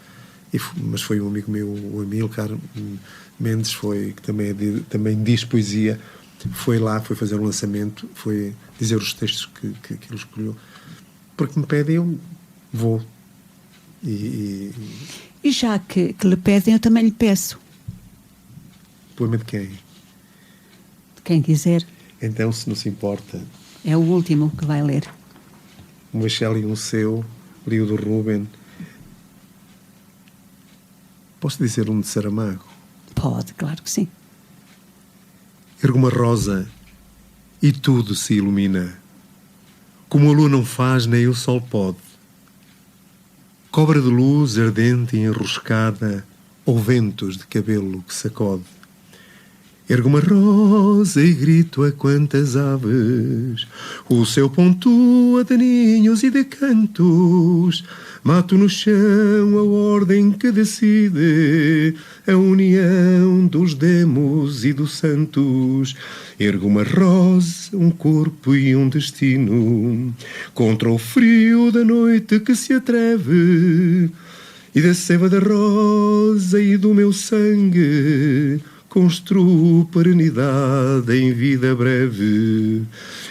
Speaker 4: mas foi um amigo meu, o Amílcar Mendes, que também diz poesia, foi lá, foi fazer um lançamento, foi dizer os textos que ele escolheu, porque me pedem, eu vou. E
Speaker 3: já que lhe pedem, eu também lhe peço.
Speaker 4: Poema de quem?
Speaker 3: De quem quiser.
Speaker 4: Então, se não se importa,
Speaker 3: é o último que vai ler.
Speaker 4: Um Baixel e um seu, li o do Rubem. Posso dizer um de Saramago?
Speaker 3: Pode, claro que sim.
Speaker 4: Ergo uma rosa e tudo se ilumina, como a lua não faz nem o sol pode. Cobra de luz ardente e enroscada, ou ventos de cabelo que sacode. Ergo uma rosa e grito a quantas aves o seu pontua de ninhos e de cantos. Mato no chão a ordem que decide a união dos demos e dos santos. Ergo uma rosa, um corpo e um destino contra o frio da noite que se atreve, e da seiva da rosa e do meu sangue construo perenidade em vida breve.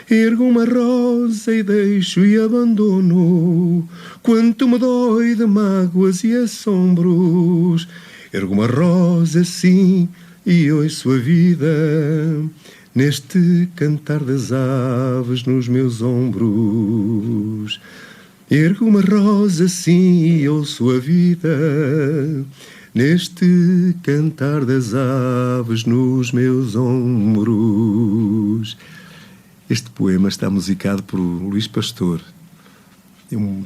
Speaker 4: Ergo uma rosa e deixo e abandono quanto me dói de mágoas e assombros. Ergo uma rosa, sim, e ouço a vida neste cantar das aves nos meus ombros. Ergo uma rosa, sim, e ouço a vida neste cantar das aves nos meus ombros. Este poema está musicado por Luís Pastor, um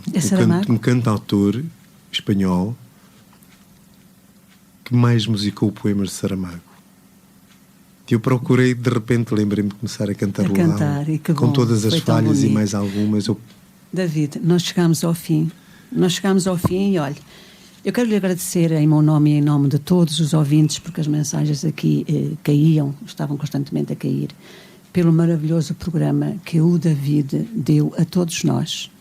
Speaker 4: cantautor espanhol que mais musicou poemas de Saramago. Eu procurei, de repente, lembrei-me de começar a cantar com todas as falhas e mais algumas.
Speaker 3: David, nós chegamos ao fim. E olha, eu quero lhe agradecer em meu nome e em nome de todos os ouvintes, porque as mensagens aqui estavam constantemente a cair, pelo maravilhoso programa que o David deu a todos nós.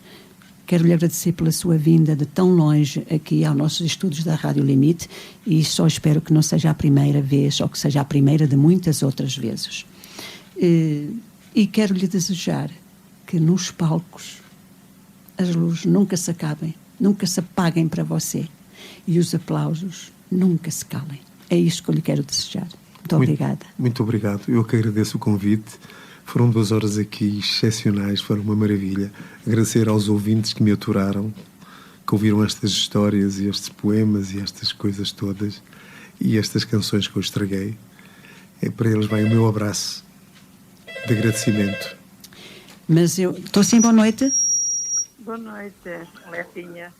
Speaker 3: Quero lhe agradecer pela sua vinda de tão longe aqui aos nossos estúdios da Rádio Limite, e só espero que não seja a primeira vez, ou que seja a primeira de muitas outras vezes. E quero lhe desejar que nos palcos as luzes nunca se acabem, nunca se apaguem para você, e os aplausos nunca se calem. É isto que eu lhe quero desejar. Muito obrigada.
Speaker 4: Muito obrigado. Eu que agradeço o convite. Foram 2 horas aqui excepcionais, foram uma maravilha. Agradecer aos ouvintes que me aturaram, que ouviram estas histórias e estes poemas e estas coisas todas e estas canções que eu estraguei. Para eles vai o meu abraço de agradecimento.
Speaker 3: Mas eu... Estou sim, boa noite.
Speaker 11: Boa noite, Letinha.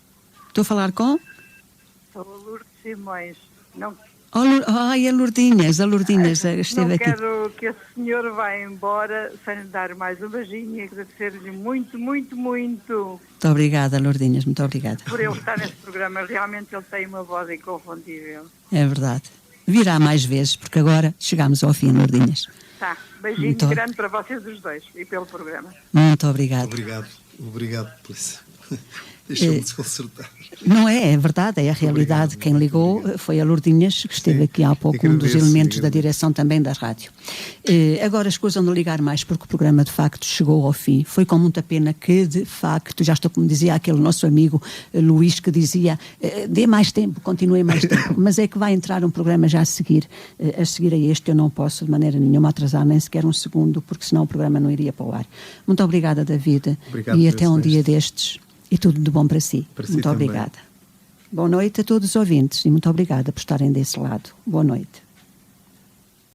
Speaker 3: Estou a falar com?
Speaker 11: Sou a Lourdes Simões. Não...
Speaker 3: Ai, a Lourdinhas esteve aqui.
Speaker 11: Não quero que esse senhor vá embora sem lhe dar mais um beijinho e agradecer-lhe muito, muito, muito.
Speaker 3: Muito obrigada, Lourdinhas, muito obrigada.
Speaker 11: Por ele estar neste programa, realmente ele tem uma voz inconfundível.
Speaker 3: É verdade. Virá mais vezes, porque agora chegamos ao fim, Lourdinhas.
Speaker 11: Tá, beijinho grande para vocês os dois e pelo programa.
Speaker 3: Muito obrigado.
Speaker 4: Obrigado por isso. Deixa-me desconcertar.
Speaker 3: Não é verdade, é a realidade. Quem ligou foi a Lourdinhas, que esteve aqui há pouco, um dos elementos da direção também da rádio. Agora escusam de ligar mais, porque o programa de facto chegou ao fim. Foi com muita pena que, de facto, já estou como dizia aquele nosso amigo Luís, que dizia, dê mais tempo, continue mais tempo, mas é que vai entrar um programa já a seguir a este. Eu não posso de maneira nenhuma atrasar nem sequer um segundo, porque senão o programa não iria para o ar. Muito obrigada, David.
Speaker 4: Obrigado,
Speaker 3: e até um dia destes. E tudo de bom para si. Muito obrigada. Boa noite a todos os ouvintes e muito obrigada por estarem desse lado. Boa noite.